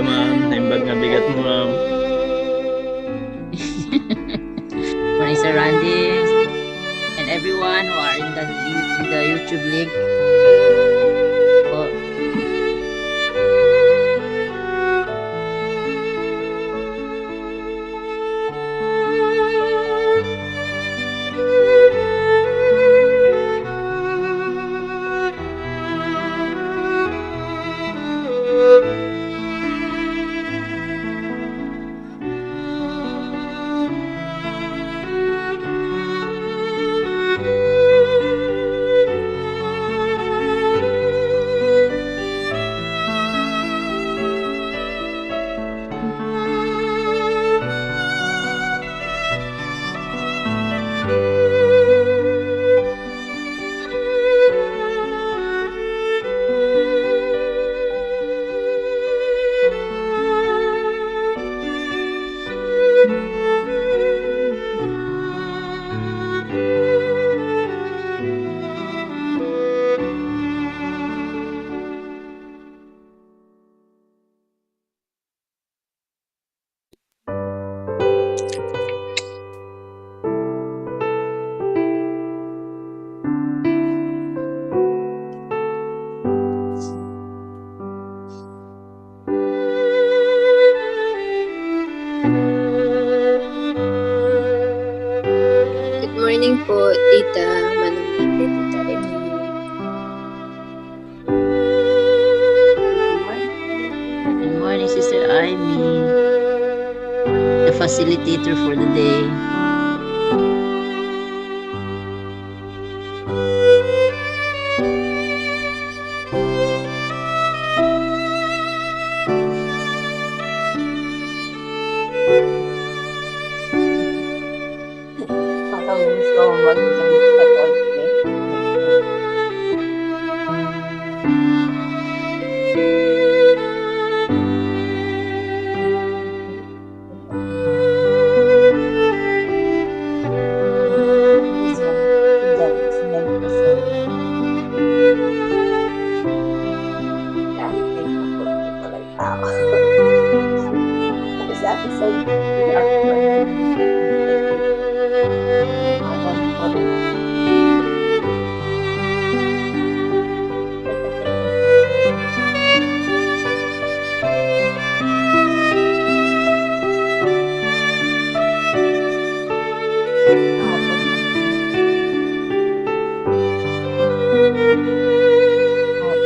Ma'am, naimbag nga bigat mo, ma'am. Morning, Sir Randy, and everyone who are in the YouTube link. Po. Good morning po, Tita Manamite, Tita Emily. Good morning, Sister Ivy, the facilitator for the day.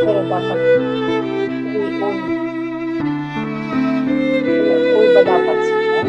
Pero dapat uwi ba dapat siya?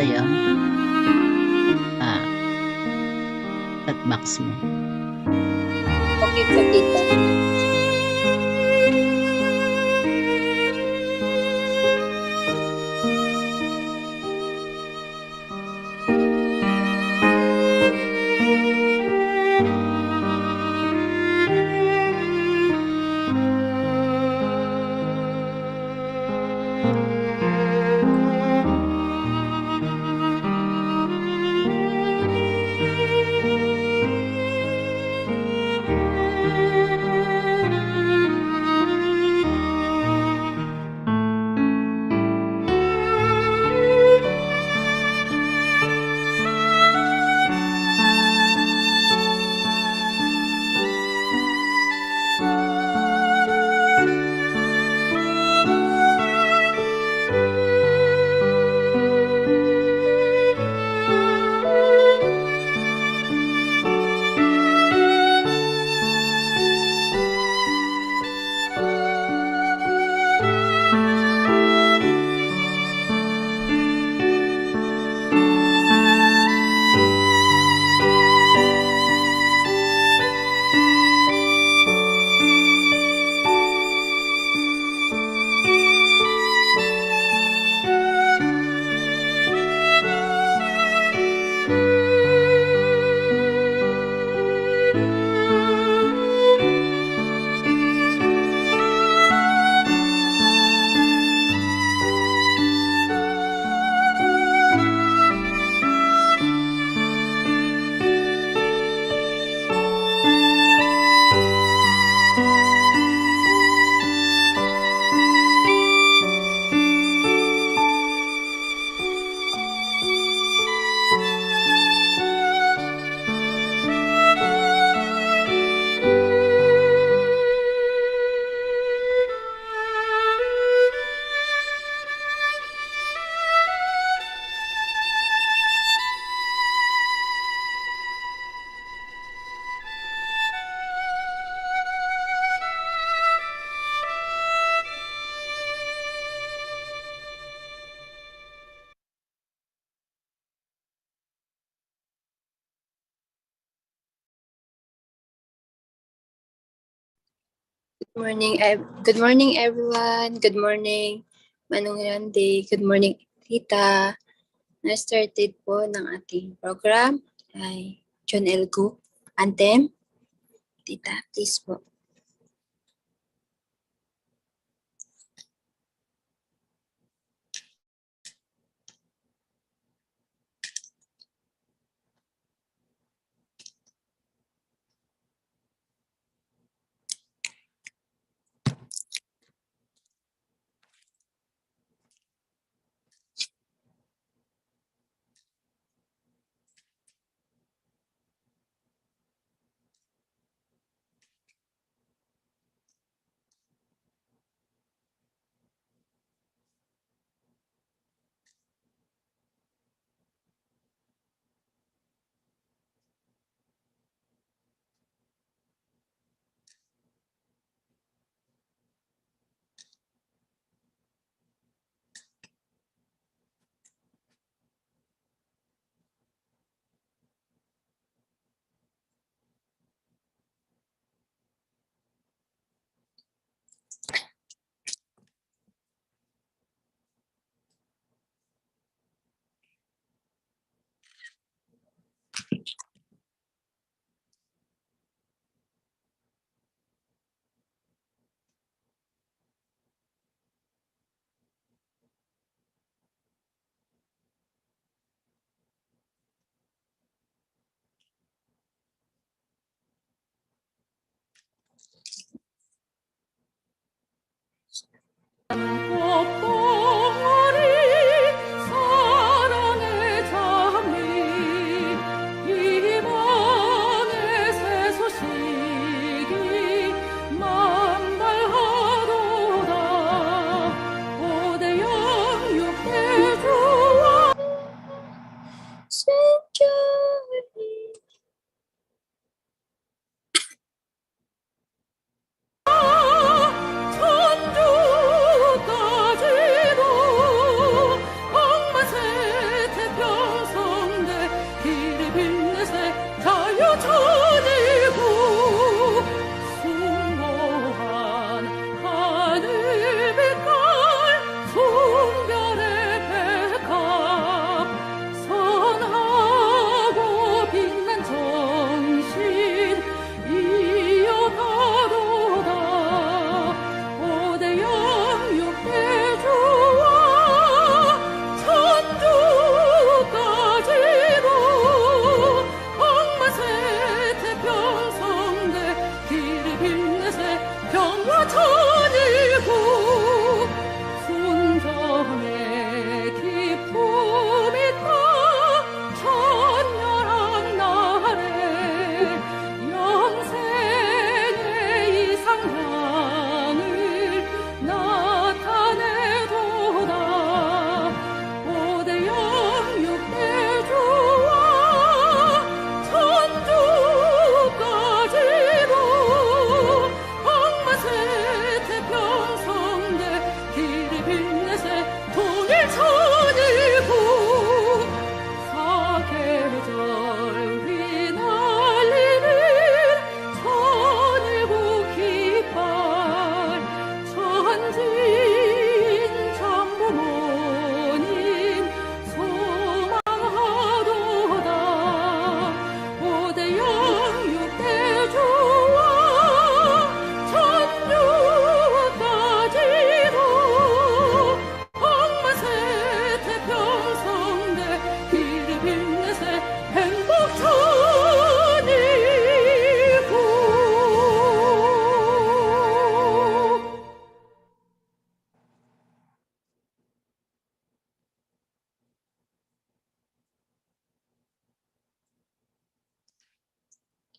yung chat box mo. Okay po, tita. Good morning, everyone. Good morning, Manong Randy. Good morning, Tita. Na-started po ng ating program ay John L. Gu. Anthem. Tita, please po.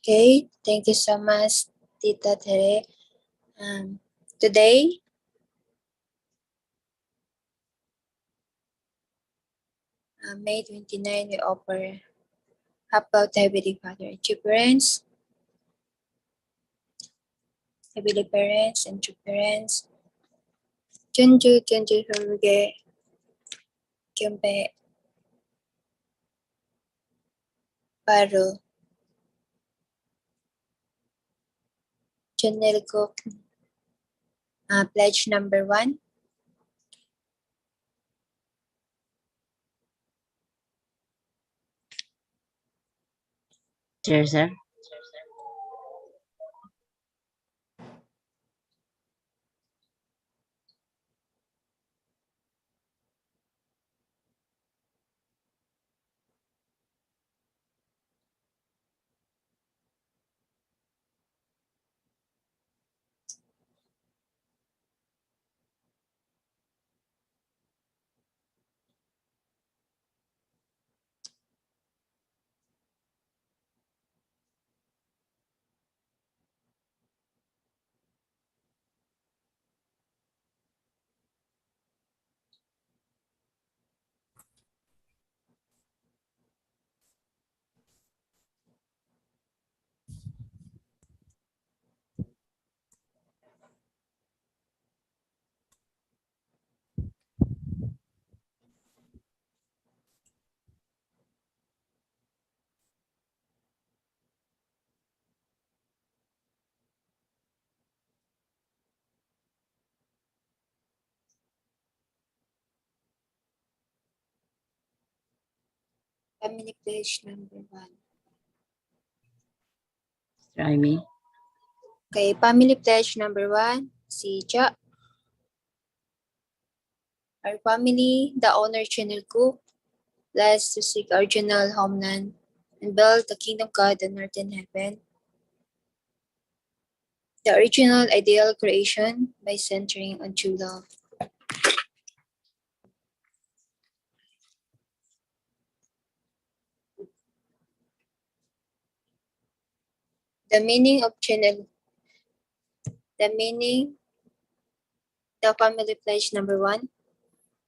Okay, thank you so much, Tita Tere. Today, May 29, we offer about Heavenly Father. True parents, Heavenly parents, and true parents. Junju Haruge Kyumpe Paru Junelko pledge number 1. Chair, sir. Family pledge number 1. Try me. Okay, family pledge number 1. Si Ja. Our family, the owner channel ko, blessed to seek our original homeland and build the kingdom of God on earth and heaven. The original ideal creation by centering on true love. The meaning of channel, the family pledge number 1.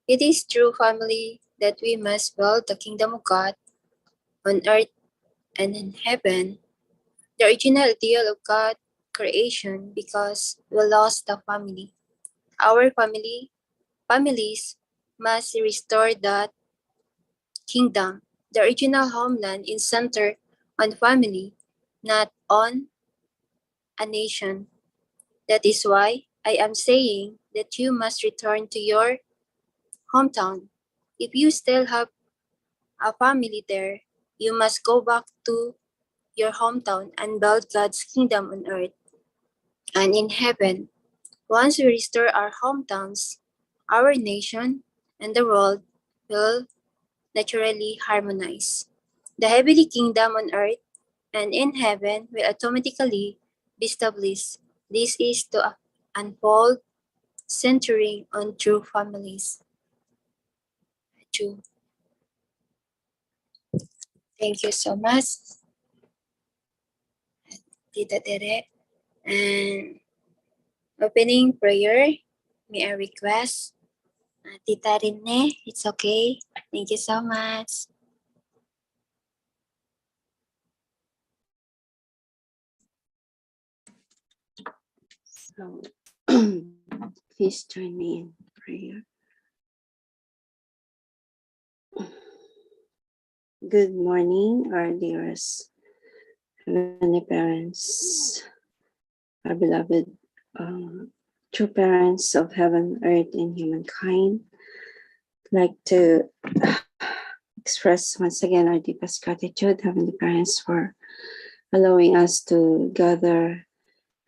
It is through family that we must build the kingdom of God on earth and in heaven. The original ideal of God creation because we lost the family. Our families must restore that kingdom. The original homeland is centered on family, not on a nation. That is why I am saying that you must return to your hometown. If you still have a family there, you must go back to your hometown and build God's kingdom on earth and in heaven. Once we restore our hometowns, our nation and the world will naturally harmonize. The heavenly kingdom on earth and in heaven will automatically be established. This is to unfold centering on true families. True. Thank you so much, Tita Tere. And opening prayer, may I request Tita Rene, it's okay. Thank you so much. So, please join me in prayer. Good morning, our dearest heavenly parents, our beloved true parents of heaven, earth, and humankind. I'd like to express once again our deepest gratitude, heavenly parents, for allowing us to gather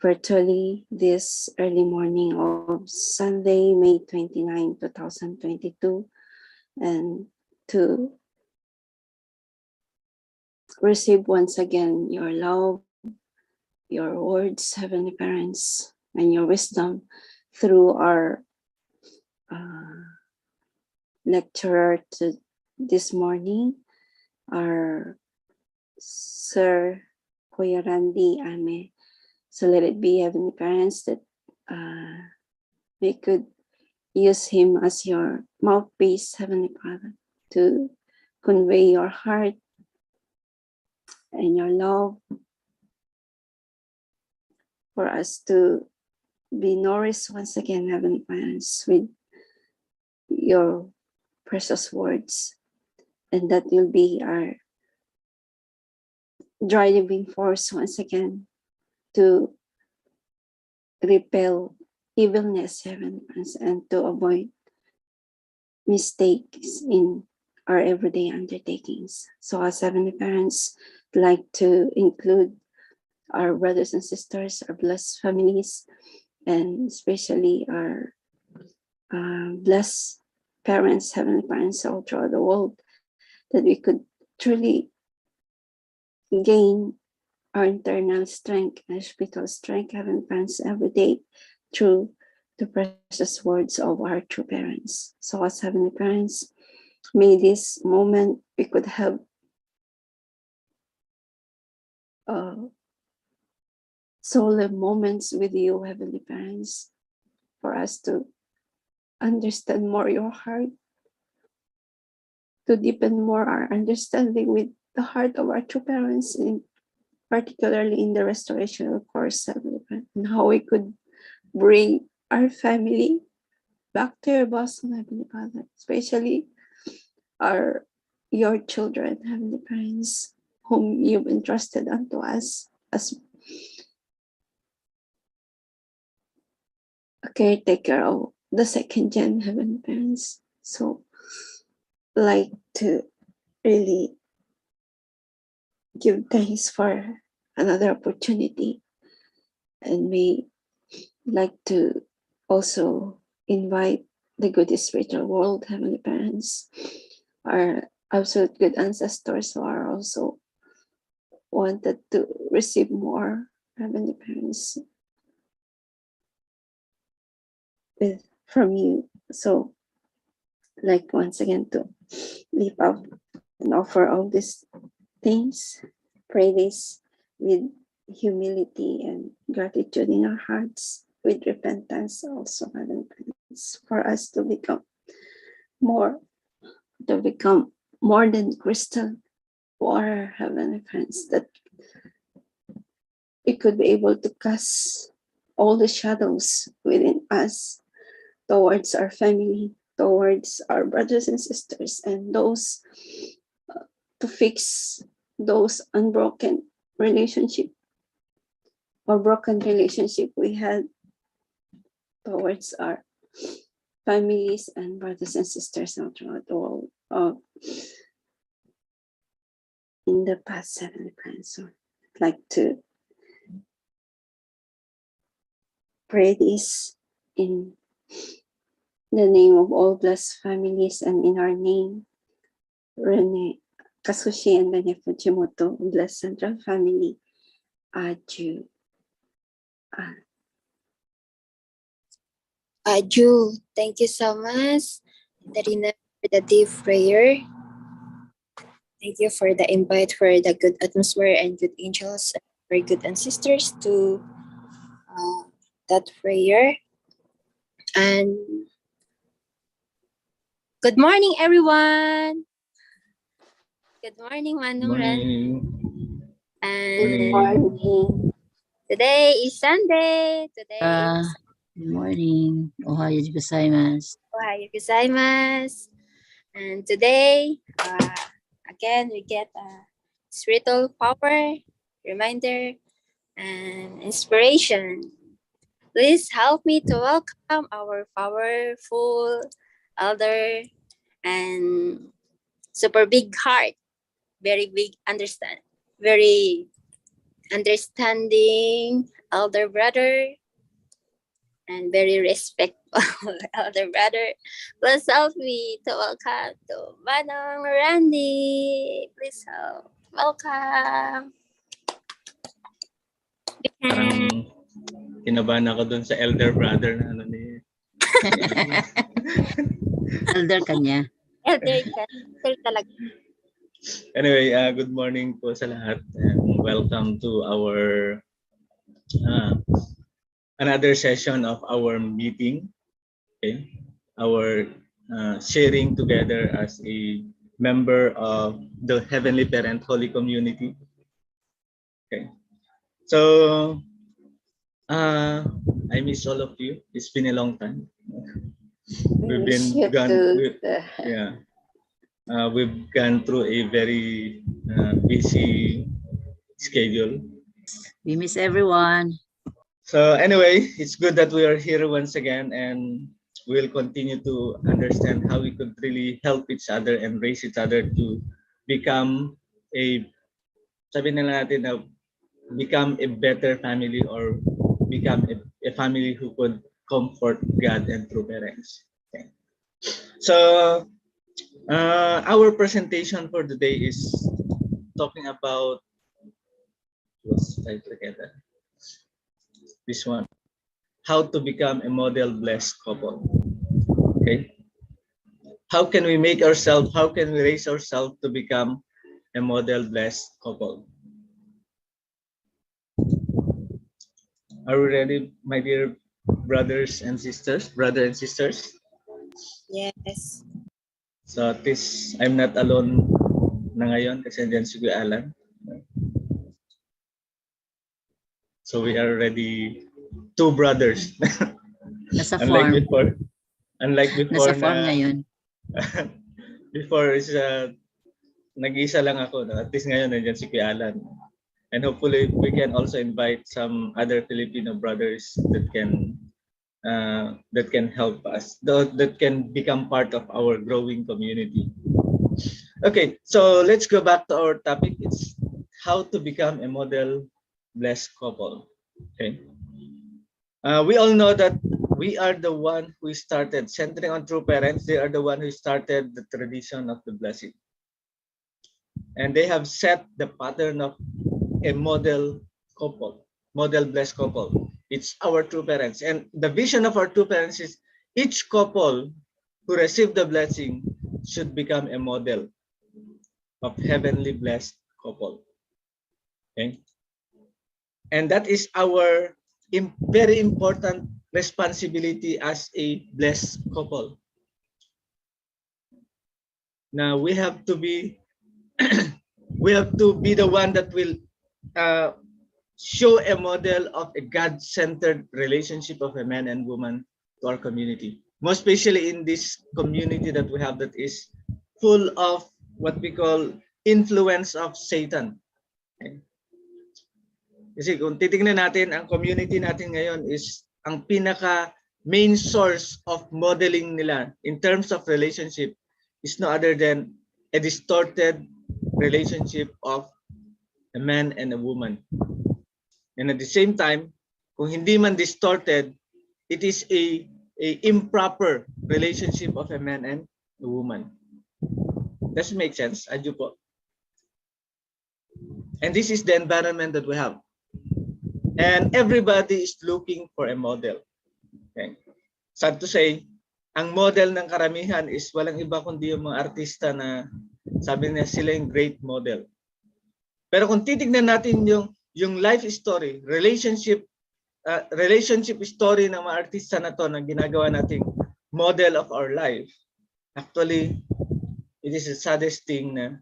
virtually this early morning of Sunday, May 29, 2022, and to receive once again your love, your words, heavenly parents, and your wisdom through our lecturer this morning, our sir Kuya Randy, Ame. So let it be, Heavenly Parents, that we could use him as your mouthpiece, Heavenly Father, to convey your heart and your love for us to be nourished once again, Heavenly Parents, with your precious words. And that will be our driving force once again to repel evilness, Heavenly Parents, and to avoid mistakes in our everyday undertakings. So as Heavenly Parents, like to include our brothers and sisters, our blessed families, and especially our blessed parents, Heavenly Parents all throughout the world, that we could truly gain our internal strength and spiritual strength, Heavenly Parents, every day through the precious words of our true parents. So as Heavenly Parents, may this moment we could have solemn moments with you, Heavenly Parents, for us to understand more your heart, to deepen more our understanding with the heart of our true parents, particularly in the restoration course, Heavenly Parents, and how we could bring our family back to your bosom, Heavenly Father, especially your children, Heavenly Parents, whom you've entrusted unto us as a caretaker of the second gen, Heavenly Parents. So, like to really give thanks for another opportunity, and may like to also invite the good spiritual world, Heavenly Parents, our absolute good ancestors who are also wanted to receive more, Heavenly Parents, from you. So, like once again to lift up and offer all these things, pray this with humility and gratitude in our hearts, with repentance also, Heavenly Parents, for us to become more than crystal water, Heavenly Parents, that we could be able to cast all the shadows within us towards our family, towards our brothers and sisters, and those to fix those unbroken relationship or broken relationship we had towards our families and brothers and sisters all throughout the world in the past 7 months. So I'd like to pray this in the name of all blessed families and in our name, Rene Kasushi and Rene Fujimoto, Blessed Central Family, Adieu. Ju, thank you so much, Darina, for the deep prayer. Thank you for the invite, for the good atmosphere and good angels, and very good ancestors to that prayer. And good morning, everyone. Good morning, Manong Ran. Morning. And Morning. today is Sunday. Today is Good morning. Ohayo gozaimasu. Ohayou gozaimasu. And today, again, we get a spiritual power, reminder, and inspiration. Please help me to welcome our powerful elder and super big heart, very understanding elder brother, and very respectful elder brother. Please help me to welcome to Manong Randy. Please help. Welcome. Parang kinabahan ako dun sa elder brother na ano ni. Elder kanya. Elder ka. Elder talaga. Anyway, good morning po sa lahat and welcome to our uh, another session of our meeting. Okay, our sharing together as a member of the Heavenly Parent Holy Community. Okay, so I miss all of you. It's been a long time. We've Miss been you gone. too. Yeah, we've gone through a very busy schedule. We miss everyone. So anyway, it's good that we are here once again, and we'll continue to understand how we could really help each other and raise each other to become a, sabi nila natin na become a better family or become a family who could comfort God and true parents. Okay. So our presentation for today is talking about this one, how to become a model blessed couple. Okay, how can we make ourselves, how can we raise ourselves to become a model blessed couple? Are we ready, my dear brothers and sisters? Yes. So at least I'm not alone na ngayon kasi andyan si Kuya Alan. So we are already two brothers. Nasa unlike farm. before, unlike before Nasa farm na ngayon. before is nag-isa lang ako. At least ngayon nandiyan si Kuya Alan. And hopefully we can also invite some other Filipino brothers that can help us, that can become part of our growing community. Okay, so let's go back to our topic. It's how to become a model blessed couple. Okay. We all know that we are the one who started centering on true parents. They are the one who started the tradition of the blessing. And they have set the pattern of a model couple, model blessed couple. It's our true parents. And the vision of our true parents is each couple who receive the blessing should become a model of heavenly blessed couple. Okay? And that is our very important responsibility as a blessed couple. Now we have to be the one that will show a model of a God-centered relationship of a man and woman to our community. Most especially in this community that we have that is full of what we call influence of Satan. Okay? Kasi kung titingnan natin, ang community natin ngayon is ang pinaka main source of modeling nila in terms of relationship is no other than a distorted relationship of a man and a woman. And at the same time, kung hindi man distorted, it is a improper relationship of a man and a woman. Does it make sense? Adyo po. And this is the environment that we have. And everybody is looking for a model. Okay. Sad to say, ang model ng karamihan is walang iba kundi yung mga artista na sabi niya sila yung great model. Pero kung titignan natin yung life story, relationship story ng mga artista na to na ginagawa nating model of our life, actually, it is the saddest thing na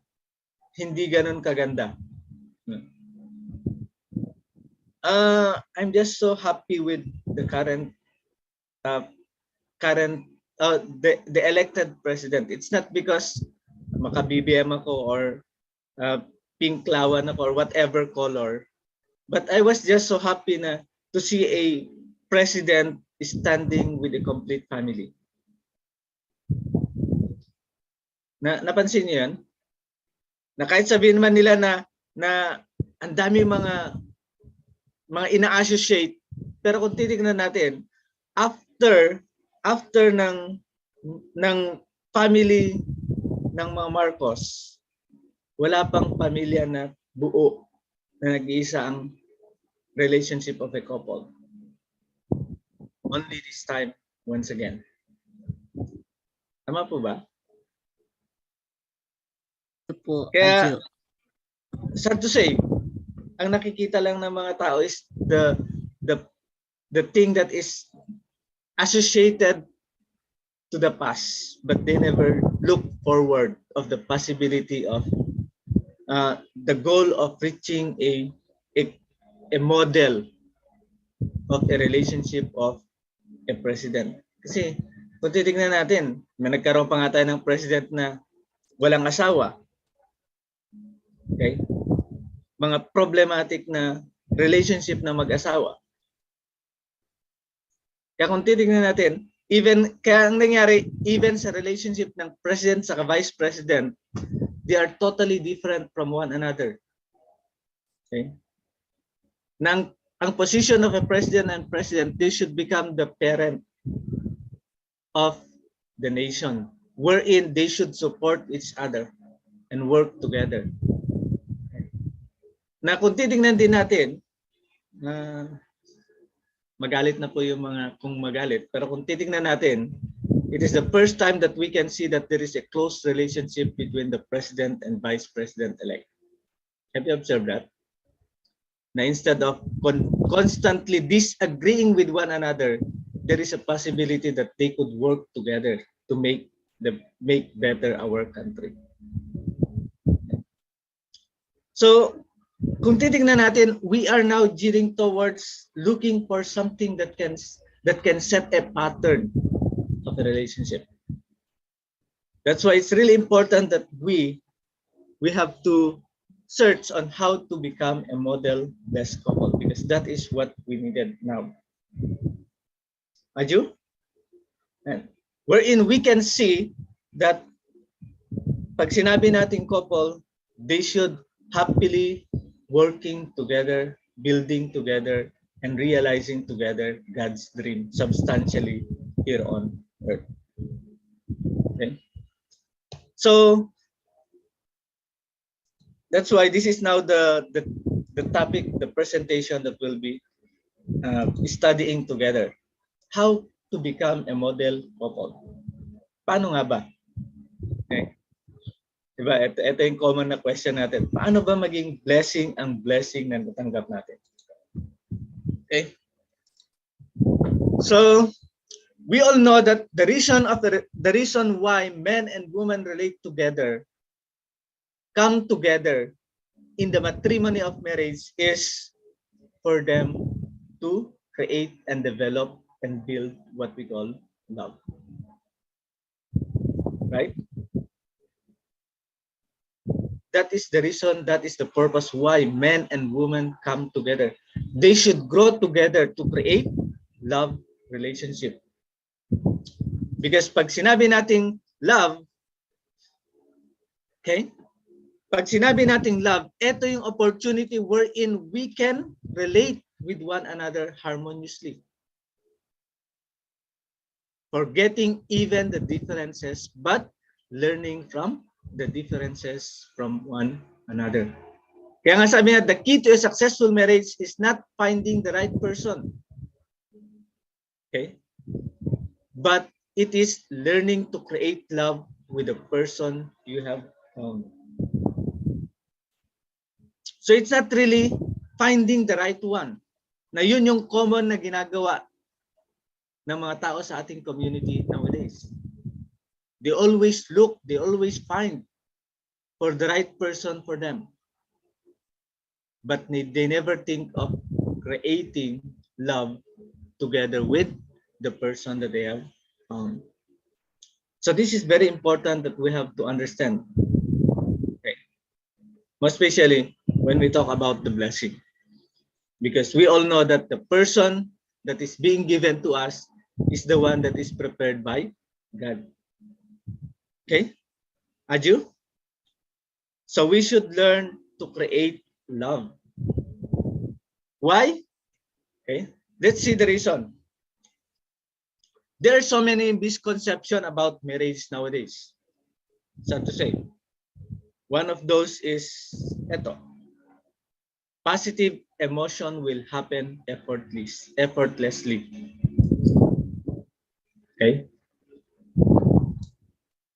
hindi ganun kaganda. I'm just so happy with the current the elected president. It's not because maka-BBM ako or pink lawan ako or whatever color, but I was just so happy na to see a president standing with a complete family. Napansin niyo yan? Na kahit sabihin man nila na ang dami mga ina-associate, pero kung titignan natin, after ng family ng mga Marcos, wala pang pamilya na buo na nag-iisa ang relationship of a couple. Only this time, once again. Tama po ba? Ito po, Kaya, Adjo. sad to say, ang nakikita lang ng mga tao is the thing that is associated to the past, but they never look forward of the possibility of the goal of reaching a a model of a relationship of a president. Kasi kung titignan natin, may nagkaroon pa nga tayo ng president na walang asawa. Okay? Mga problematic na relationship na mag-asawa. Kaya kung titignan natin, kaya ang nangyari, even sa relationship ng president sa vice president, they are totally different from one another. Okay? Ang position of a president and president, they should become the parent of the nation, wherein they should support each other and work together. Na kung titingnan din natin, magalit na po yung mga kung magalit, pero kung titingnan natin, it is the first time that we can see that there is a close relationship between the president and vice president-elect. Have you observed that? Na instead of constantly disagreeing with one another, there is a possibility that they could work together to make better our country. So, kung titingnan natin, we are now gearing towards looking for something that can set a pattern of a relationship. That's why it's really important that we have to search on how to become a model-less couple, because that is what we needed now. Aju? And wherein we can see that pag sinabi nating couple, they should happily working together, building together, and realizing together God's dream substantially here on earth. Okay? So that's why this is now the topic, the presentation that we'll be studying together. How to become a model couple. Paano nga ba? Okay. Diba? Ito yung common na question natin. Paano ba maging blessing ang blessing na natanggap natin? Okay. So, we all know that the reason why men and women relate together, come together in the matrimony of marriage is for them to create and develop and build what we call love. Right? That is the reason, that is the purpose why men and women come together. They should grow together to create love relationship. Because pag sinabi nating love, okay? Pag sinabi nating love, ito yung opportunity wherein we can relate with one another harmoniously. Forgetting even the differences, but learning from the differences from one another. Kaya nga sabi nga, the key to a successful marriage is not finding the right person. Okay? But it is learning to create love with the person you have found. So it's not really finding the right one. Na yun yung common na ginagawa ng mga tao sa ating community nowadays. They always look, they always find for the right person for them. But they never think of creating love together with the person that they have found. So this is very important that we have to understand. Okay. Most especially when we talk about the blessing. Because we all know that the person that is being given to us is the one that is prepared by God. Okay? Aju? So we should learn to create love. Why? Okay? Let's see the reason. There are so many misconceptions about marriage nowadays. Sad to say. One of those is ito. Positive emotion will happen effortlessly. Okay?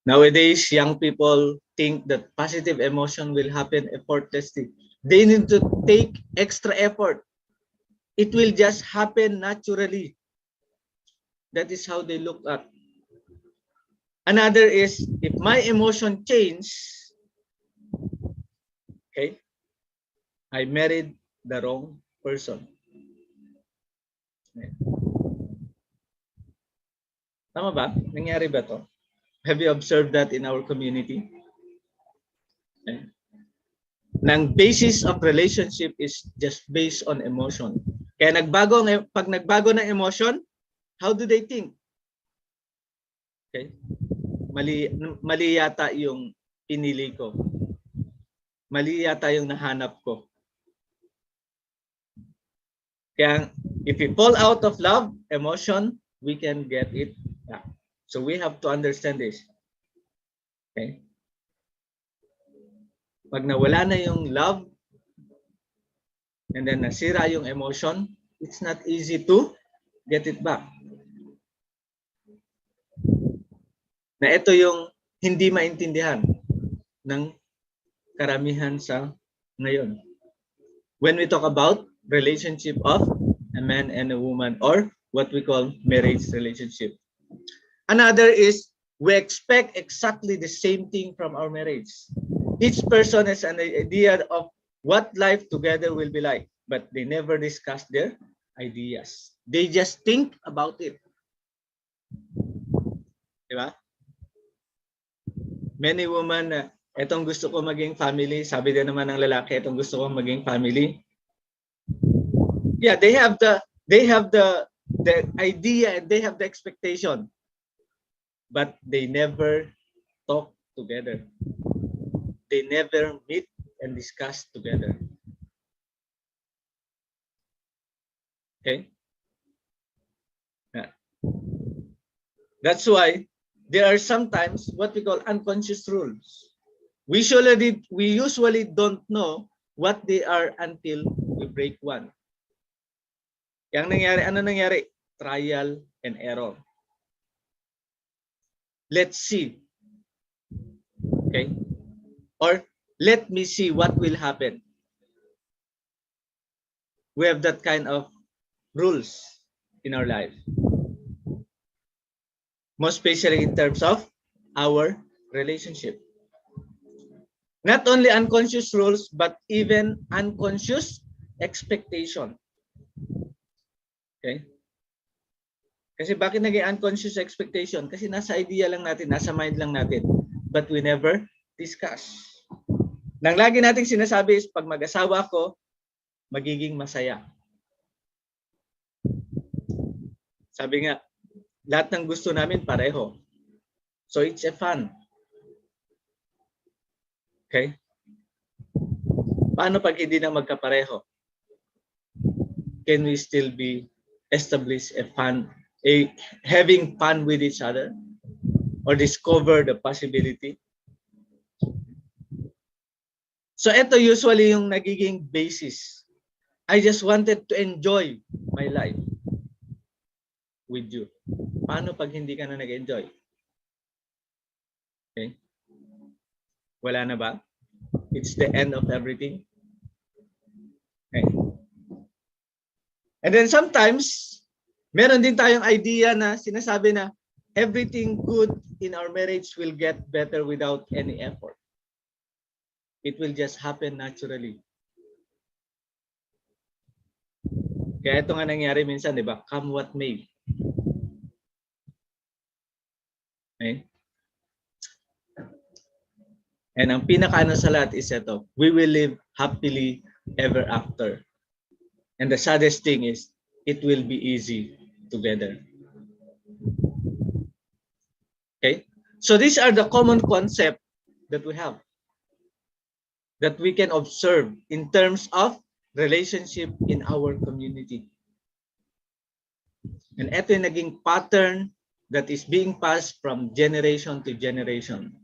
Nowadays, young people think that positive emotion will happen effortlessly. They need to take extra effort. It will just happen naturally. That is how they look at. Another is, if my emotion change, okay, I married the wrong person. Tama ba? Nangyari ba to? Have you observed that in our community? Okay. Nang basis of relationship is just based on emotion. Kaya pag nagbago ng emotion, how do they think? Okay? Mali yata yung pinili ko. Mali yata yung nahanap ko. Kaya if we fall out of love, emotion, we can get it back. So we have to understand this. Okay? Pag nawala na yung love, and then nasira yung emotion, it's not easy to get it back. Na ito yung hindi maintindihan ng karamihan sa ngayon. When we talk about relationship of a man and a woman, or what we call marriage relationship. Another is, we expect exactly the same thing from our marriage. Each person has an idea of what life together will be like, but they never discuss their ideas. They just think about it. Diba? Many women, etong gusto ko maging family. Sabi din naman ng lalaki, etong gusto ko maging family. Yeah, they have the idea and they have the expectation, but they never talk together. They never meet and discuss together. Okay? Yeah. That's why there are sometimes what we call unconscious rules. We usually don't know what they are until we break one. Yang nangyari, ano nangyari? Trial and error. Let's see. Okay? Or let me see what will happen. We have that kind of rules in our life. Most especially in terms of our relationship. Not only unconscious rules, but even unconscious expectation. Okay? Kasi bakit naging unconscious expectation? Kasi nasa idea lang natin, nasa mind lang natin. But we never discuss. Nang lagi nating sinasabi is, pag mag-asawa ko, magiging masaya. Sabi nga, lahat ng gusto namin pareho. So it's a fun. Okay? Paano pag hindi na magkapareho? Can we still be establish having fun with each other? Or discover the possibility? So ito usually yung nagiging basis. I just wanted to enjoy my life with you. Paano pag hindi ka na nag-enjoy? Okay? Wala na ba? It's the end of everything. Okay. And then sometimes, meron din tayong idea na sinasabi na everything good in our marriage will get better without any effort. It will just happen naturally. Kaya ito nga nangyari minsan, di ba? Come what may. Okay? And ang pinakaano sa lahat is ito, we will live happily ever after. And the saddest thing is, it will be easy together. Okay? So these are the common concepts that we have, that we can observe in terms of relationship in our community. And ito yung naging pattern that is being passed from generation to generation.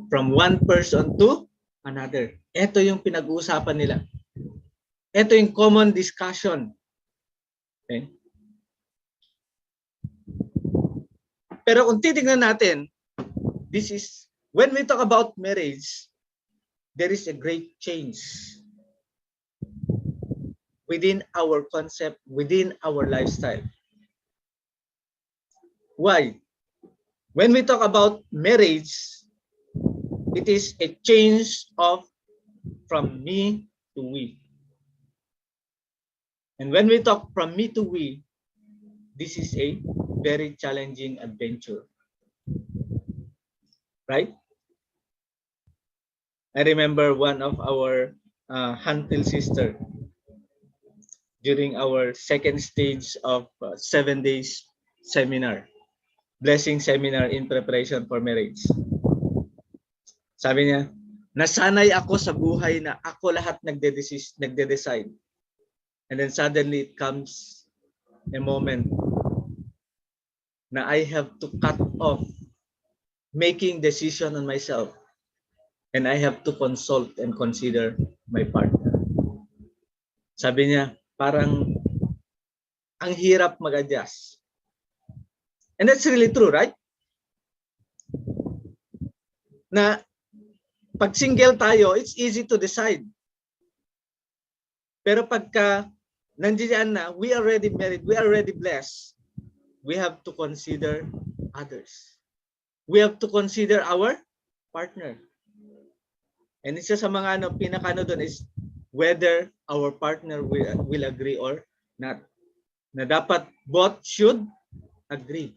From one person to another. Ito yung pinag-uusapan nila. Ito yung common discussion. Okay? Pero kung titignan natin, this is, when we talk about marriage, there is a great change within our concept, within our lifestyle. Why? When we talk about marriage, it is a change of from me to we. And when we talk from me to we, this is a very challenging adventure. Right? I remember one of our Hantil sister during our second stage of 7 days seminar, blessing seminar in preparation for marriage. Sabi niya, nasanay ako sa buhay na ako lahat nagde-decide. And then suddenly it comes a moment na I have to cut off making decision on myself. And I have to consult and consider my partner. Sabi niya, parang ang hirap mag-adjust. And that's really true, right? Na pag single tayo, it's easy to decide. Pero pagka nandiyan na, we are already married, we are already blessed, we have to consider others. We have to consider our partner. And isa sa mga pinakano doon is whether our partner will agree or not. Na dapat both should agree.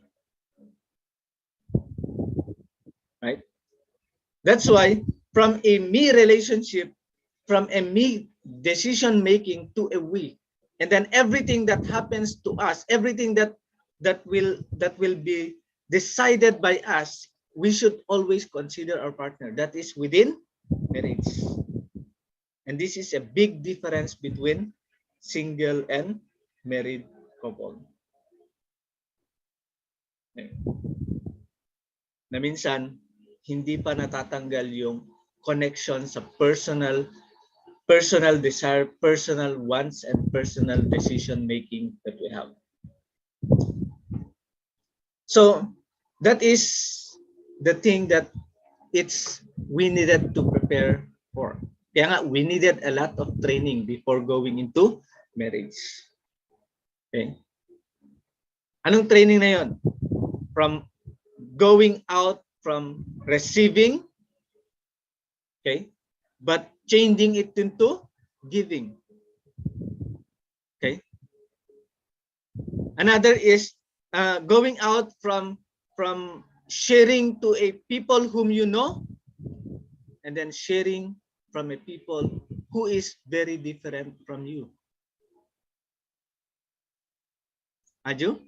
Right? That's why from a me relationship, from a me decision making to a we, and then everything that happens to us, everything that will be decided by us, we should always consider our partner. That is within marriage. And this is a big difference between single and married couple. Na minsan, hindi pa natatanggal yung connection sa personal desire, personal wants, and personal decision making that we have. So that is the thing that we needed to prepare for. Kaya nga, we needed a lot of training before going into marriage. Okay? Anong training na yon? From going out from receiving, okay, but changing it into giving. Okay. Another is going out from sharing to a people whom you know, and then sharing from a people who is very different from you. Aju,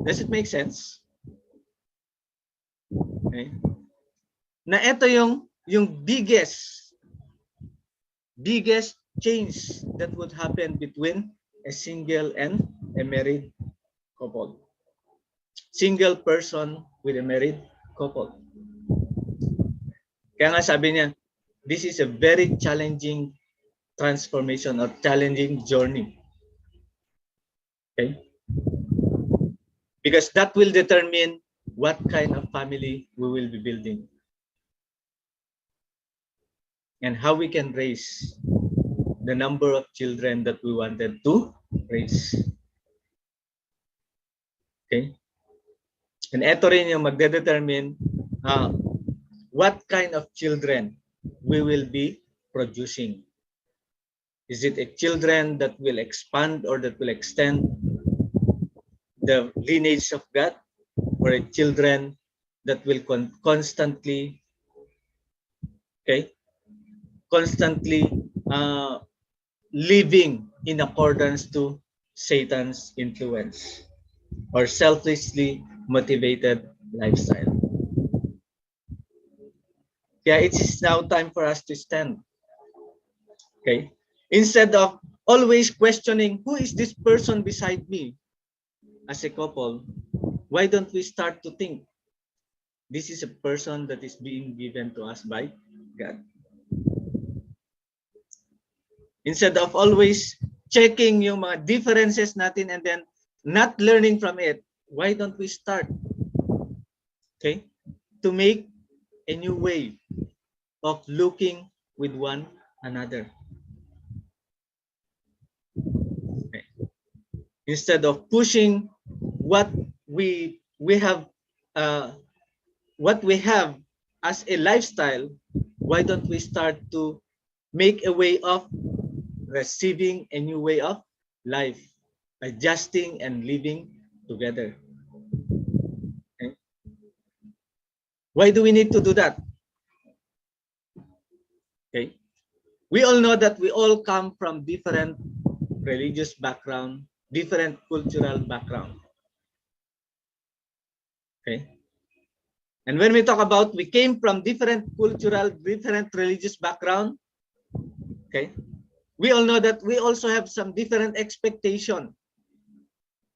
does it make sense? Okay. Na ito yung biggest change that would happen between a single and a married couple. Single person with a married couple. Kaya nga sabi niya, this is a very challenging transformation or challenging journey. Okay? Because that will determine what kind of family we will be building. And how we can raise the number of children that we wanted to raise. Okay? And ito rin yung magdedetermine what kind of children we will be producing. Is it a children that will expand or that will extend the lineage of God, or a children that will constantly living in accordance to Satan's influence or selfishly motivated lifestyle. Yeah, it's now time for us to stand. Okay, instead of always questioning who is this person beside me as a couple, why don't we start to think this is a person that is being given to us by God? Instead of always checking yung mga differences natin and then not learning from it, why don't we start, okay, to make a new way of looking with one another. Okay. Instead of pushing what we have what we have as a lifestyle, why don't we start to make a way of receiving a new way of life, adjusting and living together? Okay. Why do we need to do that? Okay. We all know that we all come from different religious background, different cultural background. Okay. And when we talk about we came from different cultural, different religious background, okay, we all know that we also have some different expectation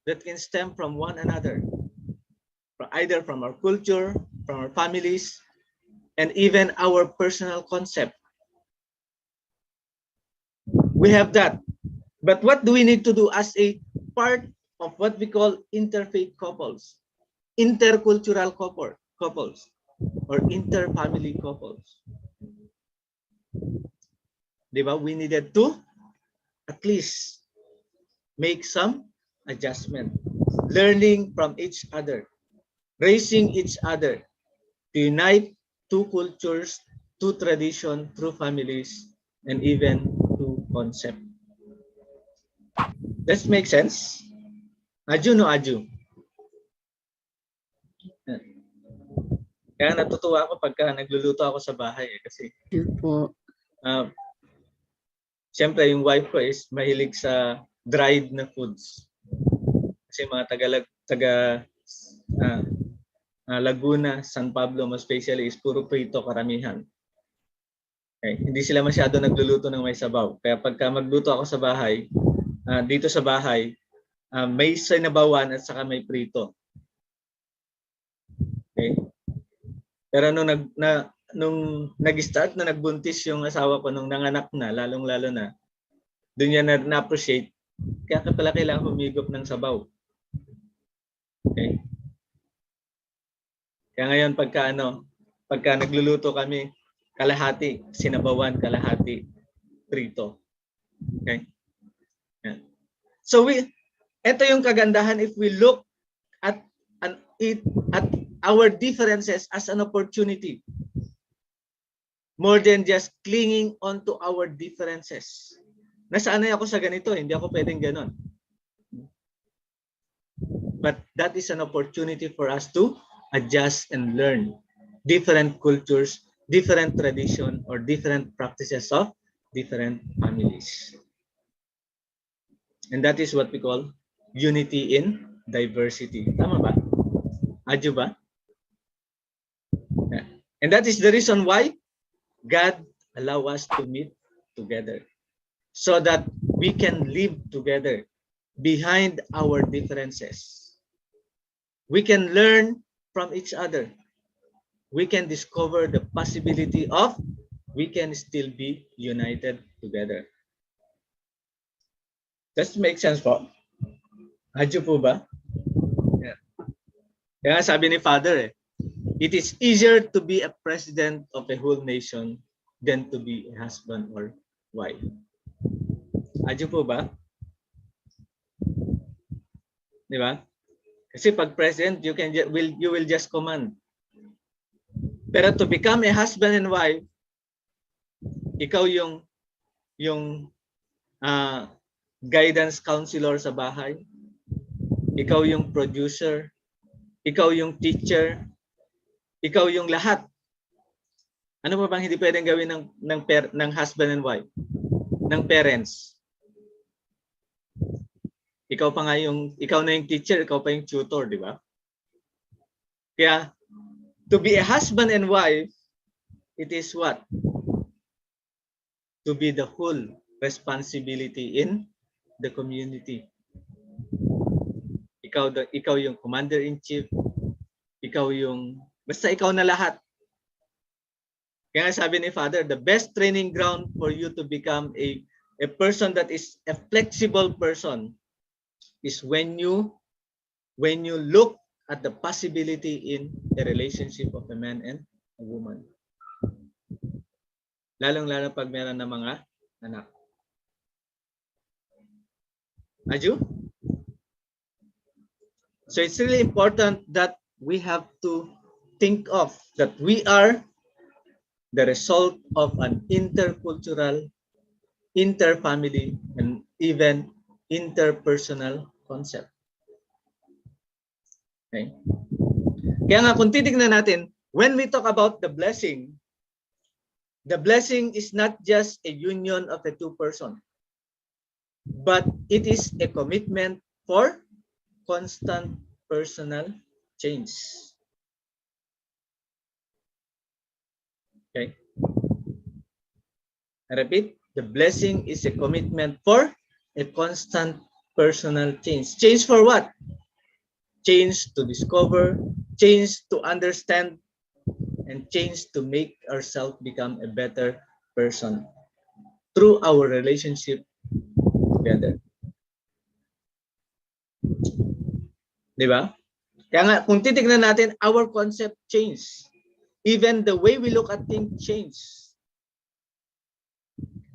that can stem from one another, either from our culture, from our families, and even our personal concept. We have that. But what do we need to do as a part of what we call interfaith couples, intercultural couples, or interfamily couples? Diba? We needed to at least make some adjustment, learning from each other, raising each other, to unite two cultures, two tradition, two families, and even two concept. Does it make sense? Aju no aju. Kaya natutuwa ako pagka nagluluto ako sa bahay kasi Yun po. siyempre yung wife ko is mahilig sa dried na foods. Kasi mga taga Laguna, San Pablo, most especially is puro prito karamihan. Okay. Hindi sila masyado nagluluto ng may sabaw. Kaya pagka magluto ako sa bahay, dito sa bahay, may sinabawan at saka may prito. Okay. Pero nung nag-start na nagbuntis yung asawa ko, nung nanganak na, lalong-lalo na, doon niya na-appreciate, kaya pala kailangan humigop ng sabaw. Okay. Kaya ngayon pagka nagluluto kami, kalahati sinabawan, kalahati prito. Okay? Yeah. So ito yung kagandahan if we look at our differences as an opportunity more than just clinging onto our differences. Nasanay ako sa ganito, hindi ako pwedeng ganon. But that is an opportunity for us to adjust and learn different cultures, different tradition, or different practices of different families. And that is what we call unity in diversity. Tama ba? Adyo ba? Yeah. And that is the reason why God allow us to meet together so that we can live together behind our differences. We can learn from each other. We can discover the possibility of we can still be united together. Does it make sense po? Adyo po ba? Yeah. Kaya sabi ni Father, it is easier to be a president of a whole nation than to be a husband or wife. Adyo po ba? Di ba? Kasi pag president, you will just command. Pero to become a husband and wife, ikaw yung guidance counselor sa bahay, ikaw yung producer, ikaw yung teacher, ikaw yung lahat. Ano pa bang hindi pwedeng gawin ng husband and wife, ng parents? Ikaw na yung teacher, ikaw pa yung tutor, di ba? Kaya, to be a husband and wife, it is what? To be the whole responsibility in the community. Ikaw yung commander-in-chief, basta ikaw na lahat. Kaya sabi ni Father, the best training ground for you to become a person that is a flexible person is when you look at the possibility in the relationship of a man and a woman. Lalong-lalo pag meron na mga anak. Aju? So it's really important that we have to think of that we are the result of an intercultural, interfamily, and even interpersonal concept. Okay? Kaya nga kung titignan natin, when we talk about the blessing is not just a union of the two persons, but it is a commitment for constant personal change. Okay? I repeat, the blessing is a commitment for a constant personal change. Change for what? Change to discover, change to understand, and change to make ourselves become a better person through our relationship together. Di ba? Kaya nga, kung titignan natin, our concept change. Even the way we look at things change.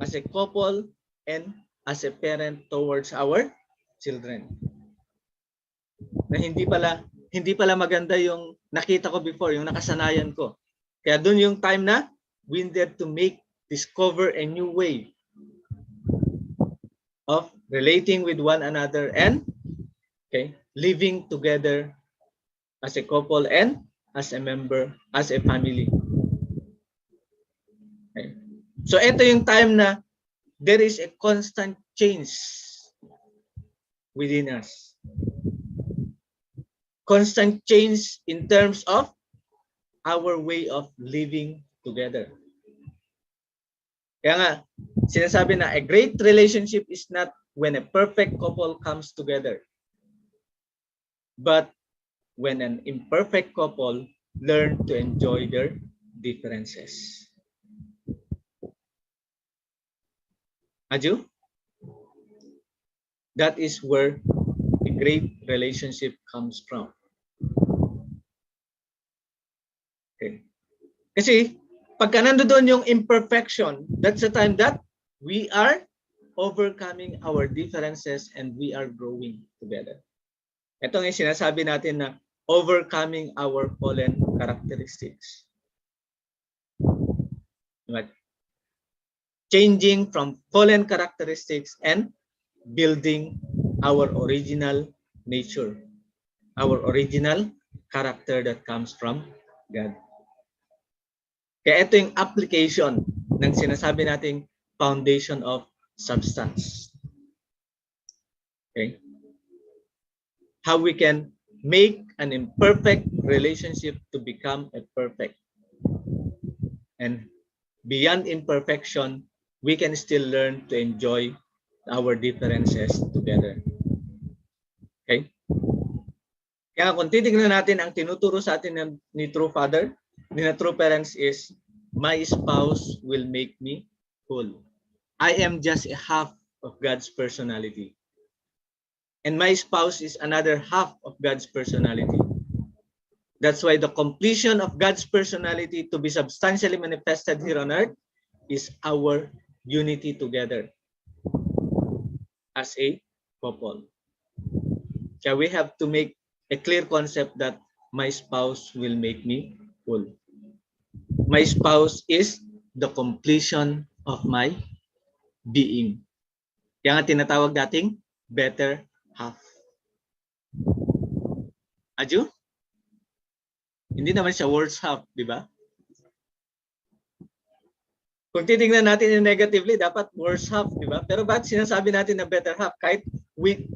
As a couple and as a parent towards our children. Na hindi pala maganda yung nakita ko before, yung nakasanayan ko. Kaya dun yung time na we needed to discover a new way of relating with one another and living together as a couple and as a member, as a family. Okay. So ito yung time na there is a constant change within us. Constant change in terms of our way of living together. Kaya nga, sinasabi na a great relationship is not when a perfect couple comes together, but when an imperfect couple learn to enjoy their differences. Aju? That is where a great relationship comes from. Okay. Kasi pagka nandoon yung imperfection, that's the time that we are overcoming our differences and we are growing together. Ito nga sinasabi natin na overcoming our fallen characteristics. Right? Changing from fallen characteristics and building our original nature, our original character that comes from God. Kaya ito yung application ng sinasabi nating foundation of substance. Okay? How we can make an imperfect relationship to become a perfect. And beyond imperfection, we can still learn to enjoy our differences together. Okay? Kaya kung titignan natin ang tinuturo sa atin ni True Father, ni True Parents is, my spouse will make me whole. I am just a half of God's personality. And my spouse is another half of God's personality. That's why the completion of God's personality to be substantially manifested here on earth is our unity together as a couple. So we have to make a clear concept that my spouse will make me whole. My spouse is the completion of my being. Kaya nga tinatawag nating better half. Aju? Hindi naman siya worse half, di ba? Kung titingnan natin yung negatively, dapat worse half, di ba? Pero bakit sinasabi natin na better half? Kahit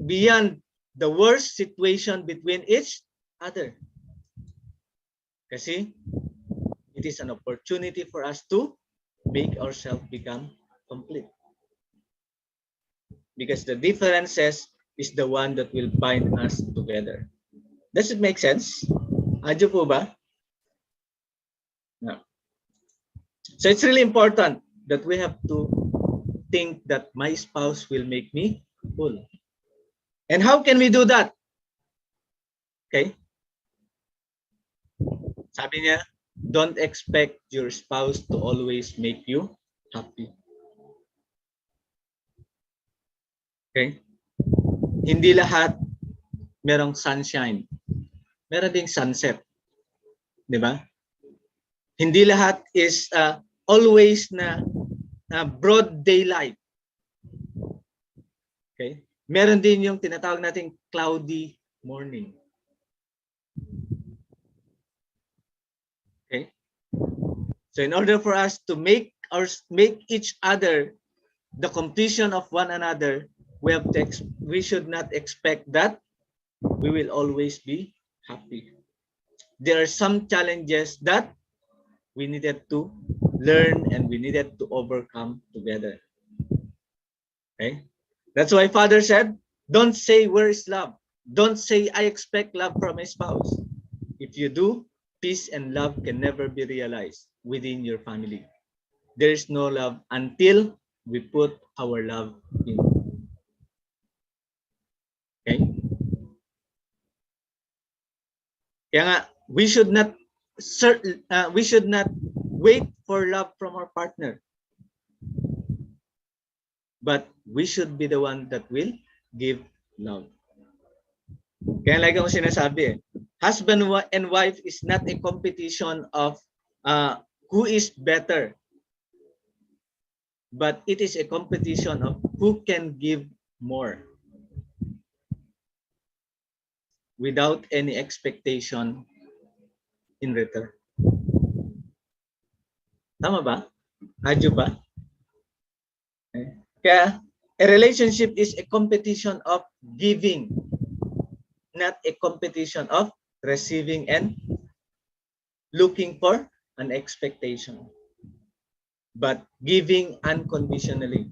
beyond the worst situation between each other. Kasi it is an opportunity for us to make ourselves become complete. Because the differences is the one that will bind us together. Does it make sense? Adyo po ba? No. So it's really important that we have to think that my spouse will make me whole. And how can we do that? Okay. Sabi niya, don't expect your spouse to always make you happy. Okay? Hindi lahat merong sunshine. Meron ding sunset. Di ba? Hindi lahat is always na broad daylight. Okay? Meron din yung tinatawag nating cloudy morning. Okay? So in order for us to make each other the completion of one another, we should not expect that we will always be happy. There are some challenges that we needed to learn and we needed to overcome together. Okay? That's why Father said, don't say, where is love? Don't say, I expect love from my spouse. If you do, peace and love can never be realized within your family. There is no love until we put our love in. Okay? Kaya nga, we should not wait for love from our partner. But we should be the one that will give love. Kaya like akong sinasabi, husband and wife is not a competition of who is better. But it is a competition of who can give more without any expectation in return. Tama ba? Adyo ba? Okay. Kaya a relationship is a competition of giving, not a competition of receiving and looking for an expectation. But giving unconditionally.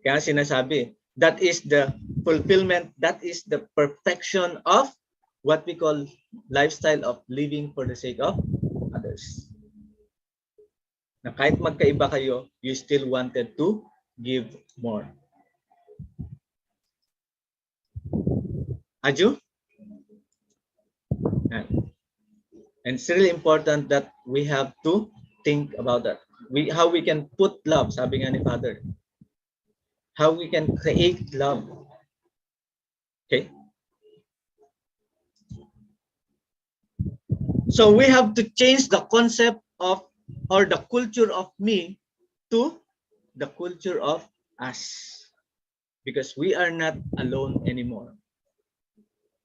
Kaya sinasabi, that is the fulfillment, that is the perfection of what we call lifestyle of living for the sake of others. Na kahit magkaiba kayo, you still wanted to give more. Aju? And it's really important that we have to think about that. How we can put love, sabi nga ni Father. How we can create love. Okay? So we have to change the concept of or the culture of me to the culture of us. Because we are not alone anymore.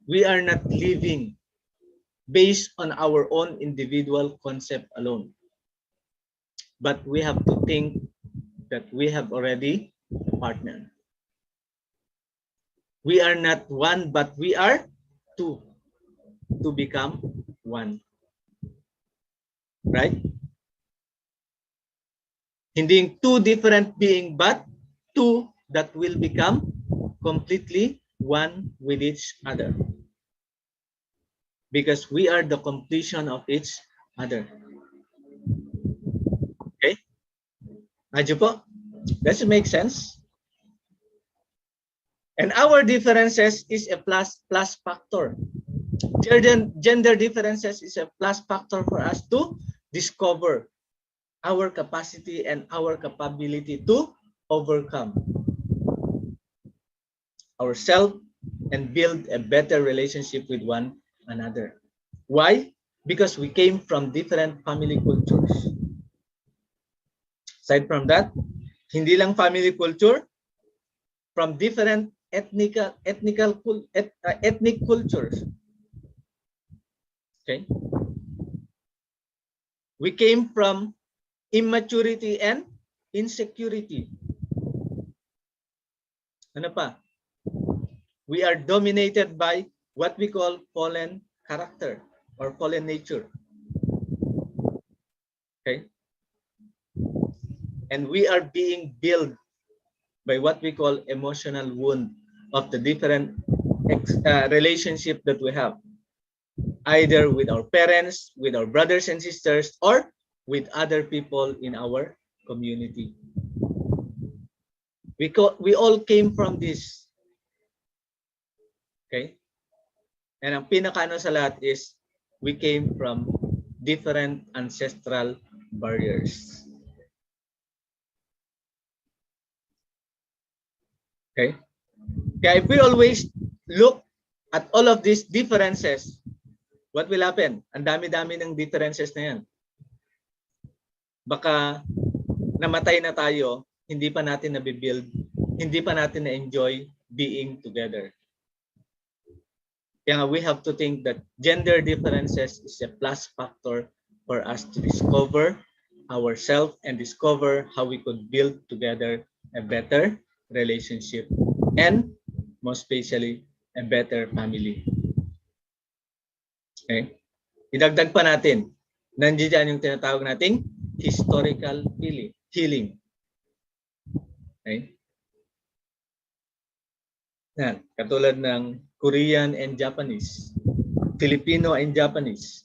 We are not living based on our own individual concept alone. But we have to think that we have already a partner. We are not one, but we are two to become one. Right? Hindi two different being, but two that will become completely one with each other. Because we are the completion of each other. Okay? Adyo po? Does it make sense? And our differences is a plus factor. Gender differences is a plus factor for us to discover our capacity and our capability to overcome ourselves and build a better relationship with one another. Why? Because we came from different family cultures. Aside from that, hindi lang family culture, from different ethnic cultures. Okay? We came from immaturity and insecurity. Ano pa? We are dominated by what we call fallen character or fallen nature. Okay? And we are being built by what we call emotional wound of the different relationship that we have, either with our parents, with our brothers and sisters, or with other people in our community. We all came from this. Okay? And ang pinakaano sa lahat is we came from different ancestral barriers. Okay? Kaya if we always look at all of these differences, what will happen? Ang dami-dami ng differences na yan. Baka namatay na tayo, hindi pa natin nabibuild, hindi pa natin na-enjoy being together. Kaya we have to think that gender differences is a plus factor for us to discover ourselves and discover how we could build together a better relationship and most especially a better family. Okay? Idagdag pa natin, nandiyan yung tinatawag nating historical healing. Okay? Yan, katulad ng Korean and Japanese, Filipino and Japanese.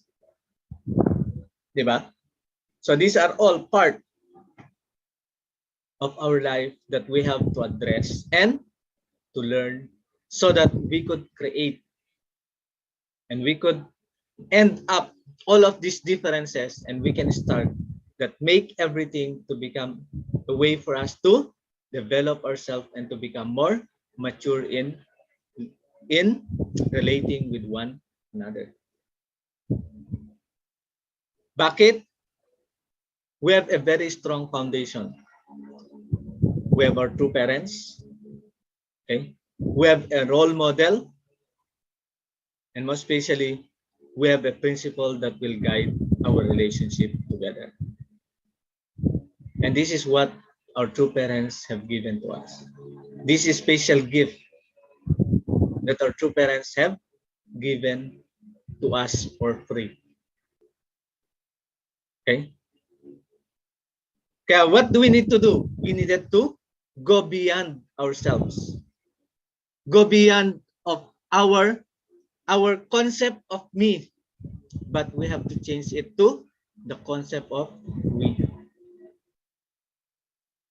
Diba? So these are all part of our life that we have to address and to learn so that we could create and we could end up all of these differences and we can start that make everything to become a way for us to develop ourselves and to become more mature in relating with one another. Bakit? We have a very strong foundation. We have our true parents. Okay? We have a role model. And most especially, we have a principle that will guide our relationship together. And this is what our true parents have given to us. This is special gift that our true parents have given to us for free. Okay? Kaya what do we need to do? We needed to go beyond ourselves. Go beyond of our concept of me. But we have to change it to the concept of we.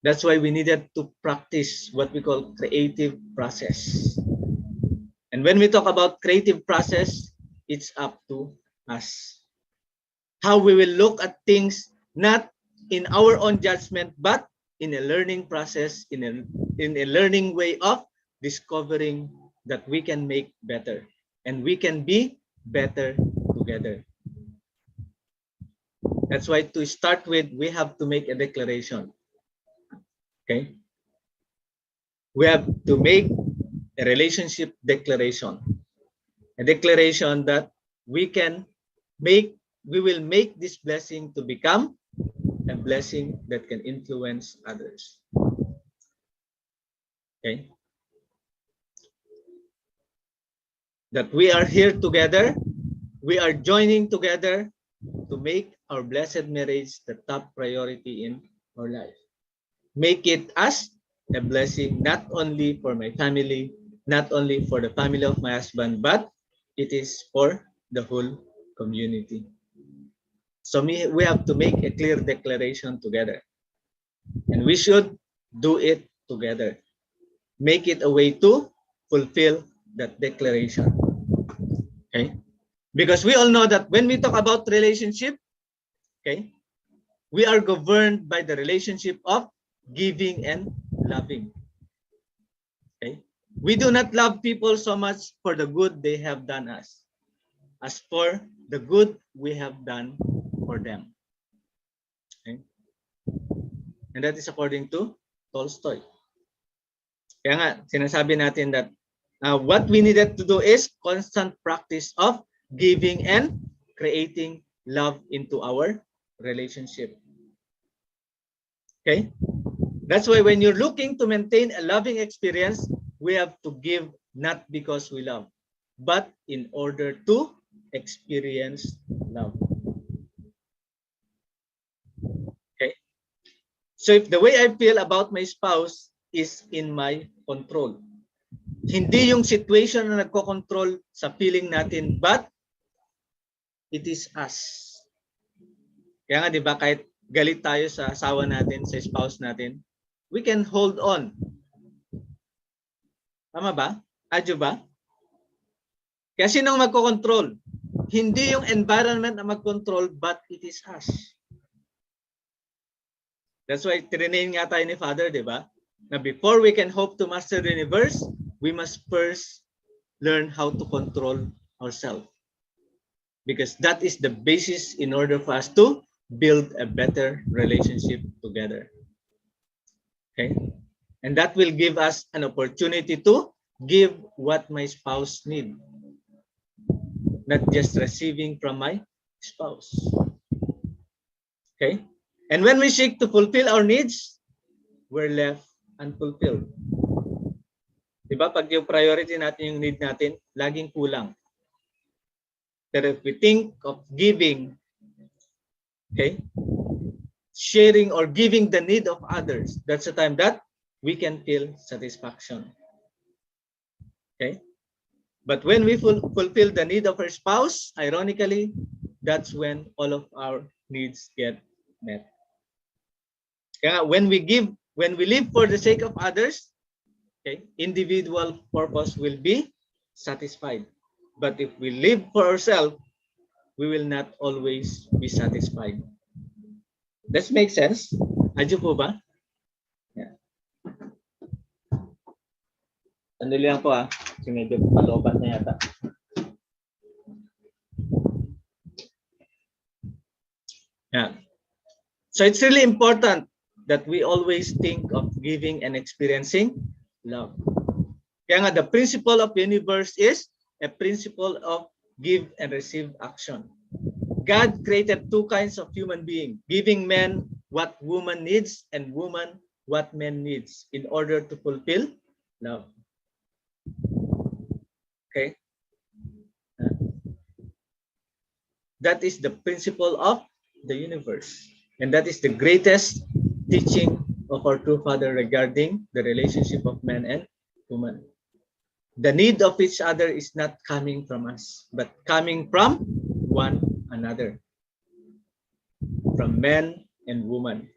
That's why we needed to practice what we call creative process. And when we talk about creative process, it's up to us. How we will look at things not in our own judgment, but in a learning process, in a learning way of discovering that we can make better and we can be better together. That's why to start with, we have to make a declaration. Okay? We have to make a relationship declaration. A declaration that we will make this blessing to become a blessing that can influence others. Okay? That we are here together, we are joining together to make our blessed marriage the top priority in our life. Make it as a blessing not only for my family, not only for the family of my husband, but it is for the whole community. So we have to make a clear declaration together. And we should do it together. Make it a way to fulfill that declaration. Okay? Because we all know that when we talk about relationship, okay, we are governed by the relationship of giving and loving. Okay? We do not love people so much for the good they have done us, as for the good we have done for them. Okay? And that is according to Tolstoy. Kaya nga, sinasabi natin that what we needed to do is constant practice of giving and creating love into our relationship. Okay? That's why when you're looking to maintain a loving experience, we have to give not because we love, but in order to experience love. Okay? So if the way I feel about my spouse is in my control, hindi yung situation na nagko-control sa feeling natin, but it is us. Kaya nga, di ba, kahit galit tayo sa asawa natin, sa spouse natin, we can hold on. Tama ba? Adyo ba? Kaya sinong magko-control? Hindi yung environment na mag-control, but it is us. That's why trinain nga tayo ni Father, di ba? Na before we can hope to master the universe, we must first learn how to control ourselves. Because that is the basis in order for us to build a better relationship together. Okay? And that will give us an opportunity to give what my spouse needs. Not just receiving from my spouse. Okay? And when we seek to fulfill our needs, we're left unfulfilled. Diba? Pag yung priority natin, yung need natin, laging kulang. But if we think of giving, okay, sharing or giving the need of others, that's the time that we can feel satisfaction. Okay? But when we fulfill the need of our spouse, ironically, that's when all of our needs get met. Kaya when we live for the sake of others, okay, individual purpose will be satisfied. But if we live for ourselves, we will not always be satisfied. Does make sense? Adyo po ba? Yeah. Sandali lang po kasi medyo palobat na yata. Yeah. So it's really important that we always think of giving and experiencing love. Kaya nga, the principle of the universe is a principle of give and receive action. God created two kinds of human being, giving men what woman needs and woman what men needs in order to fulfill love. Okay? That is the principle of the universe. And that is the greatest teaching of our true Father regarding the relationship of man and woman. The need of each other is not coming from us, but coming from one another. From men and woman.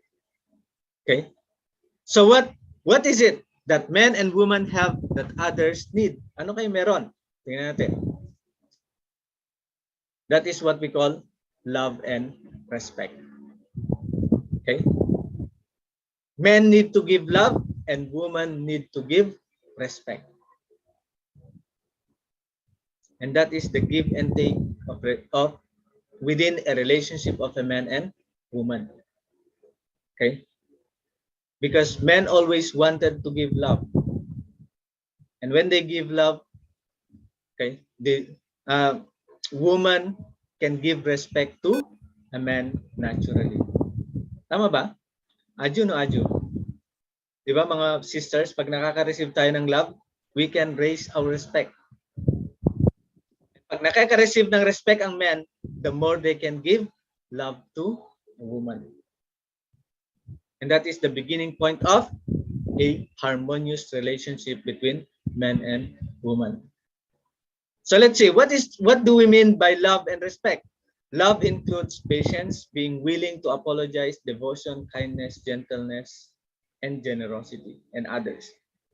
Okay? So what is it that men and women have that others need? Ano kayo meron? Tingnan natin. That is what we call love and respect. Okay? Men need to give love and women need to give respect. And that is the give and take of within a relationship of a man and woman. Okay? Because men always wanted to give love. And when they give love, okay, the woman can give respect to a man naturally. Tama ba? Aju no aju. Di ba mga sisters, pag nakaka-receive tayo ng love, we can raise our respect. Pag nakaka-receive ng respect ang men, the more they can give love to a woman. And that is the beginning point of a harmonious relationship between men and woman. So let's see, what do we mean by love and respect? Love includes patience, being willing to apologize, devotion, kindness, gentleness, and generosity, and others.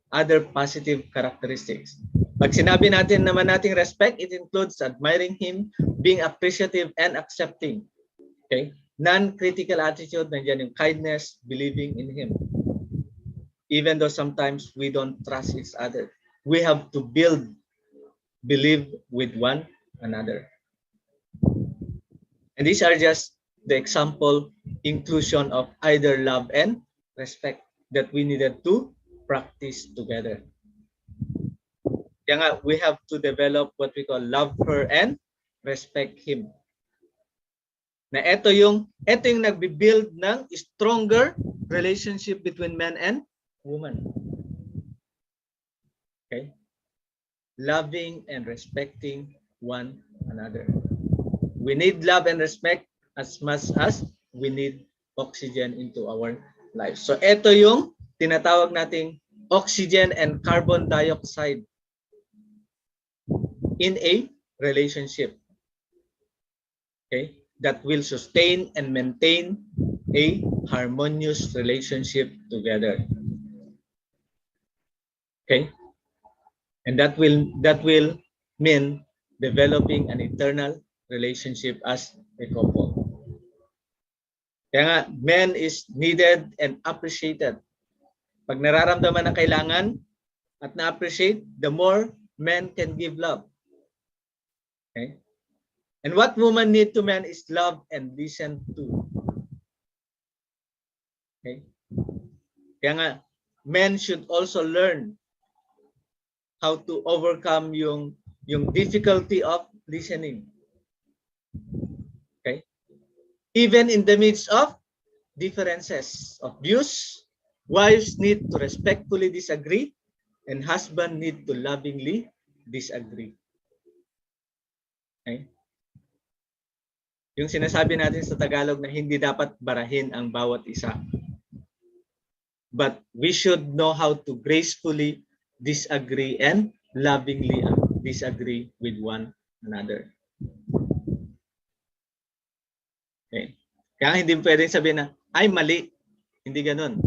Other positive characteristics. Pag sinabi natin naman nating respect, it includes admiring him, being appreciative and accepting. Okay? Non-critical attitude, nandiyan yung kindness, believing in him. Even though sometimes we don't trust each other. We have to believe with one another. And these are just the example inclusion of either love and respect that we needed to practice together. Kaya nga, we have to develop what we call love her and respect him. Na ito yung nagbi-build ng stronger relationship between man and woman. Okay? Loving and respecting one another. We need love and respect as much as we need oxygen into our lives. So ito yung tinatawag nating oxygen and carbon dioxide in a relationship. Okay? That will sustain and maintain a harmonious relationship together. Okay? And that will mean developing an eternal relationship as a couple. Kaya nga, men is needed and appreciated. Pag nararamdaman ng kailangan at na-appreciate, the more men can give love. Okay? And what women need to men is love and listen to. Okay? Kaya nga, men should also learn how to overcome yung difficulty of listening. Okay? Even in the midst of differences of views, wives need to respectfully disagree and husband need to lovingly disagree. Okay? Yung sinasabi natin sa Tagalog na hindi dapat barahin ang bawat isa. But we should know how to gracefully disagree and lovingly disagree with one another. Okay. Kaya hindi pwedeng sabihin na, ay mali. Hindi ganun.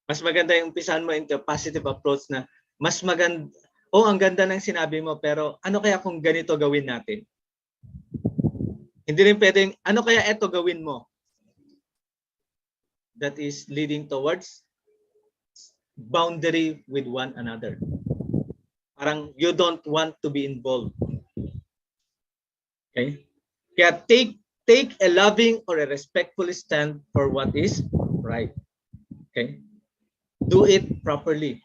Mas maganda yung umpisahan mo into positive approach na mas maganda, ang ganda ng sinabi mo, pero ano kaya kung ganito gawin natin? Hindi rin pwedeng, ano kaya eto gawin mo? That is leading towards boundary with one another. Parang you don't want to be involved. Okay? Kaya take a loving or a respectful stand for what is right. Okay? Do it properly.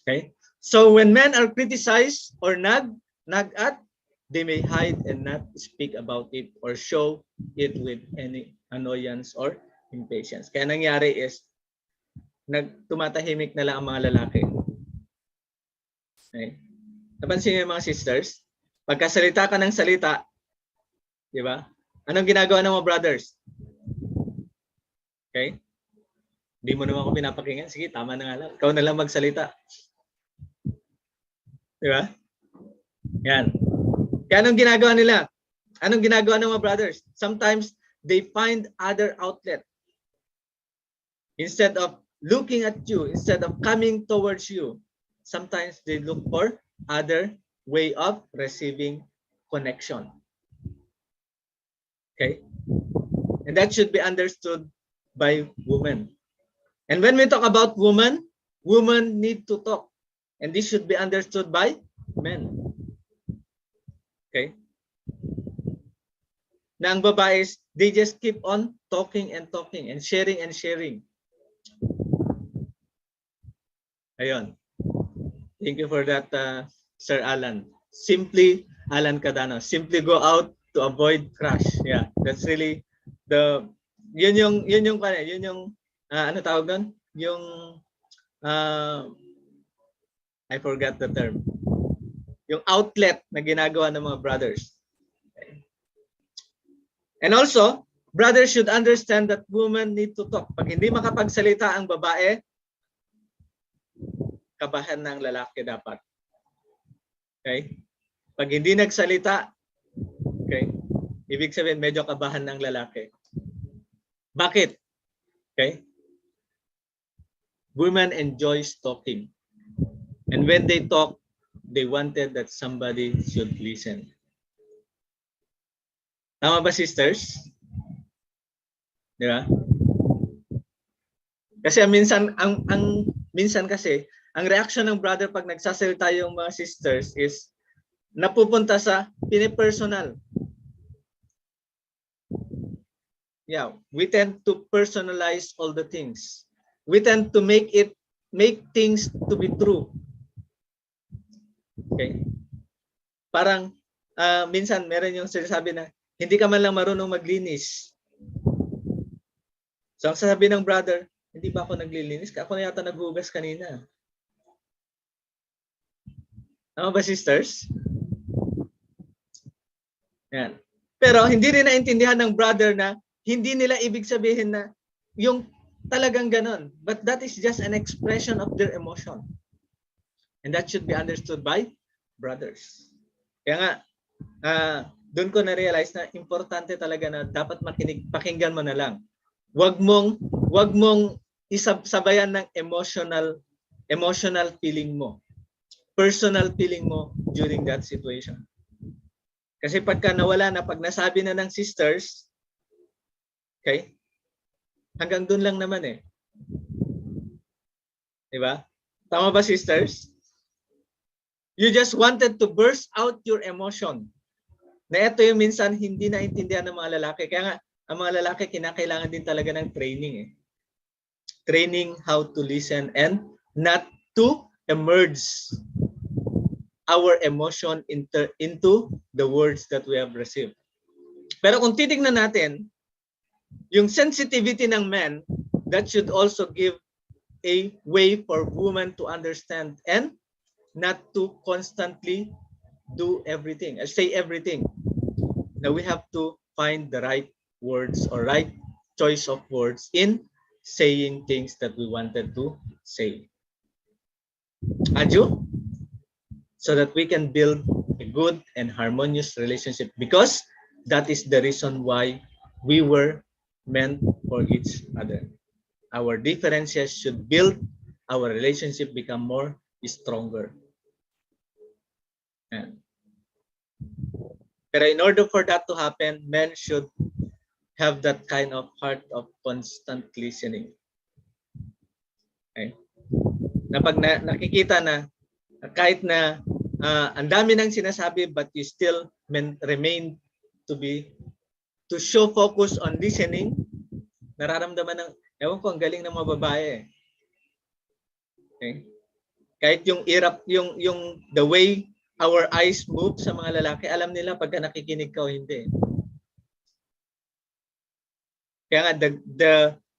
Okay? So when men are criticized or nag at, they may hide and not speak about it or show it with any annoyance or impatience. Kaya nangyari is tumatahimik na lang ang mga lalaki. Okay? Napansin niyo yung mga sisters? Pagkasalita ka ng salita, di ba? Anong ginagawa ng mga brothers? Okay? Hindi mo naman ako pinapakinggan. Sige, tama na nga lang. Ikaw na lang magsalita. Di ba? Yan. Kaya anong ginagawa nila? Anong ginagawa ng mga brothers? Sometimes they find other outlet. Instead of looking at you, instead of coming towards you, sometimes they look for other way of receiving connection. Okay? And that should be understood by women. And when we talk about women need to talk. And this should be understood by men. Okay? Na ang babae is, they just keep on talking and talking and sharing. Ayun. Thank you for that, Sir Alan. Simply, Alan Cadano. Simply go out to avoid crash. Yeah, that's really yun yung ano tawag doon? Yung I forgot the term. Yung outlet na ginagawa ng mga brothers. Okay. And also, brothers should understand that women need to talk. Pag hindi makapagsalita ang babae, kabahan ng lalaki dapat. Okay? Pag hindi nagsalita, okay, ibig sabihin medyo kabahan ng lalaki. Bakit? Okay? Women enjoys talking. And when they talk, they wanted that somebody should listen. Tama ba, sisters? Di ba? Kasi minsan kasi ang reaction ng brother pag nagsasalita yung mga sisters is napupunta sa pinipersonal. Yeah, we tend to personalize all the things. We tend to make things to be true. Okay? Parang minsan meron yung sinasabi na hindi ka man lang marunong maglinis. So ang sasabi ng brother, hindi ba ako naglilinis? Ako na yata naghugas kanina. Tama ba, sisters? Yan. Pero hindi rin naintindihan ng brother na hindi nila ibig sabihin na yung talagang ganon. But that is just an expression of their emotion. And that should be understood by brothers. Kaya nga, doon ko na-realize na importante talaga na dapat pakinggan mo na lang. Wag mong isabayan ng emotional feeling mo. Personal feeling mo during that situation. Kasi pagka nawala na, pag nasabi na ng sisters, okay, hanggang dun lang naman eh. Diba? Tama ba, sisters? You just wanted to burst out your emotion. Na ito yung minsan hindi naintindihan ng mga lalaki. Kaya nga, ang mga lalaki kinakailangan din talaga ng training eh. Training how to listen and not to emerge our emotion into the words that we have received. Pero kung titignan natin, yung sensitivity ng men, that should also give a way for women to understand and not to constantly do everything, say everything. Now we have to find the right words or right choice of words in saying things that we wanted to say. Aju? So that we can build a good and harmonious relationship, because that is the reason why we were meant for each other. Our differences should build our relationship become more stronger. And, pero in order for that to happen, men should have that kind of heart of constant listening. Okay? Na pag nakikita na kahit na ang dami nang sinasabi, but you still remain to show focus on listening, nararamdaman ng, ewan ko, ang galing ng mga babae. Okay? Kahit yung the way our eyes move sa mga lalaki, alam nila pagka nakikinig ka o hindi. Kaya nga,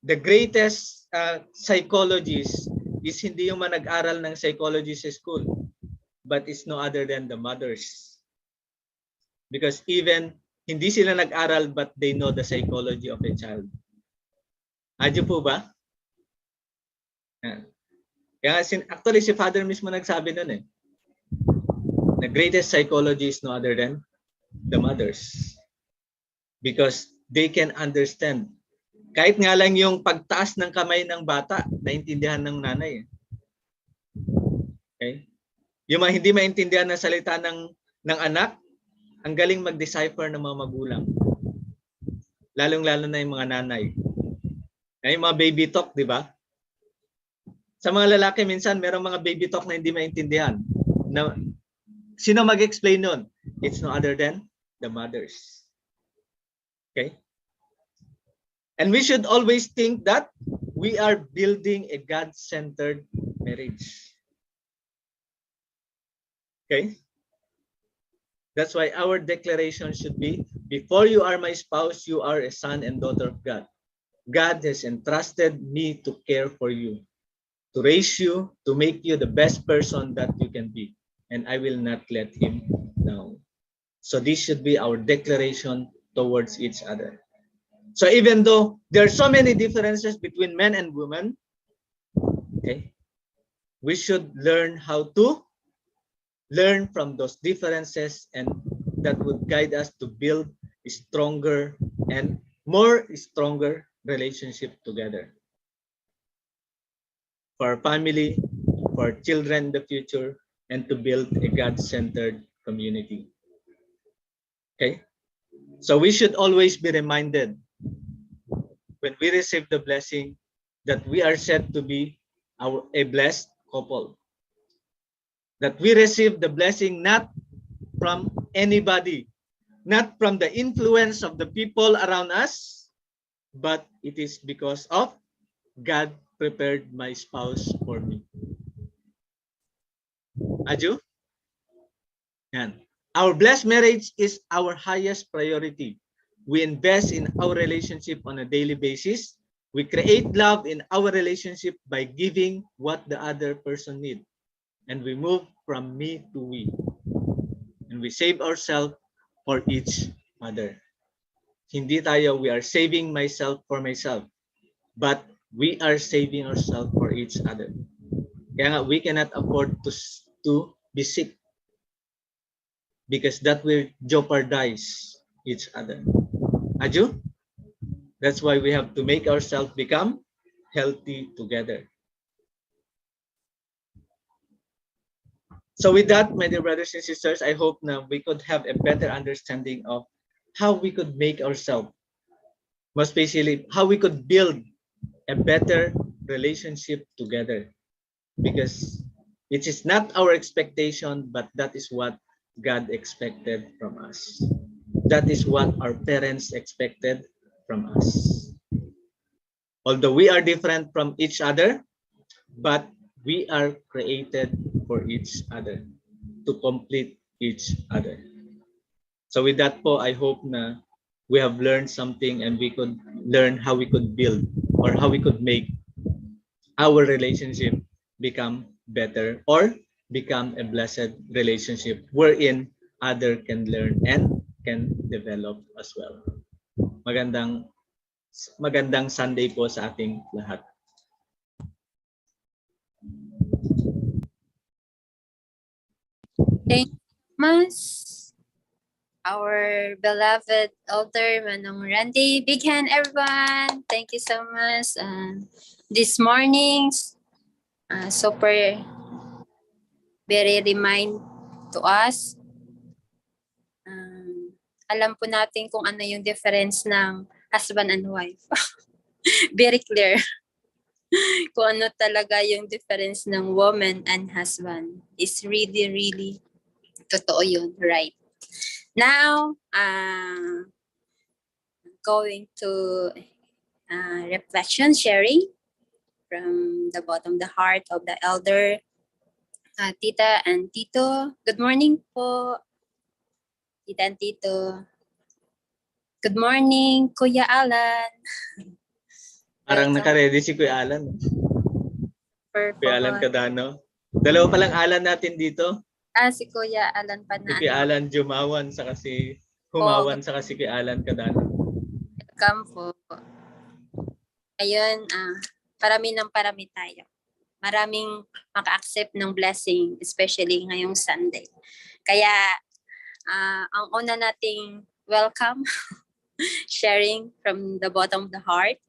the greatest psychologist is hindi yung mga nag-aral ng psychology sa school, but it's no other than the mothers. Because even hindi sila nag-aral, but they know the psychology of a child. Adyo po ba? Kaya actually si Father mismo nagsabi nun eh. The greatest psychology is no other than the mothers. Because they can understand. Kahit nga lang yung pagtaas ng kamay ng bata, naintindihan ng nanay. Okay? Yung hindi maintindihan na salita ng anak, ang galing mag-decipher ng mga magulang. Lalong-lalo na yung mga nanay. Ay, yung mga baby talk, di ba? Sa mga lalaki, minsan merong mga baby talk na hindi maintindihan. Na, sino mag-explain nun? It's no other than the mothers. Okay? And we should always think that we are building a God-centered marriage. Okay? That's why our declaration should be, before you are my spouse, you are a son and daughter of God. God has entrusted me to care for you, to raise you, to make you the best person that you can be. And I will not let him down. So this should be our declaration towards each other. So even though there are so many differences between men and women, okay, we should learn how to learn from those differences, and that would guide us to build a stronger and more stronger relationship together. For our family, for our children in the future, and to build a God-centered community. Okay? So we should always be reminded when we receive the blessing that we are said to be a blessed couple. That we receive the blessing not from anybody, not from the influence of the people around us, but it is because of God prepared my spouse for me. Aju? Yan. Our blessed marriage is our highest priority. We invest in our relationship on a daily basis. We create love in our relationship by giving what the other person needs. And we move from me to we. And we save ourselves for each other. Hindi tayo, we are saving myself for myself. But we are saving ourselves for each other. Kaya nga, we cannot afford to be sick. Because that will jeopardize each other. Aju? That's why we have to make ourselves become healthy together. So with that, my dear brothers and sisters, I hope now we could have a better understanding of how we could make ourselves, most especially how we could build a better relationship together. Because it is not our expectation, but that is what God expected from us. That is what our parents expected from us. Although we are different from each other, but we are created for each other, to complete each other. So with that po, I hope na we have learned something and we could learn how we could build or how we could make our relationship become better or become a blessed relationship wherein other can learn and can develop as well. Magandang magandang Sunday po sa ating lahat. Thank you, Mas. Our beloved elder Manong Randy. Big hand, everyone. Thank you so much. This morning, super very remind to us. Alam po natin kung ano yung difference ng husband and wife. Very clear kung ano talaga yung difference ng woman and husband. Is really, really totoo yun, right? Now, going to reflection sharing from the bottom of the heart of the elder, Tita and Tito. Good morning po, Tita and Tito. Good morning, Kuya Alan. Parang Welcome. naka-ready si Kuya Alan. Kuya Alan Cadano. Dalawa palang Alan natin dito. Si Kuya Alan pa Si na. Kuya Alan Jumawan sa kasi Humawan sa kasi Kuya Alan Cadano. Welcome po. Ayun, parami ng parami tayo. Maraming maka-accept ng blessing, especially ngayong Sunday. Kaya, ang una nating welcome, sharing from the bottom of the heart.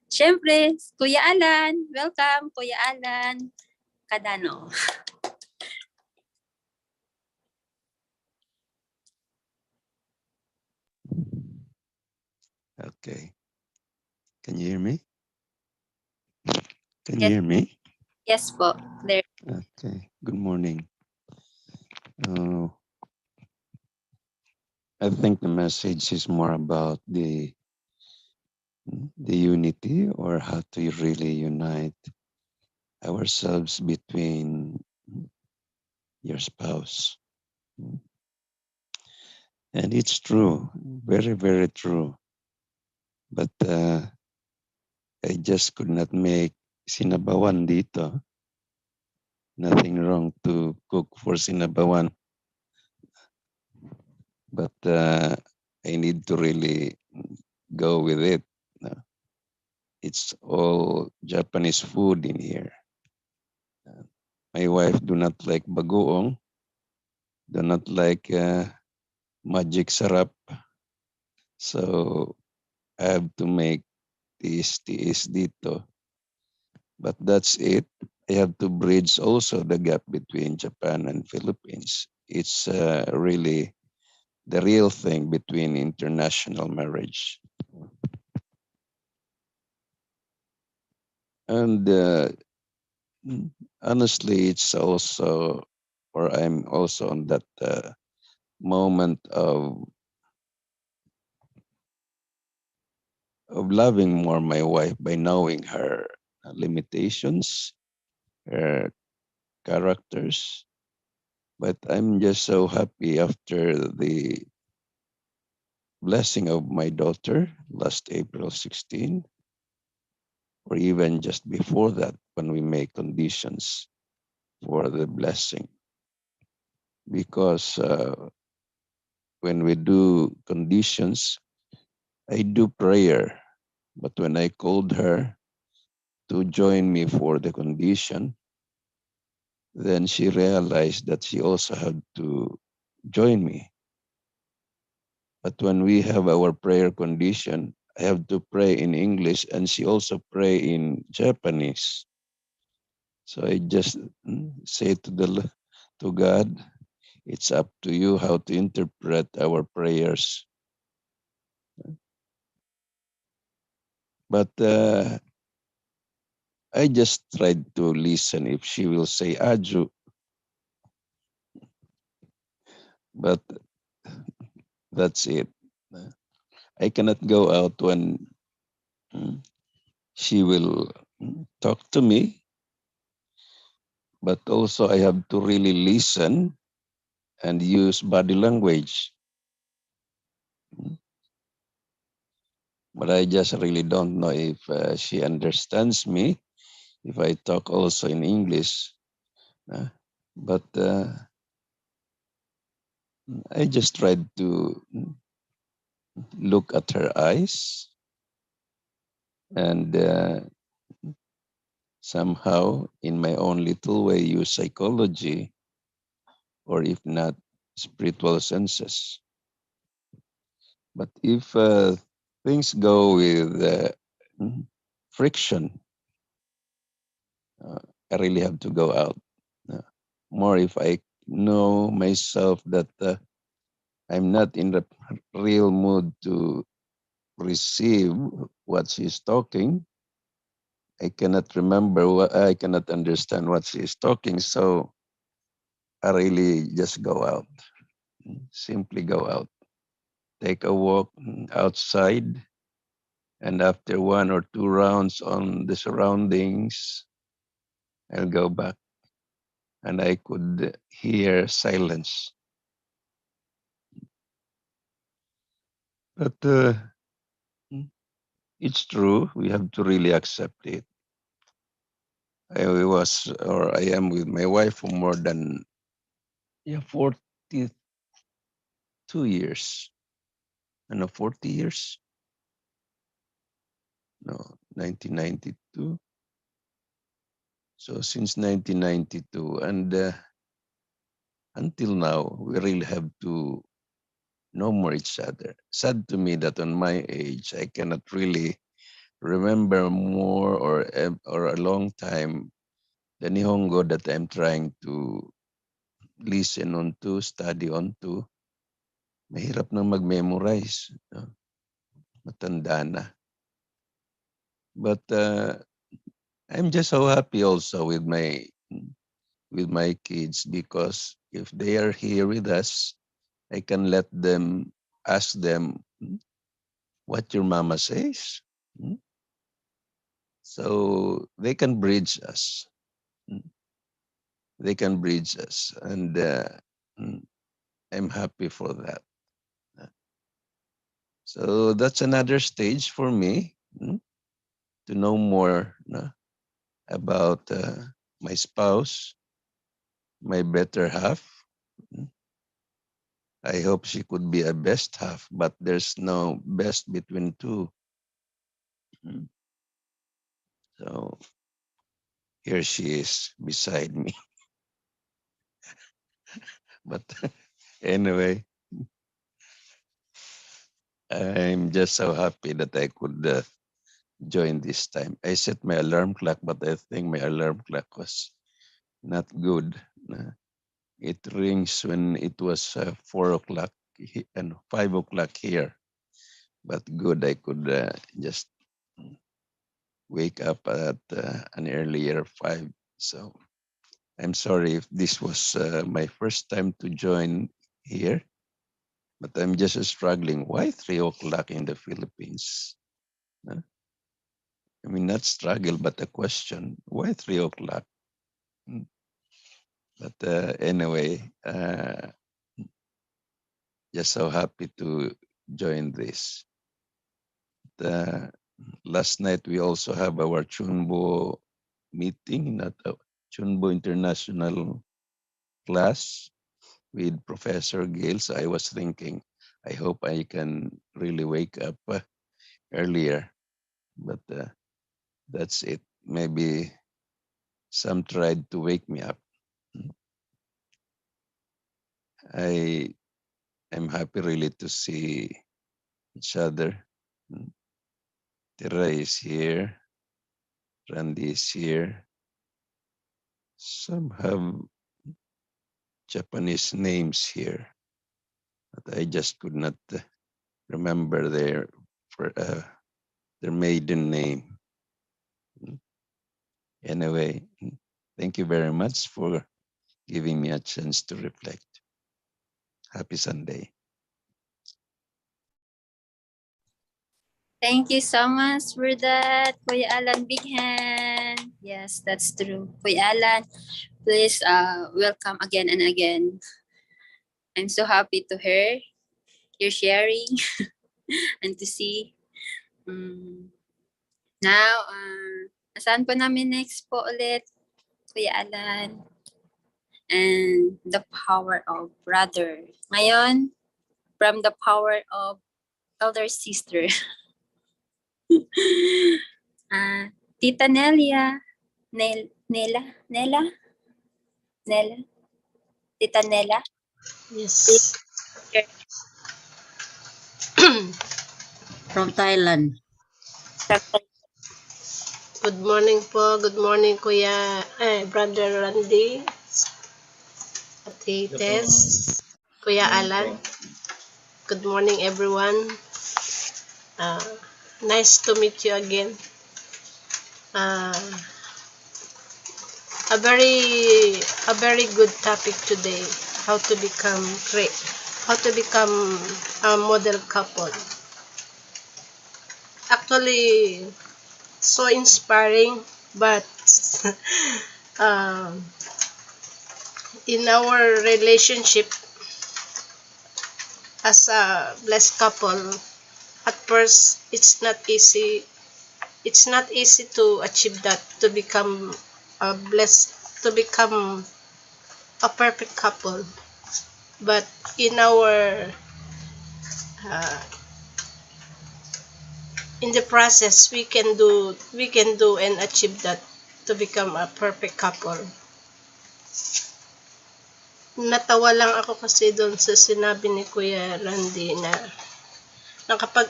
Siyempre, Kuya Alan, welcome, Kuya Alan Cadano. Okay. Can you hear me? Can Yes. you hear me? Yes po, there. Okay. Good morning. I think the message is more about the unity, or how to really unite ourselves between your spouse. And it's true, very, very true. But I just could not make sinabawan dito. Nothing wrong to cook for sinabawan. But I need to really go with it. It's all Japanese food in here. My wife do not like bagoong, do not like magic sarap. So I have to make tiis dito. But that's it. I have to bridge also the gap between Japan and Philippines. It's really the real thing between international marriage. And honestly, it's also, or I'm also on that moment of loving more my wife by knowing her limitations, her characters. But I'm just so happy after the blessing of my daughter last April 16, or even just before that, when we make conditions for the blessing. Because when we do conditions, I do prayer. But when I called her to join me for the condition, then she realized that she also had to join me. But when we have our prayer condition, I have to pray in English and she also pray in Japanese. So I just say to God, it's up to you how to interpret our prayers. But I just tried to listen if she will say Aju, but that's it. I cannot go out when she will talk to me, but also I have to really listen and use body language. But I just really don't know if she understands me if I talk also in English. But I just tried to look at her eyes and somehow, in my own little way, use psychology or if not, spiritual senses. But if things go with friction, uh, I really have to go out. More if I know myself that I'm not in the real mood to receive what she's talking. I cannot remember what I cannot understand what she's talking. So I really just go out. Simply go out. Take a walk outside. And after one or two rounds on the surroundings, I'll go back. And I could hear silence. But it's true. We have to really accept it. I was, or I am with my wife for more than 42 years. No, 40 years. No, 1992. So since 1992, and until now, we really have to know more each other. Sad to me that on my age, I cannot really remember more or a long time the Nihongo that I'm trying to listen on to, study on to. Mahirap nang mag-memorize. No? Matanda na. But I'm just so happy also with my kids because if they are here with us, I can let them ask them what your mama says. So they can bridge us. They can bridge us. And I'm happy for that. So that's another stage for me to know more about my spouse, my better half. I hope she could be a best half, but there's no best between two. So here she is beside me. But anyway, I'm just so happy that I could join this time. I set my alarm clock, but I think my alarm clock was not good. It rings when it was 4 o'clock and 5 o'clock here. But good, I could just wake up at an earlier 5. So I'm sorry if this was my first time to join here, but I'm just struggling. Why 3 o'clock in the Philippines? I mean, not struggle, but a question. Why 3 o'clock? But anyway, just so happy to join this. Last night we also have our Chunbo meeting, not a Chunbo International class with Professor Gale. So I was thinking, I hope I can really wake up earlier. But that's it. Maybe some tried to wake me up. I am happy really to see each other. Tira is here. Randy is here. Some have Japanese names here, but I just could not remember their maiden name. Anyway, thank you very much for giving me a chance to reflect. Happy Sunday. Thank you so much for that, Kuya Alan. Big hand. Yes, that's true. Kuya Alan, please welcome again and again. I'm so happy to hear your sharing and to see. Now, saan po namin next po ulit, Kuya Alan? And the power of brother. Ngayon, from the power of elder sister. Tita Nelia. Nela? Tita Nela? Yes. From Thailand. Good morning po. Good morning, Kuya, Brother Randy, Ate Tess, Kuya Alan. Good morning, everyone. Nice to meet you again. A very good topic today. How to become great. How to become a model couple. Actually, so inspiring, but in our relationship as a blessed couple, at first it's not easy. It's not easy to achieve that, to become a perfect couple. But in our in the process, we can do and achieve that, to become a perfect couple. Natawa lang ako kasi doon sa sinabi ni Kuya Randy na kapag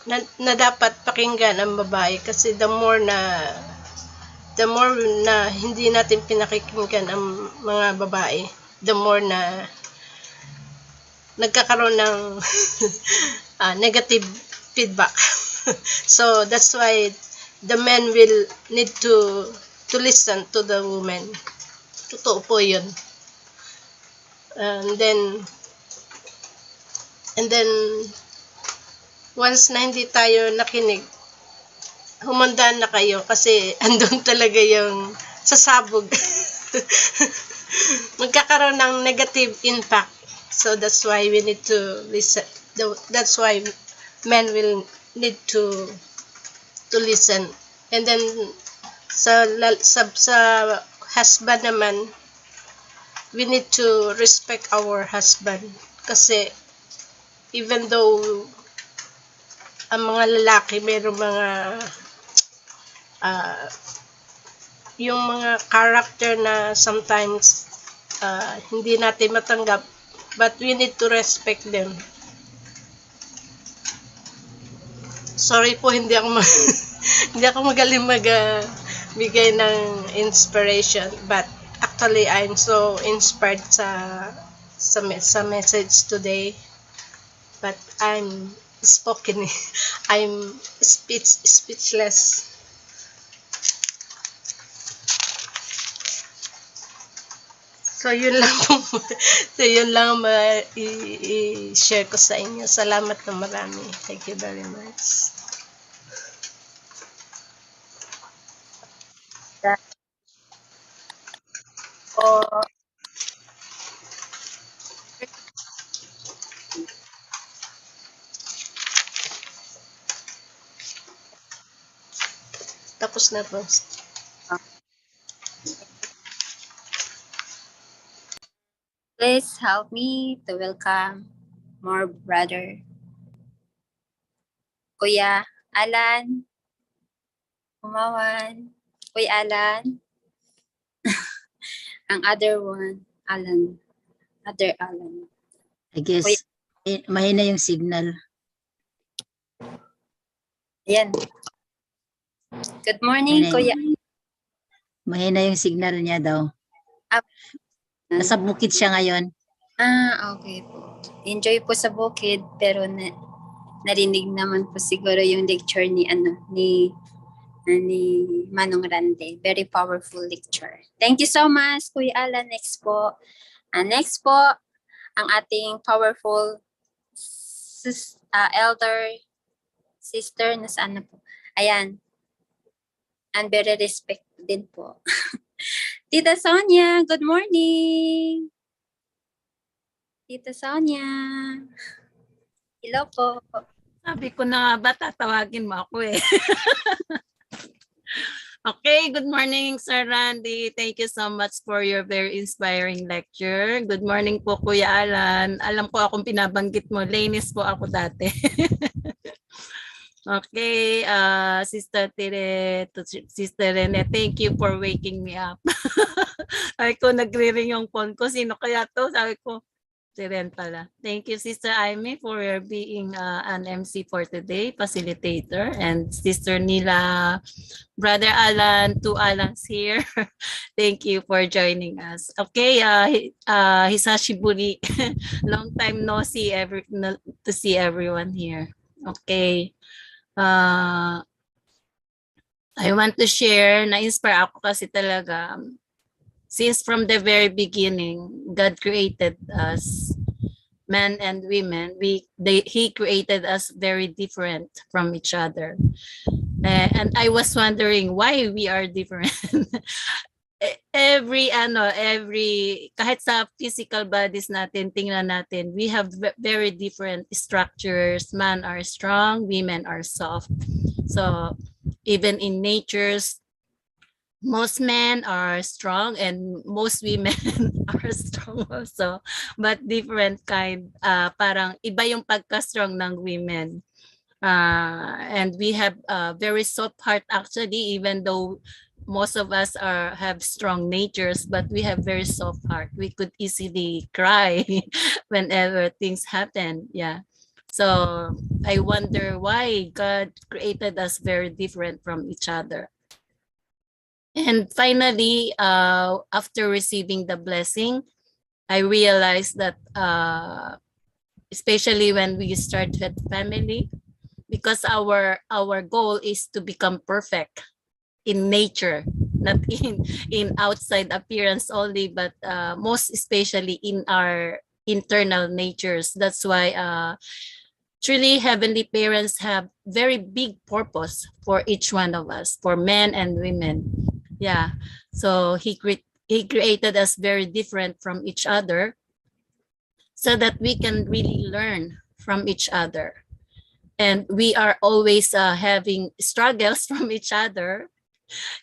na dapat pakinggan ang babae, kasi the more na hindi natin pinakikinggan ang mga babae, the more na nagkakaroon ng negative feedback. So that's why the men will need to listen to the woman. Totoo po yun. And then once na hindi tayo nakinig, humandaan na kayo kasi andun talaga yung sasabog. Magkakaroon ng negative impact. So that's why we need to listen. That's why men will need to listen. And then sa husband naman, we need to respect our husband, kasi even though ang mga lalaki mayroong mga yung mga character na sometimes hindi natin matanggap, but we need to respect them. Sorry po, hindi ako magaling magbigay ng inspiration, but actually I'm so inspired sa message today, but I'm speechless. So yun lang i-share ko sa inyo. Salamat na marami. Thank you very much. Tapos na po. Please help me to welcome more brother. Kuya Alan. Umawan. Kuya Alan. Ang other one, Alan. Other Alan. I guess, mahina yung signal. Ayan. Good morning, Mahina Kuya. Mahina yung signal niya daw. Ah, Nasa bukid siya ngayon. Okay po. Enjoy po sa bukid, pero narinig naman po siguro yung lecture ni Manong Rande. Very powerful lecture. Thank you so much, Kuya Alan. Next po. Next po, ang ating powerful elder sister, nasaan na po? Ayan. And very respect din po. Tita Sonia, good morning. Tita Sonia. Hello po. Sabi ko na nga ba, tatawagin mo ako eh. Okay, good morning, Sir Randy. Thank you so much for your very inspiring lecture. Good morning po, Kuya Alan. Alam ko akong pinabanggit mo. Lainis po ako dati. Okay, Sister Tere, to Sister Rene, thank you for waking me up. Sabi ko, nagre-ring yung phone ko. Sino kaya to? Sabi ko, si Ren pala. Thank you, Sister Aimee, for being an MC for today, facilitator. And Sister Nila, Brother Alan, two Alans here. Thank you for joining us. Okay, Hisashi Buri, long time no see to see everyone here. Okay. I want to share, na-inspire ako kasi talaga, since from the very beginning, God created us, men and women. He created us very different from each other. And I was wondering why we are different. every kahit sa physical bodies natin, tingnan natin, we have very different structures. Men are strong, women are soft. So even in natures, most men are strong and most women are strong also, but different kind. Parang iba yung pagka-strong ng women. And we have very soft heart actually, even though most of us have strong natures, but we have very soft heart. We could easily cry whenever things happen. Yeah. So I wonder why God created us very different from each other. And finally, after receiving the blessing, I realized that especially when we start with family, because our goal is to become perfect in nature, not in outside appearance only, but most especially in our internal natures. That's why truly heavenly parents have very big purpose for each one of us, for men and women. Yeah, so he created us very different from each other so that we can really learn from each other. And we are always having struggles from each other.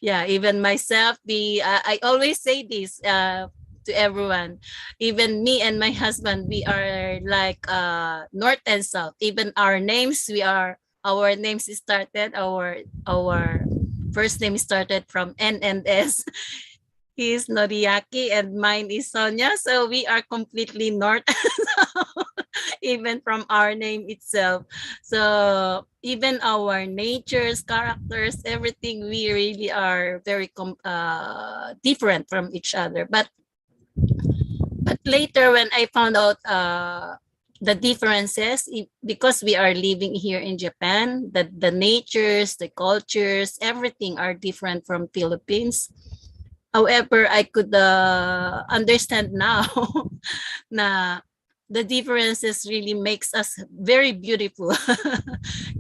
Yeah, even myself, I always say this to everyone. Even me and my husband, we are like north and south. Even our names, our names started, our first name started from N and S. He is Noriaki and mine is Sonia. So we are completely north even from our name itself. So even our natures, characters, everything, we really are very different from each other. But later when I found out the differences, because we are living here in Japan, the natures, the cultures, everything are different from Philippines. However, I could understand now na the differences really makes us very beautiful.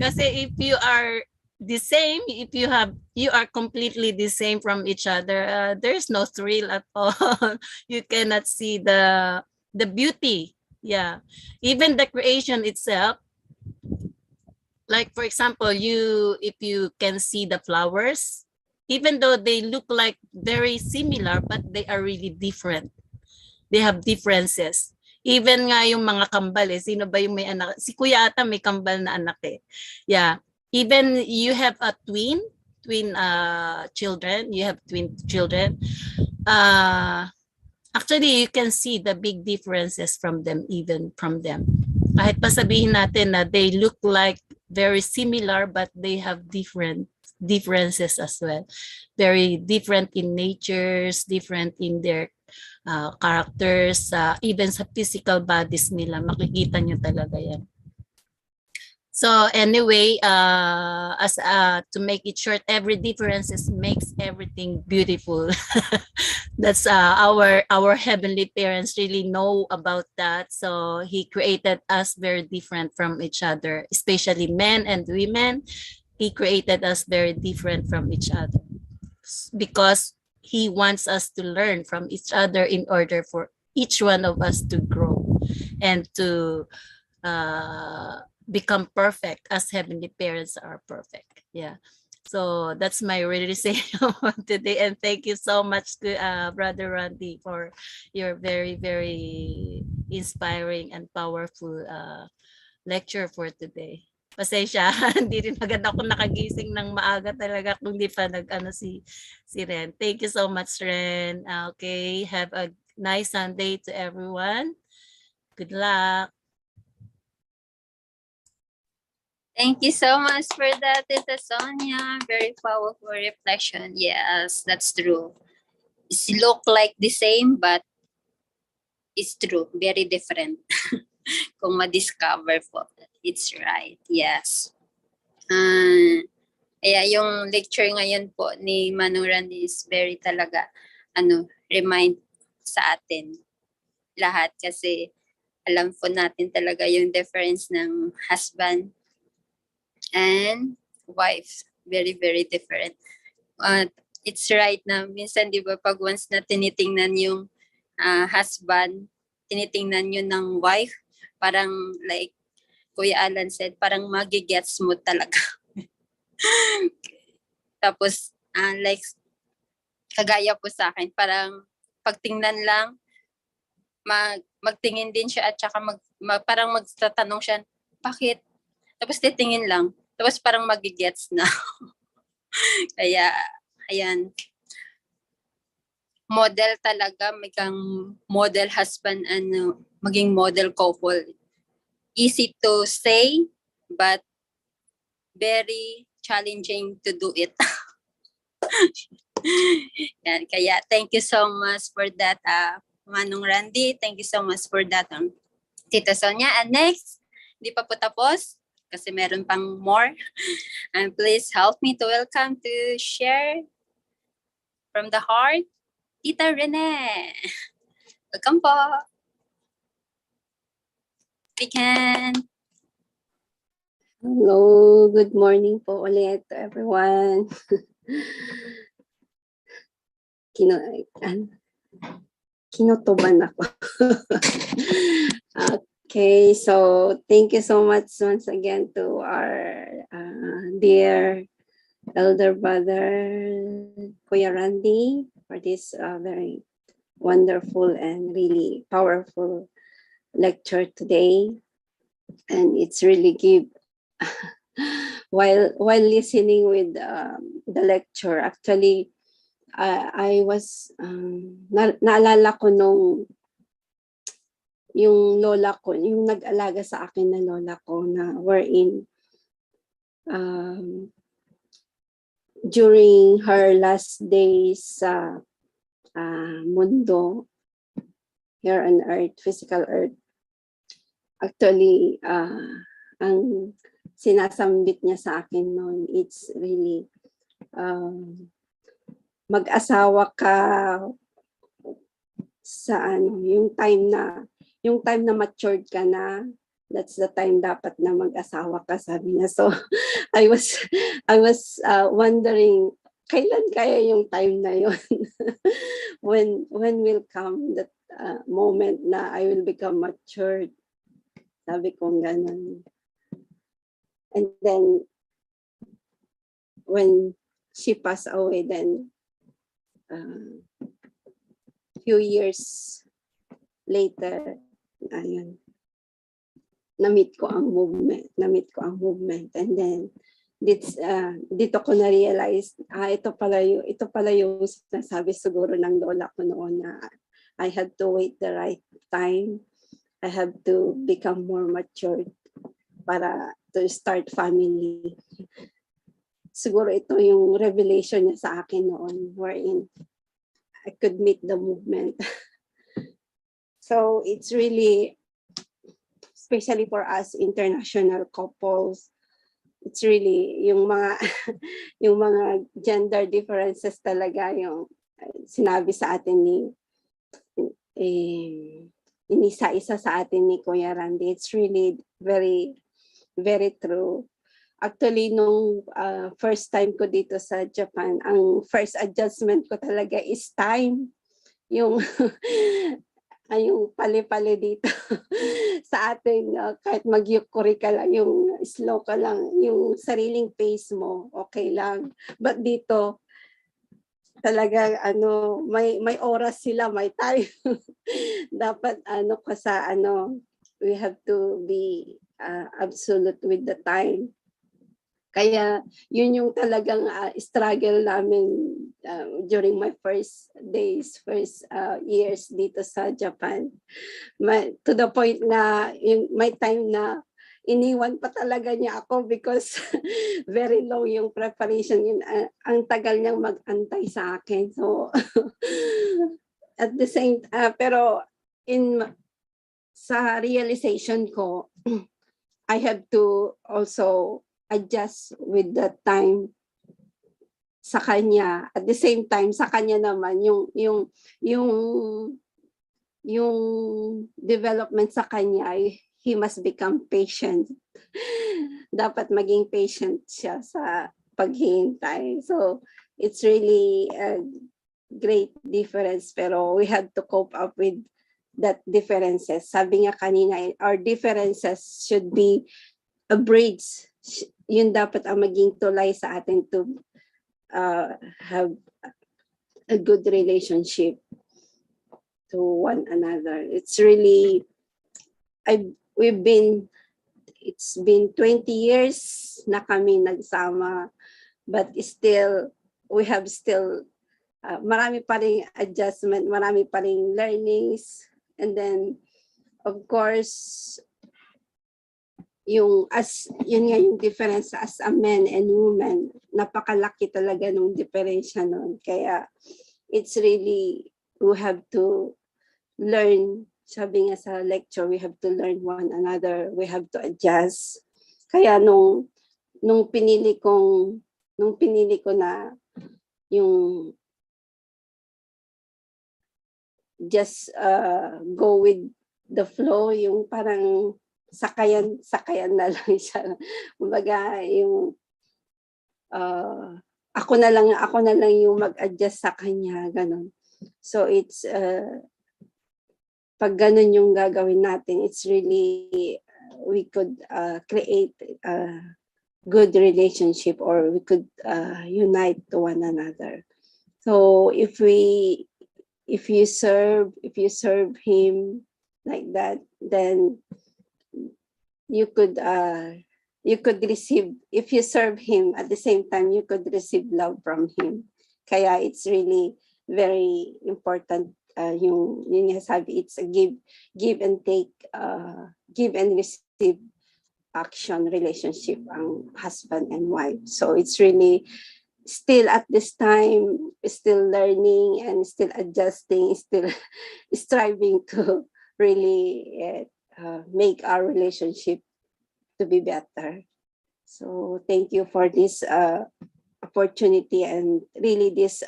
Kasi if you are the same, if you are completely the same from each other, there's no thrill at all. You cannot see the beauty. Yeah, even the creation itself. Like for example, if you can see the flowers, even though they look like very similar, but they are really different. They have differences. Even nga yung mga kambal sino ba yung may anak? Si Kuya ata may kambal na anak Yeah. Even you have a twin children, you have twin children. Actually, you can see the big differences from them, even from them. Kahit pa sabihin natin na they look like very similar, but they have different differences as well. Very different in natures, different in their characters, even sa physical bodies nila, makikita nyo talaga yan. So anyway, as to make it short, every differences makes everything beautiful. That's our heavenly parents really know about that. So he created us very different from each other, especially men and women. He created us very different from each other because he wants us to learn from each other in order for each one of us to grow and to become perfect as heavenly parents are perfect. Yeah. So that's my realization today. And thank you so much to Brother Randy for your very, very inspiring and powerful lecture for today. Pasensya, hindi rin agad ako nakagising ng maaga talaga kung di pa nag-ano si Ren. Thank you so much, Ren. Okay, have a nice Sunday to everyone. Good luck. Thank you so much for that, Tita Sonia. Very powerful reflection. Yes, that's true. It look like the same, but it's true. Very different. Kung ma-discover po. It's right. Yes. Kaya yung lecture ngayon po ni Manong Randy is very talaga, remind sa atin lahat kasi alam po natin talaga yung difference ng husband and wife. Very, very different. It's right na minsan, di ba, pag once na tinitingnan yung husband, tinitingnan yun ng wife, parang like Kuya Alan said, parang magigets mo talaga. Tapos, like, kagaya po sa akin, parang pagtingnan lang, magtingin din siya at saka parang magtatanong siya, bakit? Tapos titingin lang. Tapos parang magigets na. Kaya, ayan. Model talaga, maging model husband, maging model couple. Easy to say, but very challenging to do it. Yan, kaya thank you so much for that, Manong Randy. Thank you so much for that, Tita Sonia. And next, di pa po tapos, kasi meron pang more. And please help me to welcome to share from the heart, Tita Rene. Welcome po. We can. Hello, good morning po ulit to everyone. Kinutuban ako. Okay, so thank you so much once again to our dear elder brother, Kuya Randy, for this very wonderful and really powerful lecture today. And it's really give while listening with the lecture, actually I was naalala ko nung yung lola ko, yung nag-alaga sa akin na lola ko na wherein during her last days sa mundo here on earth, physical earth, actually ang sinasambit niya sa akin noon, it's really mag-asawa ka sa yung time na matured ka na, that's the time dapat na mag-asawa ka, sabi niya. So I was wondering kailan kaya yung time na yun. when will come that moment na I will become matured, sabi ko ganun. And then when she passed away, then few years later, ayun, na-meet ko ang movement, and then dito ko na-realize, ito pala yung sinasabi siguro ng lola ko noon na I had to wait the right time, I have to become more mature para to start family. siguro ito yung revelation niya sa akin noon, wherein I could meet the movement. So it's really, especially for us international couples, it's really yung mga yung mga gender differences talaga yung sinabi sa atin ni inisa-isa sa atin ni Kuya Randy. It's really very, very true. Actually, nung first time ko dito sa Japan, ang first adjustment ko talaga is time. Yung yung pali-pali dito sa atin, kahit mag-yukuri ka lang, yung slow ka lang, yung sariling pace mo, okay lang. But dito, talaga may oras sila, may time. Dapat we have to be absolute with the time. Kaya yun yung talagang struggle namin during my first days, first years dito sa Japan. To the point na yung may time na iniwan pa talaga niya ako because very low yung preparation. Yun, ang tagal niyang mag-antay sa akin. So at the same pero sa realization ko, I have to also adjust with the time sa kanya. At the same time, sa kanya naman, yung development sa kanya, he must become patient. Dapat maging patient siya sa paghihintay. So, it's really a great difference, pero we have to cope up with that differences. Sabi nga kanina, our differences should be a bridge. Yun dapat ang maging tulay sa atin to have a good relationship to one another. It's really, it's been 20 years na kami nagsama, but still, we have still, marami pa rin adjustment, marami pa rin learnings, and then, of course, yun nga yung difference as a man and woman, napakalaki talaga nung diferensya nun. Kaya it's really, we have to learn, sabi nga sa lecture, we have to learn one another, we have to adjust. Kaya nung pinili ko na yung just go with the flow, yung parang sakayan na lang siya. Kumbaga yung ako na lang yung mag-adjust sa kanya, ganun. So it's pag ganun yung gagawin natin, it's really we could create a good relationship, or we could unite to one another. So if you serve him like that, then you could receive, if you serve him at the same time, you could receive love from him. Kaya it's really very important, yung sabi, it's a give and take, give and receive action relationship ang husband and wife. So it's really still at this time, still learning and still adjusting, still striving to really make our relationship to be better. So thank you for this opportunity, and really this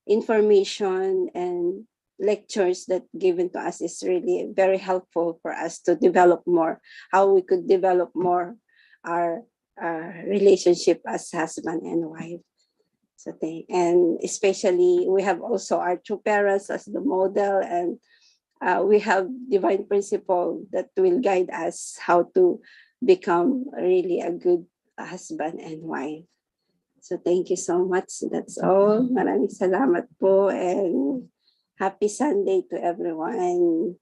information and lectures that given to us is really very helpful for us to develop more, how we could develop more our relationship as husband and wife. So and especially we have also our two parents as the model, and we have divine principle that will guide us how to become really a good husband and wife. So thank you so much. That's all. Maraming salamat po, and happy Sunday to everyone.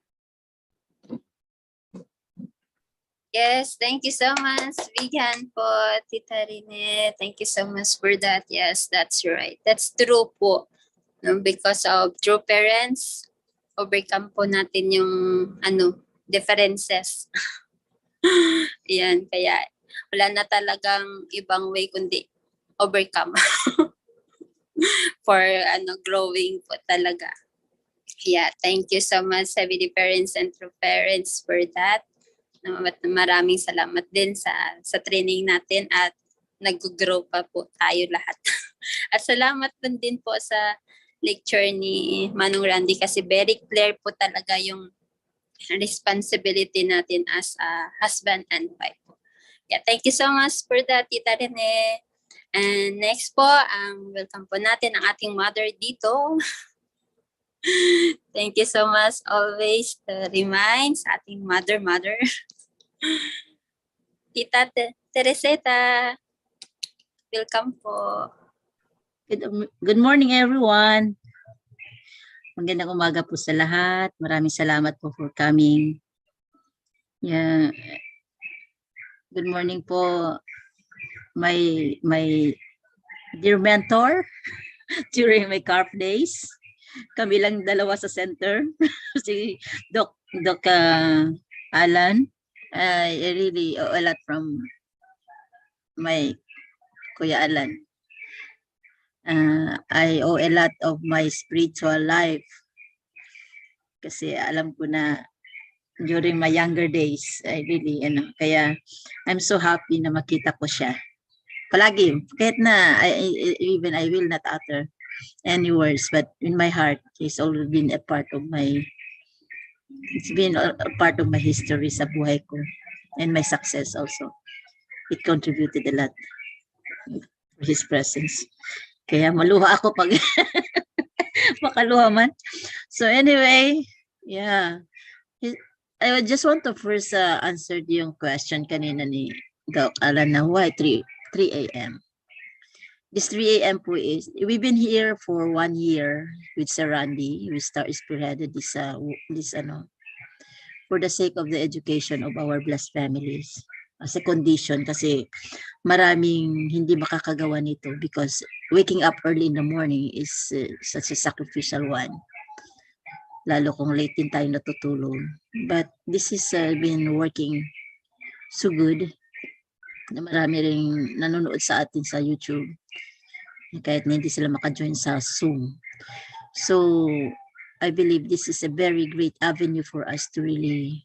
Yes, thank you so much, Vivian po, Tita Rene. Thank you so much for that. Yes, that's right. That's true po. No, because of true parents, overcome po natin yung differences. Yan, kaya wala na talagang ibang way kundi overcome for growing po talaga. Yeah, thank you so much sa BFD parents and true parents for that. Maraming salamat din sa training natin at nag-grow pa po tayo lahat. At salamat din po sa lecture ni Manong Randy kasi very clear po talaga yung responsibility natin as a husband and wife. Yeah, thank you so much for that, Tita Rene. And next po, welcome po natin ang ating mother dito. Thank you so much always to remind sa ating mother. Tita Teresita, welcome po. Good morning, everyone. Magandang umaga po sa lahat. Maraming salamat po for coming. Yeah. Good morning po, my dear mentor during my CARP days. Kami lang dalawa sa center. Si Doc Alan. I really owe a lot from my Kuya Alan. I owe a lot of my spiritual life. Kasi alam ko na during my younger days, I really, kaya I'm so happy na makita ko siya. Palagi, kahit na even I will not utter any words, but in my heart, he's always been a part of it's been a part of my history sa buhay ko and my success also. It contributed a lot for his presence. Kaya maluha ako pag makaluha man. So anyway, yeah. I just want to first answer yung question kanina ni Doc Alan na why 3 a.m. This 3 a.m. po is, we've been here for 1 year with Sir Randy. We spearheaded this for the sake of the education of our blessed families. As a condition kasi maraming hindi makakagawa nito because waking up early in the morning is such a sacrificial one. Lalo kung late din tayo natutulog. But this has been working so good na marami ring nanonood sa atin sa YouTube kahit na hindi sila maka-join sa Zoom. So, I believe this is a very great avenue for us to really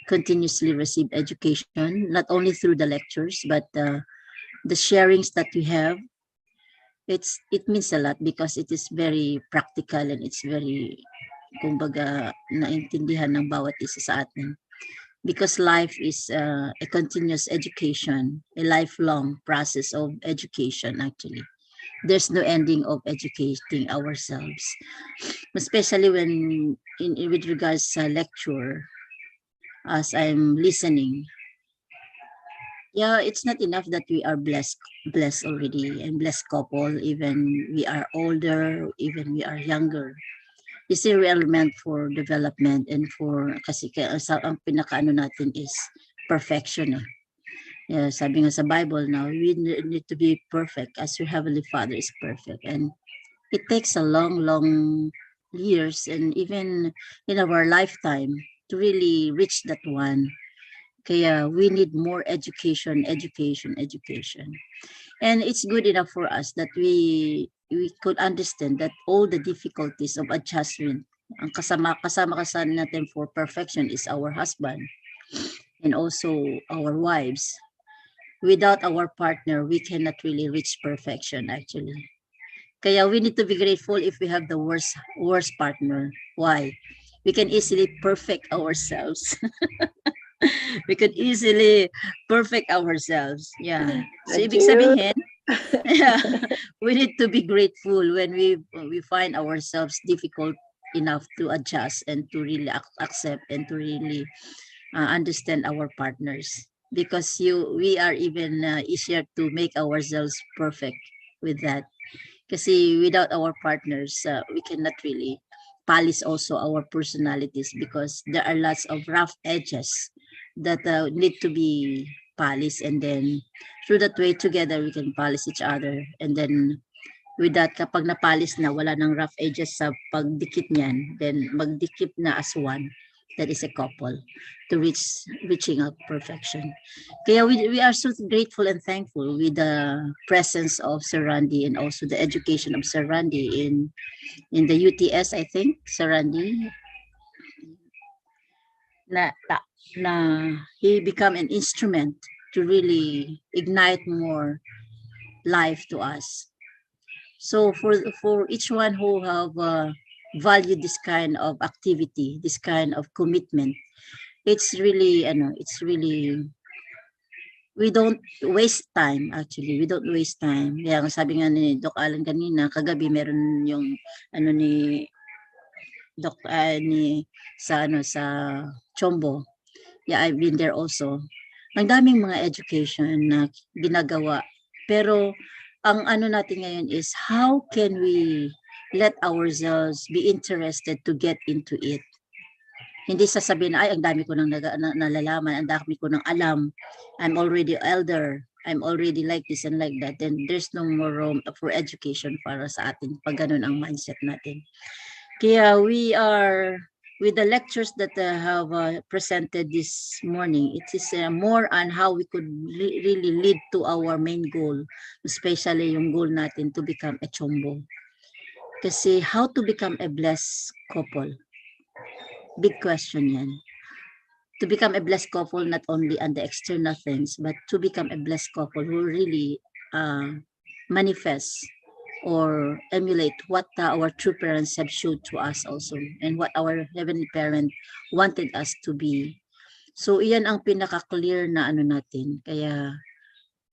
continuously receive education, not only through the lectures, but the sharings that we have. It means a lot because it is very practical and it's very, kumbaga, naintindihan ng bawat isa sa atin. Because life is a continuous education, a lifelong process of education actually. There's no ending of educating ourselves, especially when with regards to lecture, as I'm listening. Yeah, it's not enough that we are blessed already and blessed couple, even we are older, even we are younger. It's really meant for development and for, kasi ang pinakaano natin is perfection. Yeah, sabi nga sa Bible now, we need to be perfect as your Heavenly Father is perfect. And it takes a long years and even in our lifetime to really reach that one. Kaya we need more education. And it's good enough for us that we could understand that all the difficulties of adjustment, ang kasama natin for perfection is our husband and also our wives. Without our partner, we cannot really reach perfection actually. Kaya we need to be grateful if we have the worst partner. Why? We can easily perfect ourselves. We could easily perfect ourselves. Yeah. So ibig sabihin, yeah, we need to be grateful when we find ourselves difficult enough to adjust and to really accept and to really understand our partners. Because we are even easier to make ourselves perfect with that. Kasi without our partners, we cannot really polish also our personalities because there are lots of rough edges that need to be polished, and then through that way together we can polish each other, and then with that kapag na-polish na wala nang rough edges sa pagdikit niyan, then magdikit na as one, that is a couple to reaching out perfection. Kaya we are so grateful and thankful with the presence of Sir Randy and also the education of Sir Randy in the UTS, I think, Sir Randy, na he become an instrument to really ignite more life to us. So for each one who have valued this kind of activity, this kind of commitment, it's really we don't waste time actually. We don't waste time. Kaya sabi nga ni Doc Alan kanina, kagabi meron yung ni Doc ni sa Chombo. Yeah, I've been there also. Ang daming mga education na ginagawa. Pero ang natin ngayon is how can we let ourselves be interested to get into it. Hindi sasabihin ay ang dami ko nang nalalaman, ang dami ko nang alam. I'm already elder. I'm already like this and like that. Then there's no more room for education para sa atin pag ganun ang mindset natin. Kaya we are with the lectures that have presented this morning, it is more on how we could really lead to our main goal, especially yung goal natin to become a chombo. Kasi how to become a blessed couple? Big question yan. To become a blessed couple, not only on the external things, but to become a blessed couple who really manifests or emulate what our true parents have showed to us also and what our heavenly parent wanted us to be. So iyan ang pinaka-clear na natin. Kaya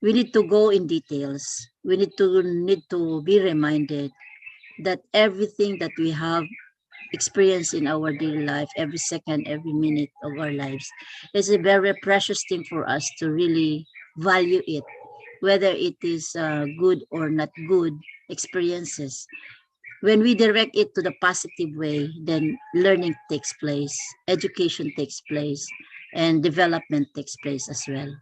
we need to go in details. We need to be reminded that everything that we have experienced in our daily life, every second, every minute of our lives, is a very precious thing for us to really value it, whether it is good or not good experiences. When we direct it to the positive way, then learning takes place, education takes place, and development takes place as well.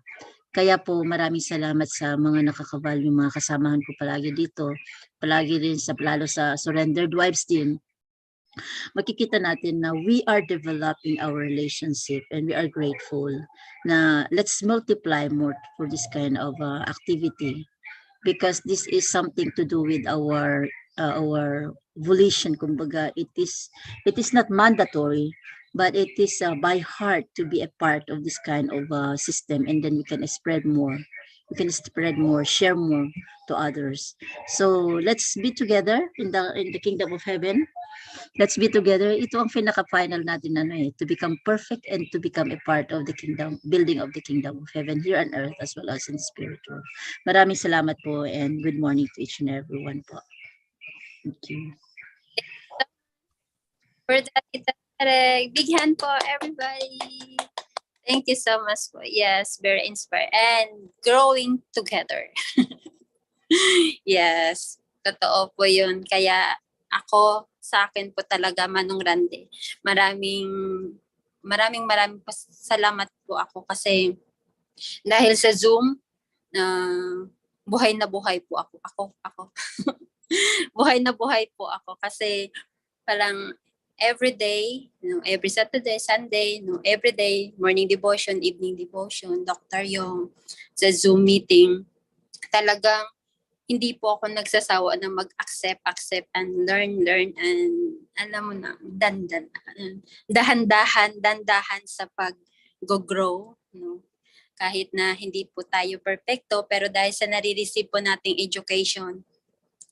Kaya po maraming salamat sa mga nakakavalue, mga kasamahan ko palagi dito, palagi rin lalo sa Surrendered Wives din. Makikita natin na we are developing our relationship and we are grateful na let's multiply more for this kind of activity, because this is something to do with our volition. Kumbaga, it is not mandatory, but it is by heart to be a part of this kind of system, and then we can spread more, share more to others. So let's be together in the kingdom of heaven. Let's be together. Ito ang pinaka-final natin to become perfect and to become a part of the kingdom, building of the kingdom of heaven here on earth as well as in the spiritual. Maraming salamat po and good morning to each and everyone po. Thank you. For that, Tita Tere, big hand po, everybody. Thank you so much po. Yes, very inspired and growing together. Yes, totoo po yun. Kaya ako, sa akin po talaga, Manong Rande, maraming po salamat po ako kasi dahil sa Zoom, buhay na buhay po ako. Buhay na buhay po ako kasi parang every day, every Saturday, Sunday, every day, morning devotion, evening devotion, Dr. Yong, sa Zoom meeting, talagang hindi po ako nagsasawa na mag-accept and learn, and alam mo na, dahan-dahan sa pag-grow. Kahit na hindi po tayo perfecto, pero dahil sa nare-receive po nating education,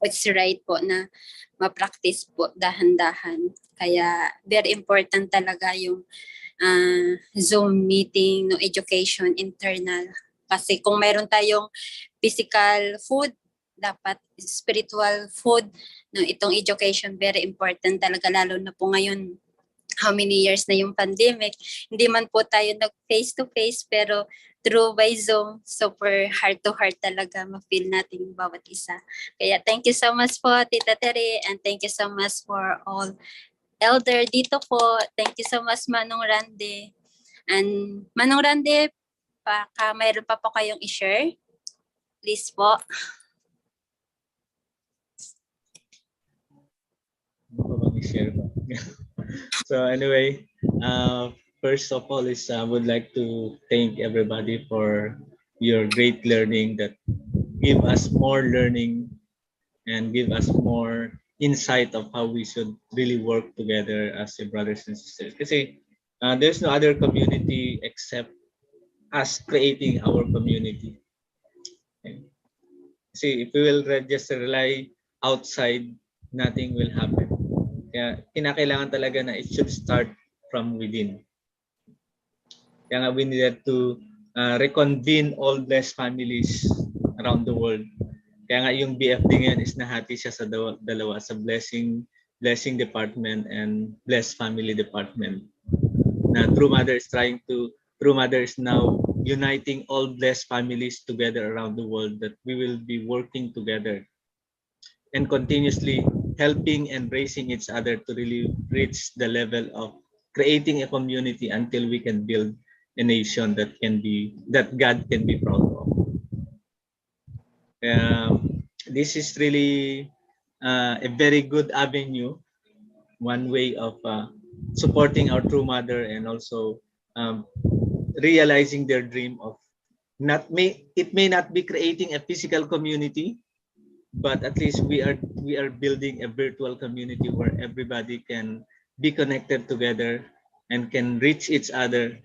it's right po na ma-practice po dahan-dahan. Kaya very important talaga yung Zoom meeting, education internal. Kasi kung mayroon tayong physical food, dapat spiritual food, itong education very important talaga, lalo na po ngayon, how many years na yung pandemic, hindi man po tayo nag face to face, pero through by Zoom, super heart to heart talaga ma-feel natin yung bawat isa. Kaya thank you so much po, Tita Tere, and thank you so much for all elder dito po. Thank you so much, Manong Rande. And Manong Rande, mayroon pa po kayong i-share? Please po. Ano pa bang i-share ba? So anyway, first of all is I would like to thank everybody for your great learning that give us more learning and give us more insight of how we should really work together as a brothers and sisters. Kasi there's no other community except us creating our community. Okay? See, if we will just rely outside, nothing will happen. Kaya kinakailangan talaga na it should start from within. Kaya nga we needed to reconvene all blessed families around the world. Kaya nga yung BFD ngayon is nahati siya sa dalawa, sa blessing department and blessed family department. Na True Mother is now uniting all blessed families together around the world, that we will be working together and continuously helping and raising each other to really reach the level of creating a community until we can build a nation that God can be proud of. This is really a very good avenue, one way of supporting our True Mother and also realizing their dream of it may not be creating a physical community, but at least we are building a virtual community where everybody can be connected together and can reach each other.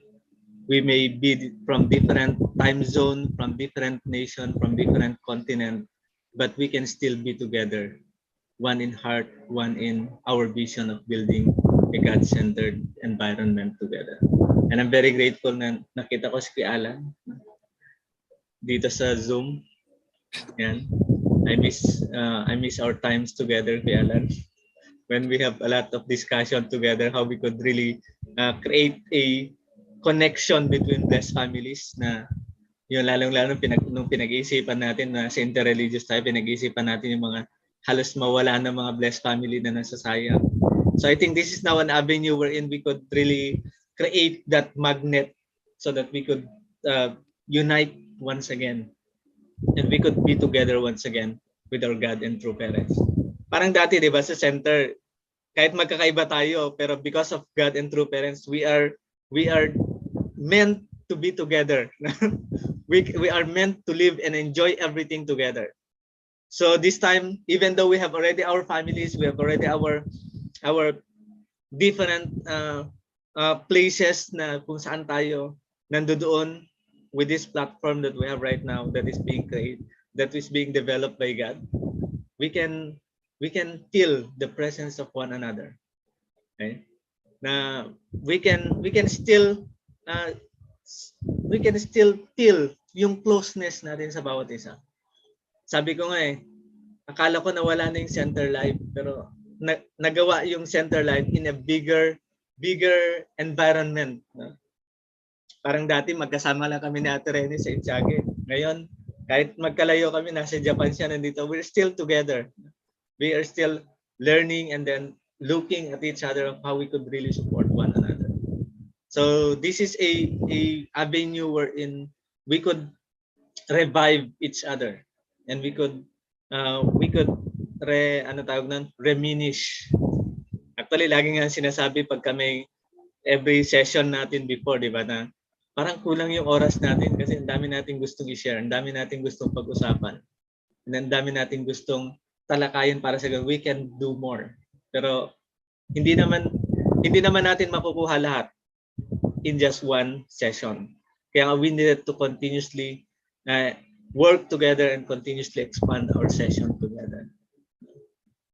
We may be from different time zone, from different nation, from different continent, but we can still be together, one in heart, one in our vision of building a God-centered environment together. And I'm very grateful na nakita ko si Alan dito sa Zoom. Yan. I miss our times together, Alan, when we have a lot of discussion together, how we could really create a connection between blessed families, na yung lalong-lalo nung pinag-iisipan natin na sa interreligious tayo, pinag-iisipan natin yung mga halos mawala ng mga blessed family na nasasayang. So I think this is now an avenue wherein we could really create that magnet so that we could unite once again and we could be together once again with our God and true parents. Parang dati, di ba, sa center, kahit magkakaiba tayo, pero because of God and true parents, we are meant to be together. we are meant to live and enjoy everything together. So this time, even though we have already our families, we have already our different places na kung saan tayo nandoon with this platform that we have right now, that is being created, that is being developed by God, we can feel the presence of one another. Okay? Na we can still feel yung closeness natin sa bawat isa. Sabi ko nga akala ko nawala na yung center life, pero nagawa yung center life in a bigger environment. No? Parang dati magkasama lang kami ni Ate Rene sa Itchage. Ngayon, kahit magkalayo kami, nasa Japan siya, nandito, we're still together. We are still learning and then looking at each other of how we could really support one another. So this is a avenue wherein we could revive each other and we could reminish. Actually, lagi nga sinasabi pag kami every session natin before, di ba, na parang kulang yung oras natin kasi ang dami nating gustong i-share, ang dami nating gustong pag-usapan, and ang dami nating gustong talakayin para sa ganun. We can do more. Pero hindi naman natin makukuha lahat in just one session. Kaya we needed to continuously work together and continuously expand our session together.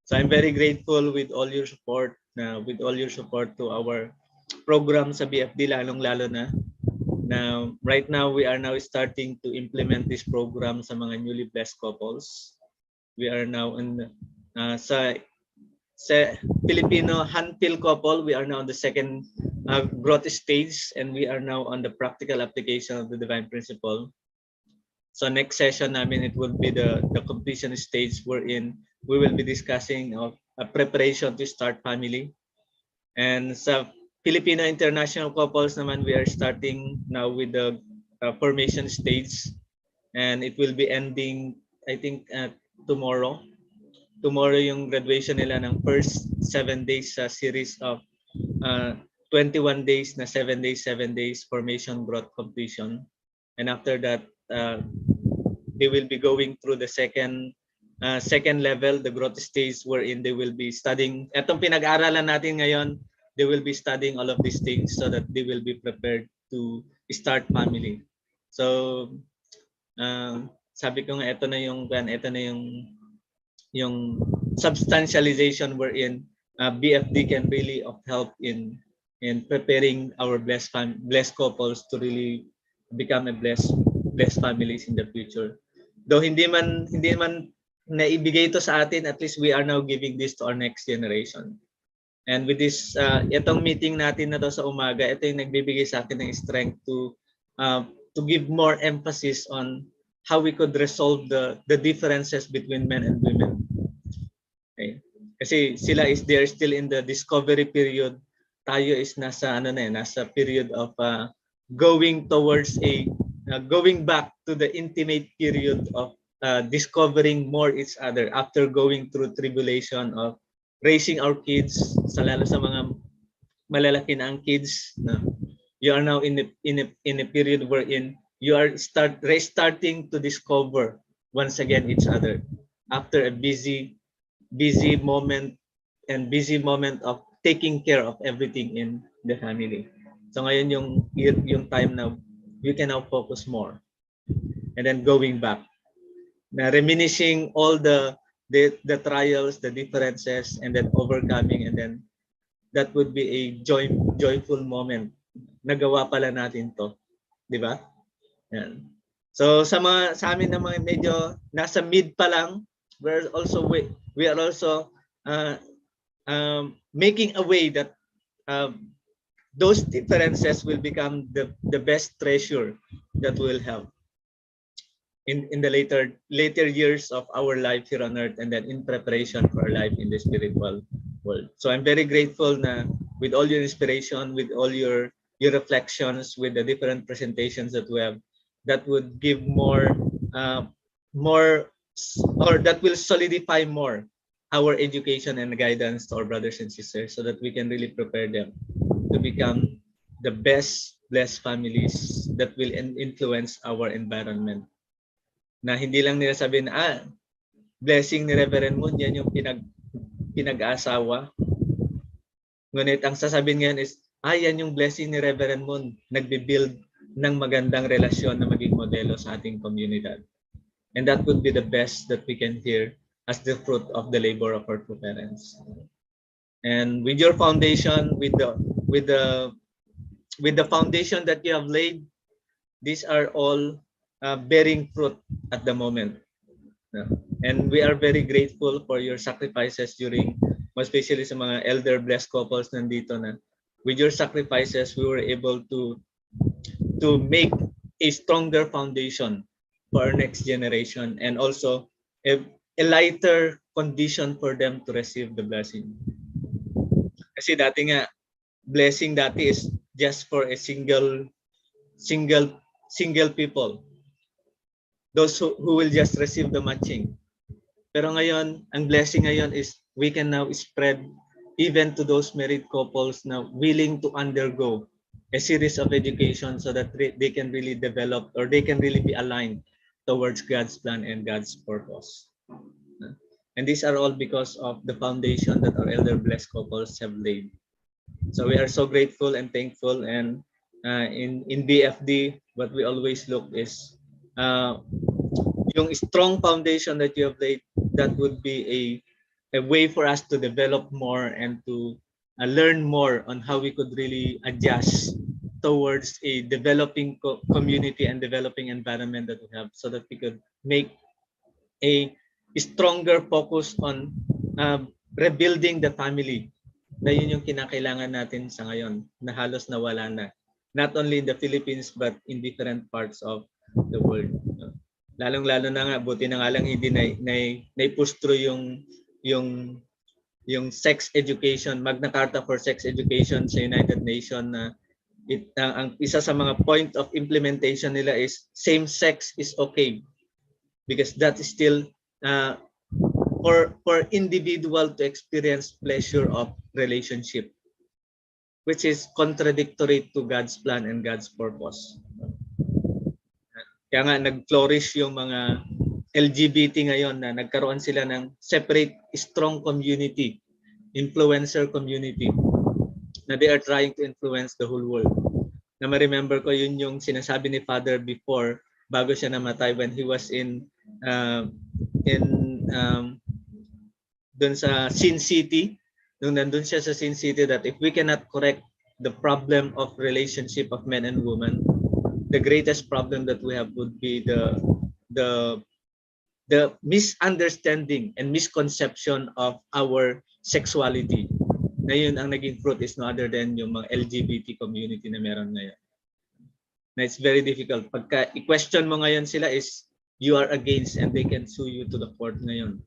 So I'm very grateful with all your support, to our program sa BFD, lalong-lalo na right now we are now starting to implement this program sa mga newly blessed couples. We are now in sa Filipino handpill couple, we are now on the second growth stage, and we are now on the practical application of the divine principle. So next session namin, it will be the completion stage, wherein we will be discussing of a preparation to start family. And sa Filipino international couples naman, we are starting now with the formation stage, and it will be ending, I think, tomorrow. Tomorrow yung graduation nila ng first 7 days sa series of 21 days na 7 days, 7 days formation, growth, completion. And after that, they will be going through the second level, the growth stage wherein they will be studying. Etong pinag-aralan natin ngayon, they will be studying all of these things so that they will be prepared to start family. So, sabi ko nga, ito na yung substantialization wherein BFD can really of help in preparing our blessed couples to really become a blessed families in the future. Though hindi man naibigay ito sa atin, at least we are now giving this to our next generation. And with this, itong meeting natin na to sa umaga, ito yung nagbibigay sa akin ng strength to give more emphasis on how we could resolve the differences between men and women. Okay. Kasi they are still in the discovery period. Tayo is nasa period of going towards going back to the intimate period of discovering more each other after going through tribulation of raising our kids, lalo sa mga malalaki na ang kids. You are now in a period wherein you are restarting to discover once again each other after a busy moment of taking care of everything in the family. So ngayon yung time na we can now focus more, and then going back, na reminiscing all the trials, the differences, and then overcoming, and then that would be a joyful moment. Nagawa pala natin to, di ba? Yan. So sa amin na mga medyo nasa mid pa lang, we are also making a way that those differences will become the best treasure that we'll have in the later years of our life here on earth, and then in preparation for our life in the spiritual world. So I'm very grateful na with all your inspiration, with all your reflections, with the different presentations that we have, that would give more or that will solidify more our education and guidance to our brothers and sisters, so that we can really prepare them to become the best blessed families that will influence our environment. Na hindi lang nila sabihin, blessing ni Reverend Moon, yan yung pinag-asawa. Ngunit ang sasabihin ngayon is, yan yung blessing ni Reverend Moon, nagbi-build ng magandang relasyon na maging modelo sa ating komunidad. And that would be the best that we can hear as the fruit of the labor of our two parents. And with your foundation, with the foundation that you have laid, these are all bearing fruit at the moment. And we are very grateful for your sacrifices during, especially sa mga elder blessed couples nandito na. With your sacrifices, we were able to make a stronger foundation for our next generation, and also a lighter condition for them to receive the blessing. Kasi dati nga, blessing dati is just for a single people. Those who will just receive the matching. Pero ngayon, ang blessing ngayon is we can now spread even to those married couples now willing to undergo a series of education so that they can really develop, or they can really be aligned towards God's plan and God's purpose. And these are all because of the foundation that our elder blessed couples have laid. So we are so grateful and thankful. And in BFD, what we always look is yung strong foundation that you have laid, that would be a way for us to develop more and to learn more on how we could really adjust towards a developing community and developing environment that we have, so that we could make a stronger focus on rebuilding the family. Na yun yung kinakailangan natin sa ngayon, na halos nawala na. Not only in the Philippines, but in different parts of the world. Lalong-lalo na nga, buti na nga lang hindi naipustro yung sex education, Magna Carta for Sex Education sa United Nations, na ang isa sa mga point of implementation nila is same sex is okay, because that is still for individual to experience pleasure of relationship. which is contradictory to God's plan and God's purpose. Kaya nga nag-flourish yung mga LGBT ngayon na nagkaroon sila ng separate, strong community, influencer community, na they are trying to influence the whole world. Na ma-remember ko yun yung sinasabi ni Father before, bago siya namatay, when he was in dun sa Sin City, nung nandun siya sa Sin City, that if we cannot correct the problem of relationship of men and women, the greatest problem that we have would be the misunderstanding and misconception of our sexuality. Na yun ang naging fruit is no other than yung mga LGBT community na meron ngayon. Na it's very difficult. Pagka i-question mo ngayon sila is you are against and they can sue you to the court ngayon.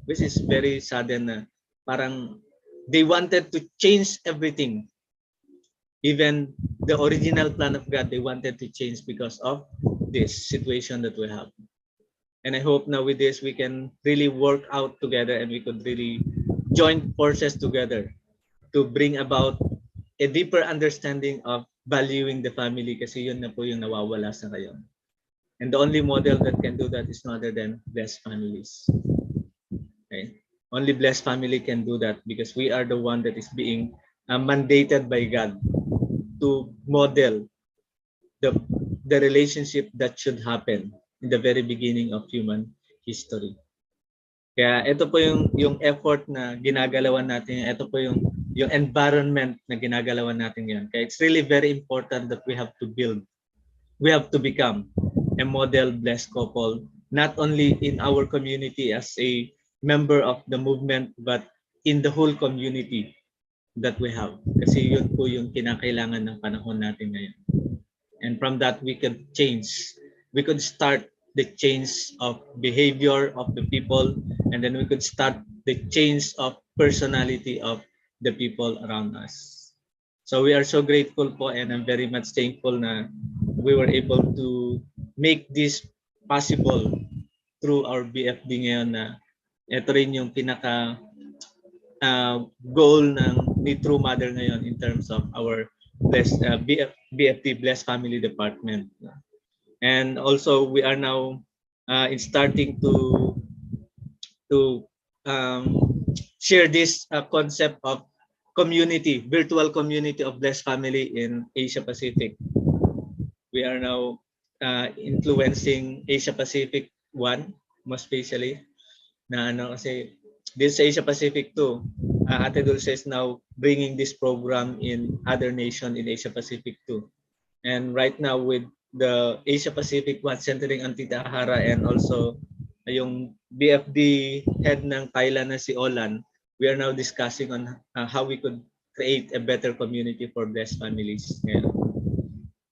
Which is very sudden na parang they wanted to change everything. Even the original plan of God, they wanted to change because of this situation that we have. And I hope now with this, we can really work out together and we could really join forces together to bring about a deeper understanding of valuing the family, kasi yun na po yung nawawala sa ngayon. And the only model that can do that is no other than blessed families. Okay? Only blessed family can do that because we are the one that is being mandated by God to model the relationship that should happen in the very beginning of human history. Kaya ito po yung effort na ginagalawan natin, ito po yung environment na ginagalawan natin yan. Kaya it's really very important that we have to become a model blessed couple, not only in our community as a member of the movement, but in the whole community that we have. Kasi yun po yung kinakailangan ng panahon natin ngayon. And from that, we could change. We could start the change of behavior of the people, and then we could start the change of personality of the people around us. So we are so grateful po, and I'm very much thankful na we were able to make this possible through our BFD ngayon, na ito rin yung pinaka goal ng ni True Mother ngayon in terms of our BFD Blessed Family Department. And also we are now starting to share this concept of virtual community of blessed family in Asia Pacific. We are now influencing Asia Pacific 1, most especially, na kasi this Asia Pacific 2, Ate Dulce is now bringing this program in other nations in Asia Pacific 2. And right now with the Asia Pacific 1 centering on Tita Hara, and also yung BFD head ng Thailand na si Olan, we are now discussing on how we could create a better community for blessed families. Yeah.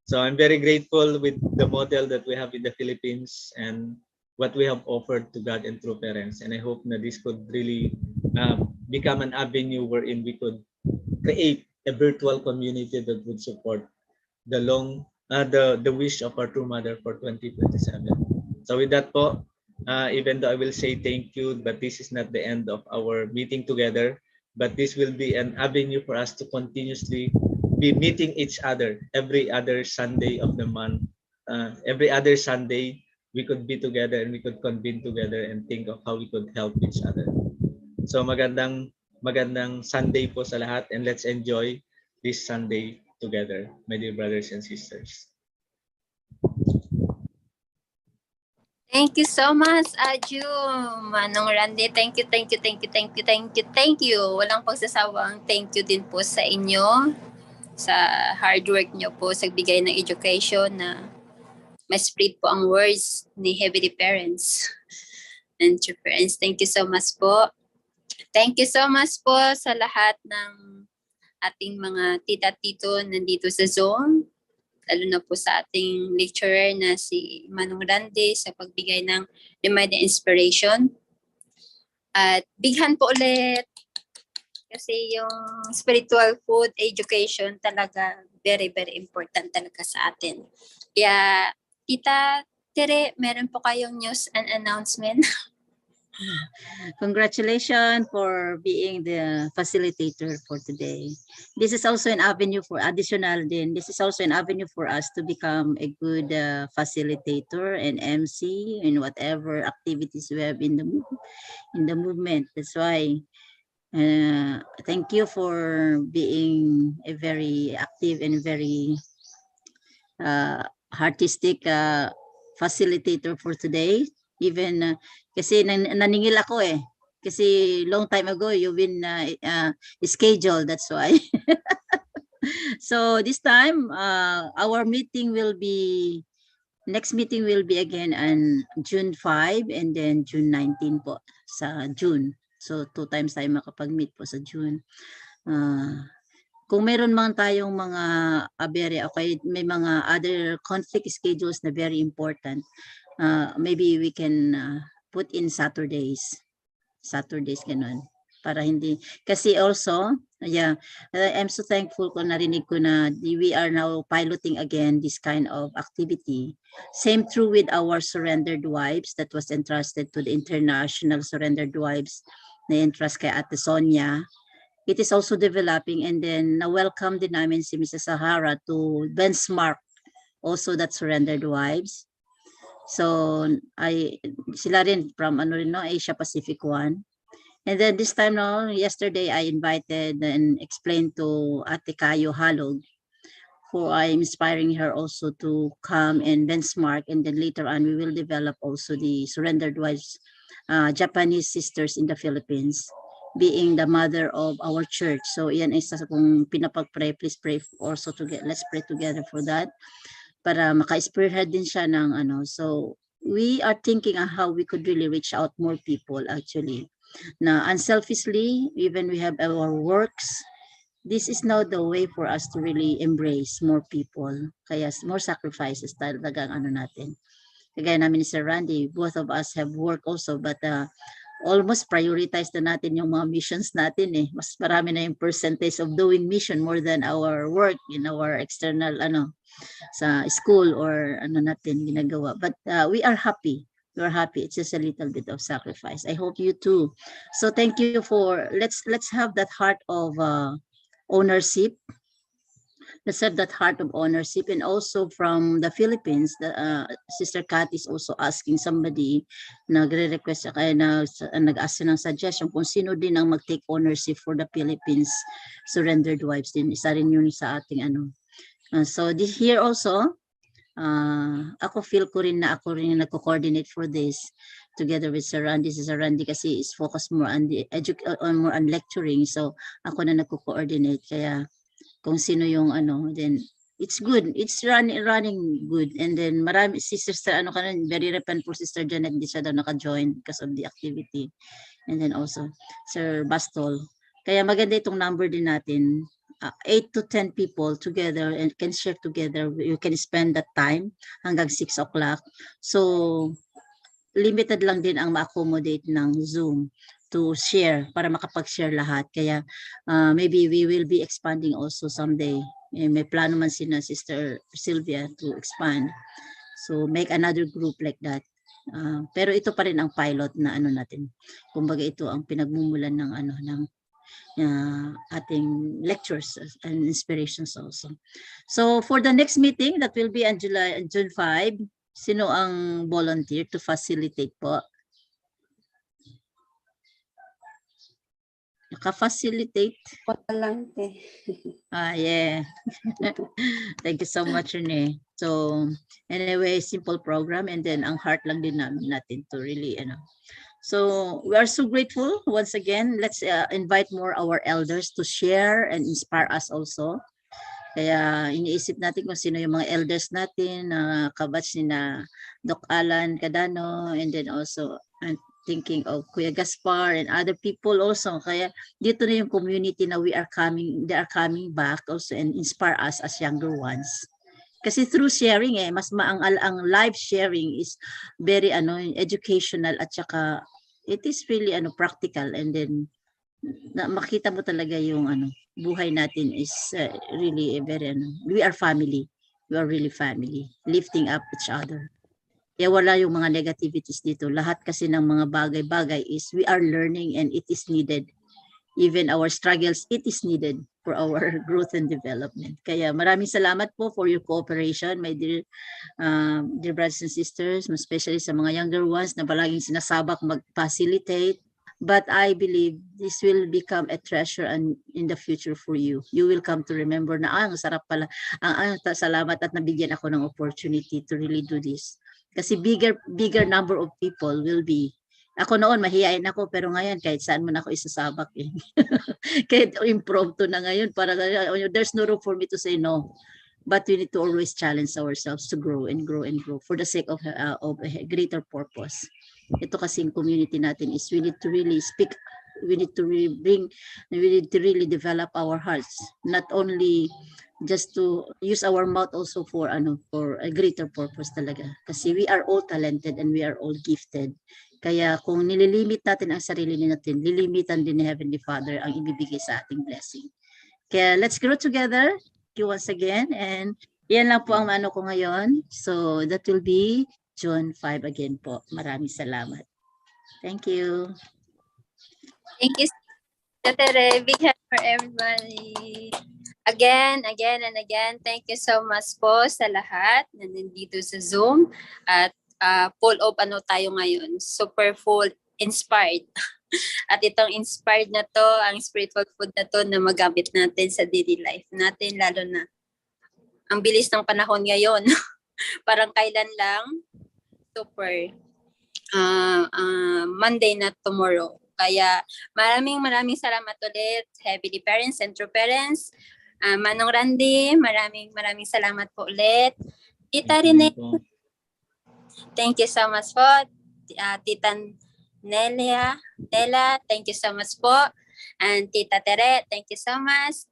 So I'm very grateful with the model that we have in the Philippines and what we have offered to God and True Parents. And I hope that this could really become an avenue wherein we could create a virtual community that would support the wish of our True Mother for 2027. So with that po, even though I will say thank you, but this is not the end of our meeting together, but this will be an avenue for us to continuously be meeting each other every other Sunday of the month. Every other Sunday, we could be together and we could convene together and think of how we could help each other. So magandang Sunday po sa lahat, and let's enjoy this Sunday together, my dear brothers and sisters. Thank you so much, Aju. Manong Randy, thank you. Walang pagsasawang thank you din po sa inyo, sa hard work nyo po sa bigay ng education na ma-spread po ang words ni Heavenly Parents and True Parents. Thank you so much po. Thank you so much po sa lahat ng ating mga tita-tito nandito sa Zoom, lalo na po sa ating lecturer na si Manong Randy sa pagbigay ng reminder inspiration. At big hand po ulit, kasi yung spiritual food education talaga very, very important talaga sa atin. Kaya, Tita Tere, meron po kayong news and announcement? Congratulations for being the facilitator for today. This is also an avenue for additional din. This is also an avenue for us to become a good facilitator and MC in whatever activities we have in the movement. That's why thank you for being a very active and very artistic facilitator for today. Even kasi naningil ako eh. Kasi long time ago you've been scheduled, that's why. So this time our meeting will be next meeting will be again on June 5 and then June 19 po sa June. So 2 times tayo makapag-meet po sa June. Kung meron man tayong mga aberya, okay, may mga other conflict schedules na very important, maybe we can put in Saturdays ganun. Para hindi, kasi also, yeah, I'm so thankful ko narinig ko na we are now piloting again this kind of activity. Same true with our surrendered wives that was entrusted to the International Surrendered Wives na entrust kay Ate Sonia. It is also developing, and then na-welcome din namin si Mrs. Sahara to benchmark also that surrendered wives. So sila rin from Asia Pacific 1. And then this time yesterday I invited and explained to Ate Kayo Halog, who I'm inspiring her also to come and benchmark, and then later on we will develop also the surrendered wives, Japanese sisters in the Philippines, being the mother of our church. So yan isa sa kung pinapag-pray, please pray also together. Let's pray together for that. Para maka-spearhead din siya ng So we are thinking on how we could really reach out more people actually. Na unselfishly, even we have our works, this is now the way for us to really embrace more people. Kaya more sacrifices talagang natin. Kagaya namin ni Sir Randy, both of us have work also, but almost prioritize na natin yung mga missions natin eh. Mas marami na yung percentage of doing mission more than our work in our external sa school or natin ginagawa. But we are happy. We're happy. It's just a little bit of sacrifice. I hope you too. So thank you for let's have that heart of ownership. Let's have that heart of ownership. And also from the Philippines, Sister Kat is also asking somebody, nagre-request kaya nag-ask ng suggestion kung sino din ang mag-take ownership for the Philippines surrendered wives din. Isa rin yun sa ating so this here also, ako feel ko rin na ako rin nagko-coordinate for this together with Sir Randy. Si Sir Randy kasi is focused more on the more on lecturing, so ako na nagko-coordinate. Kaya kung sino yung then it's good, it's running good. And then marami si Sister very repent for Sister Janet, di siya daw naka-join because of the activity. And then also Sir Bastol. Kaya maganda itong number din natin. 8 to 10 people together and can share together. You can spend that time hanggang 6 o'clock. So, limited lang din ang ma-accommodate ng Zoom to share para makapag-share lahat. Kaya maybe we will be expanding also someday. May plano man si Sister Sylvia to expand. So, make another group like that. Pero ito pa rin ang pilot na natin. Kumbaga ito ang pinagmumulan ng ng ating lectures and inspirations also. So for the next meeting that will be on June 5, sino ang volunteer to facilitate po? Naka-facilitate? Walang Yeah. Thank you so much, Rene. So anyway, simple program, and then ang heart lang din natin to really So we are so grateful once again. Let's invite more our elders to share and inspire us also. Kaya iniisip natin kung sino yung mga elders natin, kabatch ni na Doc Alan Cadano, and then also I'm thinking of Kuya Gaspar and other people also. Kaya dito na yung community na they are coming back also and inspire us as younger ones. Kasi through sharing mas ang live sharing is very educational, at saka it is really practical, and then makita mo talaga yung buhay natin is really a very we are family. We are really family, lifting up each other. Kaya wala yung mga negativities dito. Lahat kasi ng mga bagay-bagay is we are learning and it is needed. Even our struggles, it is needed for our growth and development. Kaya maraming salamat po for your cooperation, my dear brothers and sisters, especially sa mga younger ones na palaging sinasabak mag-facilitate. But I believe this will become a treasure in the future for you. You will come to remember na, ang sarap pala, salamat at nabigyan ako ng opportunity to really do this. Kasi bigger number of people will be. Ako noon, mahihain ako, pero ngayon, kahit saan man ako isasabak eh. Kahit impromptu na ngayon, para there's no room for me to say no. But we need to always challenge ourselves to grow and grow and grow for the sake of a greater purpose. Ito kasing community natin is we need to really speak, we need to really develop our hearts, not only just to use our mouth, also for a greater purpose talaga. Kasi we are all talented and we are all gifted. Kaya kung nililimit natin ang sarili natin, lilimitan din ni Heavenly Father ang ibibigay sa ating blessing. Kaya let's grow together. Thank you once again. And yan lang po ang ano ko ngayon. So that will be June 5 again po. Maraming salamat. Thank you. Thank you, Tere. Big hand for everybody. Again, and again, thank you so much po sa lahat na nandito sa Zoom. At full of tayo ngayon. Super full inspired. At itong inspired na to, ang spiritual food na to na magamit natin sa daily life natin, lalo na ang bilis ng panahon ngayon. Parang kailan lang, super Monday na tomorrow. Kaya maraming salamat ulit, Heavenly Parents and True Parents. Manong Randy, maraming salamat po ulit. Tita Rene, thank you so much po. Tita Nella, thank you so much po. And Tita Tere, thank you so much.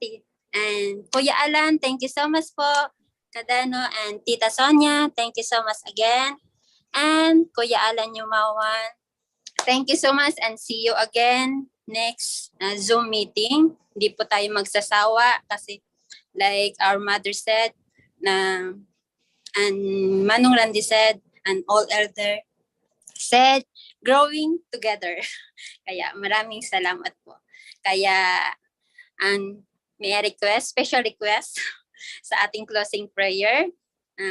And Kuya Alan, thank you so much po. Kadano, and Tita Sonia, thank you so much again. And Kuya Alan Yumawan, thank you so much and see you again next Zoom meeting. Hindi po tayo magsasawa kasi like our mother said, and Manong Randy said, and all elder said, growing together. Kaya maraming salamat po. Kaya may request, special request sa ating closing prayer.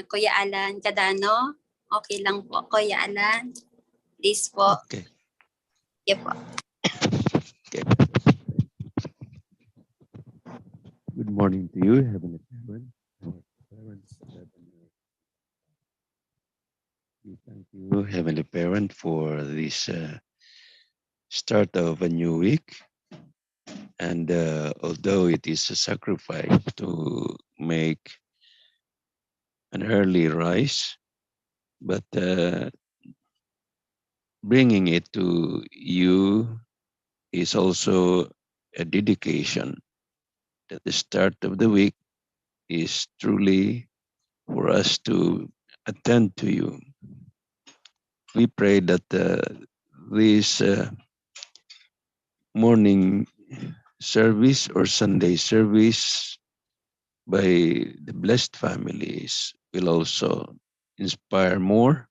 Kuya Alan Cadano, okay lang po. Kuya Alan, please po. Okay. Yeah po. Okay. Good morning to you, Heavenly Parent. Parents, we thank you, Heavenly Parent, for this start of a new week. And although it is a sacrifice to make an early rise, but bringing it to you is also a dedication that the start of the week is truly for us to attend to you. We pray that this morning service or Sunday service by the blessed families will also inspire more,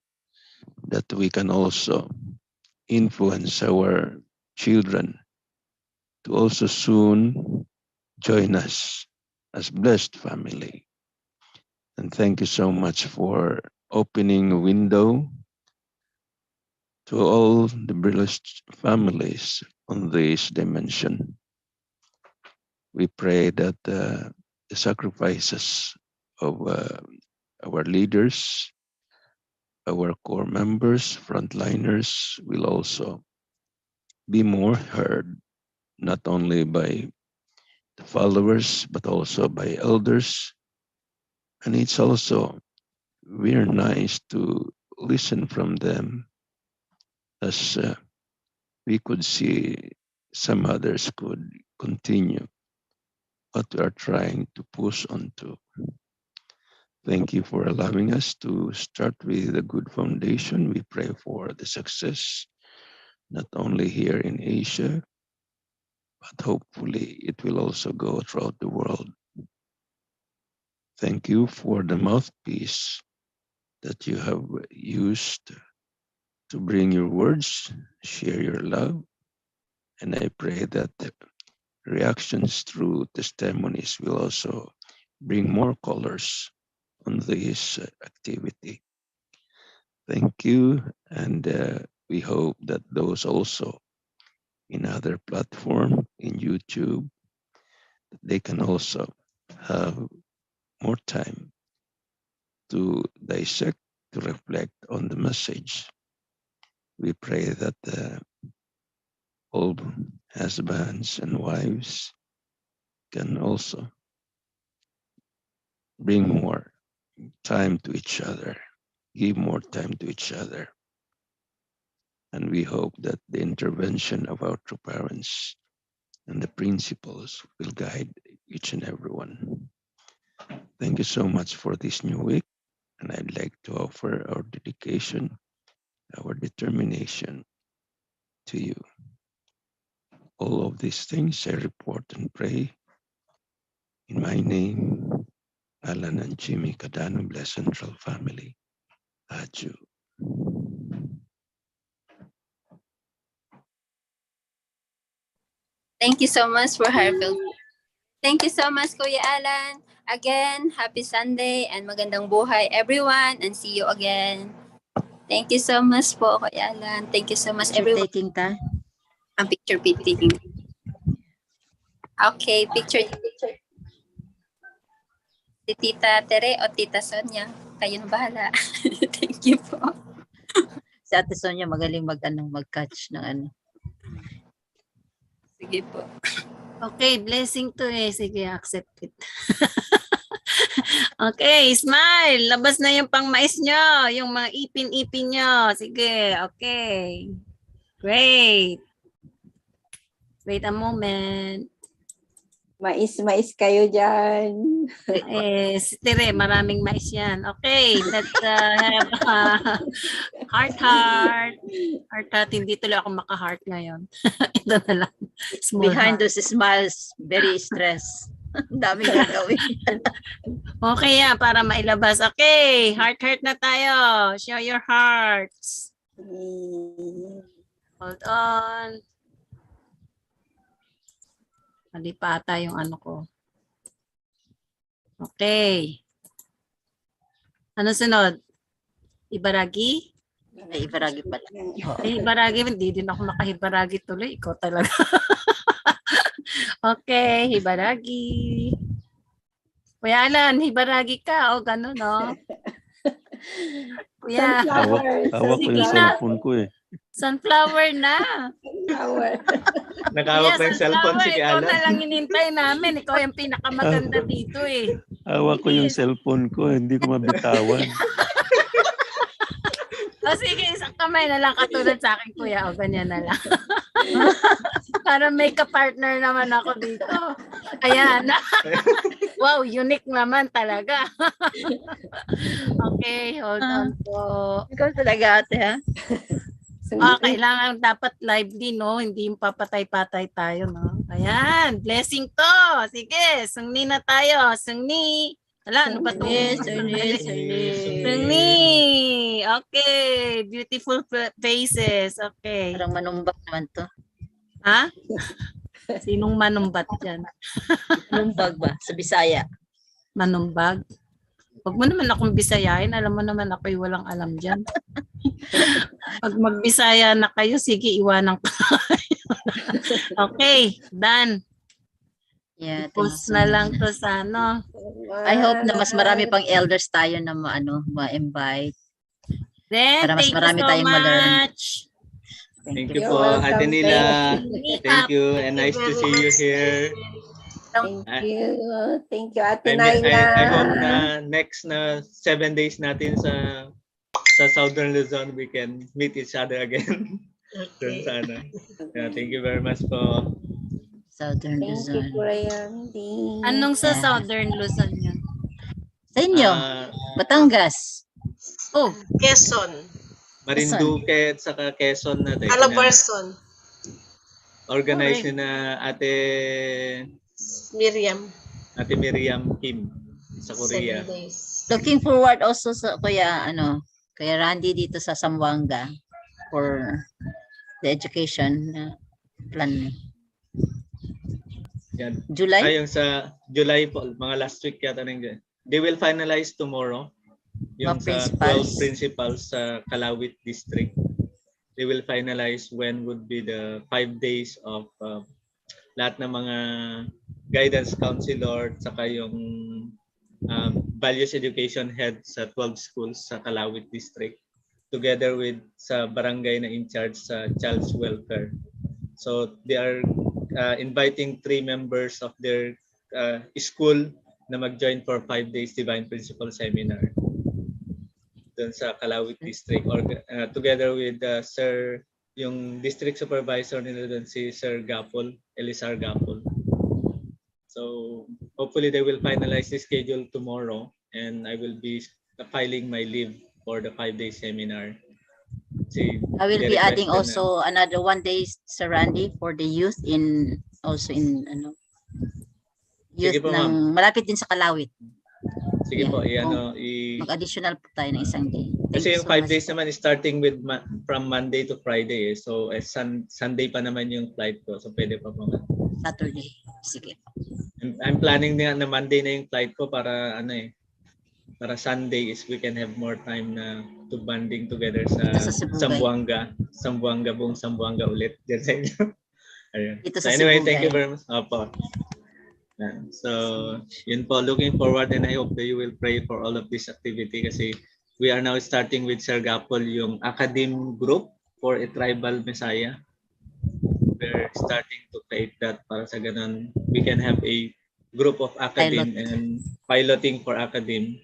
that we can also influence our children to also soon join us as blessed family. And thank you so much for opening a window to all the blessed families on this dimension. We pray that the sacrifices of our leaders, our core members, frontliners will also be more heard, not only by the followers, but also by elders. And it's also very nice to listen from them, as we could see some others could continue what we are trying to push onto. Thank you for allowing us to start with a good foundation. We pray for the success, not only here in Asia, but hopefully it will also go throughout the world. Thank you for the mouthpiece that you have used to bring your words, share your love. And I pray that the reactions through testimonies will also bring more colors on this activity. Thank you. And we hope that those also in other platform, in YouTube, they can also have more time to dissect, to reflect on the message. We pray that all husbands and wives can also bring more time to each other, give more time to each other. And we hope that the intervention of our true parents and the principles will guide each and every one. Thank you so much for this new week. And I'd like to offer our dedication, our determination to you. All of these things I report and pray in my name, Alan and Jimmy Cadano, Blessed Central Family. Adieu. Thank you so much for heartfelt. Thank you so much, Kuya Alan. Again, happy Sunday and magandang buhay, everyone, and see you again. Thank you so much po, Kuya Alan. Thank you so much, Picture everyone. taking ta. Ang picture taking. Okay, picture. Si Tita Tere o Tita Sonia. Kayo na bahala. Thank you po. Si Ate Sonia magaling mag-catch ng ano. Sige po. Okay, blessing to eh. Sige, accept it. Okay, smile. Labas na yung pangmais nyo. Yung mga ipin-ipin nyo. Sige, okay. Great. Wait a moment. Mais kayo dyan. Si Tere, maraming mais yan. Okay, let's have heart. Heart. Hindi tuloy ako maka-heart ngayon. Ito na lang. Small Behind heart. those smiles, very stressed. Ang daming gagawin. Okay yan, para mailabas. Okay, heart na tayo. Show your hearts. Hold on. Mali pa ata yung ano ko. Okay. Ano sunod? Ibaragi? Ay, ibaragi pala. Hibaragi, hindi din ako makahibaragi tuloy. Ikaw talaga. Okay, hibaragi. Kuya Alan, hibaragi ka. O, gano'n, no? Kuya, Hawak ko yung cellphone ko eh. sunflower na. Nakawak Kuya, ng cellphone si ikaw Alan. na lang inintay namin. Ikaw yung pinakamaganda dito eh. Hawak ko yung cellphone ko, hindi ko mabitawan. O sige, isang kamay na lang katulad sa akin, kuya. O, ganyan na lang. Para may ka-partner naman ako dito. Ayan. Wow, unique naman talaga. Okay, hold on po. Ikaw talaga, ate, ha? Kailangan dapat lively, no? Hindi yung papatay-patay tayo, no? Ayan, blessing to. Sige, sungni na tayo. Sungni. Wala, ano ba ito? Sungni. Okay, beautiful faces. Okay. Parang manumbak naman to. Ha? Sinong manumbat dyan? Manumbag ba? Sa Bisaya. Manumbag? Huwag mo naman akong bisayain. Alam mo naman ako'y walang alam dyan. Pag magbisaya na kayo, sige, iwanan ko. Okay, done. Yeah, Post na lang to sa ano. I hope na mas marami pang elders tayo na ma-invite. Then, Para mas thank marami you so tayong ma-learn. much. Thank you You're po, welcome, Ate Nila. Thank Thank you and nice to see you here. Thank you. Thank you, Ate I hope Naina. na next na 7 days natin sa Southern Luzon, we can meet each other again. Dun sa ano. Yeah, thank you very much po. Southern Thank you, Luzon. Kurayandi. Anong sa Yeah. Southern Luzon yun? Sa inyo, Batangas. Oh, Quezon. Marinduque at saka Quezon na tayo. Calabarzon. Organize Correct. ni na Miriam. Ate Miriam Kim sa Korea. 7 days. Looking forward also sa Kuya Randy dito sa Zamboanga for the education plan. Yan. July? Yung sa July po, mga last week yata rin. They will finalize tomorrow yung sa 12 principals sa Kalawit district. They will finalize when would be the 5 days of lahat ng mga guidance counselor saka yung values education head sa 12 schools sa Kalawit district together with sa barangay na in charge sa child's welfare. So they are inviting 3 members of their school na mag-join for 5 days Divine Principle Seminar doon sa Kalawit District or together with Sir, yung district supervisor nila doon si Sir Gapol, Elisar Gapol. So hopefully they will finalize the schedule tomorrow and I will be filing my leave for the 5-day seminar. I will be adding also another 1 day, Sir Randy, for the youth in youth po, ng malapit din sa Kalawit. Sige po, mag-additional po tayo ng 1 day. Kasi yung 5 days naman is starting with from Monday to Friday. So Sunday pa naman yung flight ko. So pwede pa po. Saturday. Sige. I'm planning na Monday na yung flight ko para para Sunday is we can have more time na to bonding together sa Zamboanga. Buong Zamboanga ulit. Diyan sa inyo. So anyway, thank you very much. Opo. So, yun po. Looking forward and I hope that you will pray for all of this activity kasi we are now starting with Sir Gapol yung Academe group for a Tribal Messiah. We're starting to create that para sa ganun we can have a group of Academe and piloting for Academe.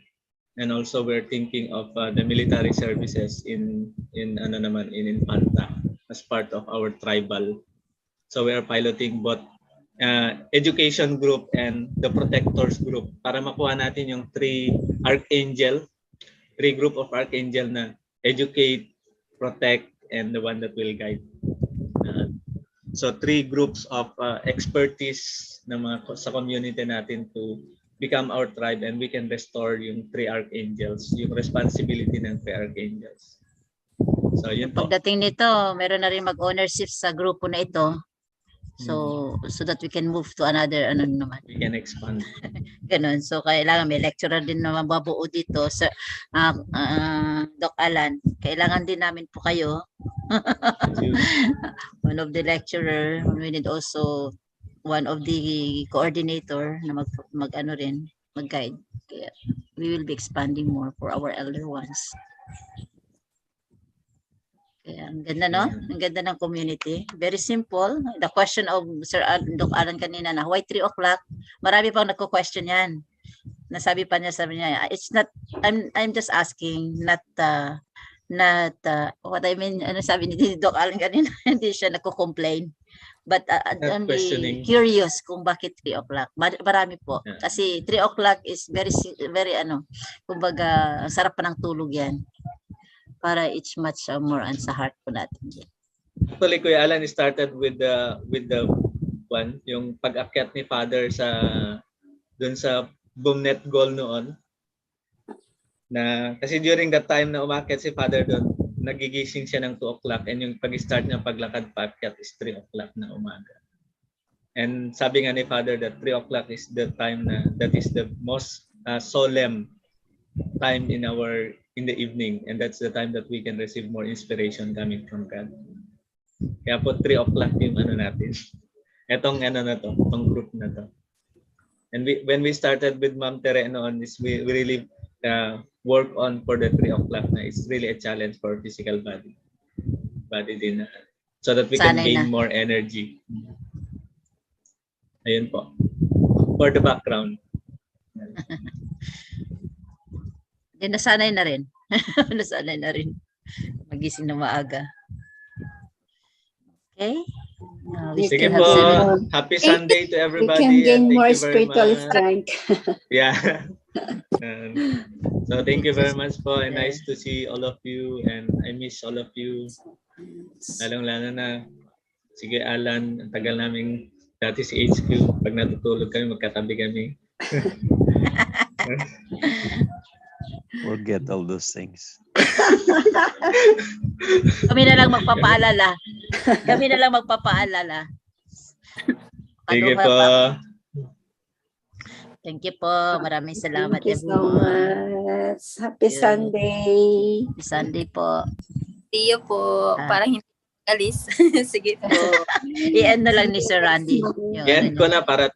And also we're thinking of the military services in Infanta as part of our tribal. So we are piloting both education group and the protectors group para makuha natin yung 3 group of archangel na educate, protect, and the one that will guide. So 3 groups of expertise na sa community natin to become our tribe and we can restore yung 3 archangels, yung responsibility ng 3 archangels. So yun po. Pagdating nito, meron na rin mag-ownership sa grupo na ito. So that we can move to another naman. We can expand. Ganun. So kailangan may lecturer din naman babuo dito sa Doc Alan. Kailangan din namin po kayo. One of the lecturer, we need also one of the coordinator na mag-guide. Kaya we will be expanding more for our elder ones. Kaya ang ganda, no? Ang ganda ng community. Very simple. The question of Sir Doc Alan kanina na, why 3 o'clock? Marami pang nagko-question yan. Sabi niya, it's not, I'm just asking, not what I mean, sabi ni Doc Alan kanina, hindi siya nagko-complain. But I'm curious kung bakit 3 o'clock. Marami po. Kasi 3 o'clock is very, kumbaga, sarap pa ng tulog yan. Para it's much more sa heart po natin. Actually, Kuya Alan started with the one, yung pag-akyat ni Father dun sa Boomnet Goal noon. Kasi during that time na umakyat si Father doon, nagigising siya ng 2 o'clock and yung pag-start niya paglakad paakyat is 3 o'clock na umaga. And sabi nga ni Father that 3 o'clock is the time that is the most solemn time in the evening, and that's the time that we can receive more inspiration coming from God. Kaya po 3 o'clock yung natin. Etong itong group na to. And when we started with Ma'am Tere noon, we really work on for the 3 o'clock na it's really a challenge for physical body din so that we can gain more energy. Ayun po. For the background. Nasanay na rin. Nasanay na rin. Magising na maaga. Okay? Sige po. Happy Sunday to everybody. We can gain more spiritual strength. Yeah. So thank you very much po. And nice to see all of you. And I miss all of you. Lalong-lalo na. Sige Alan, ang tagal naming dati si HQ. Pag natutulog kami, magkatabi kami. forget all those things. Kami na lang magpapaalala. Kami na lang magpapaalala. Sige Kaduha po. pa. Thank you po. Maraming salamat, Thank you so everyone. much. Happy Yeah. Sunday. Happy Sunday po. See you po. Parang hindi alis. Sige po. I-end na lang ni Sir Randy. Yung Yan ano ko niya. na para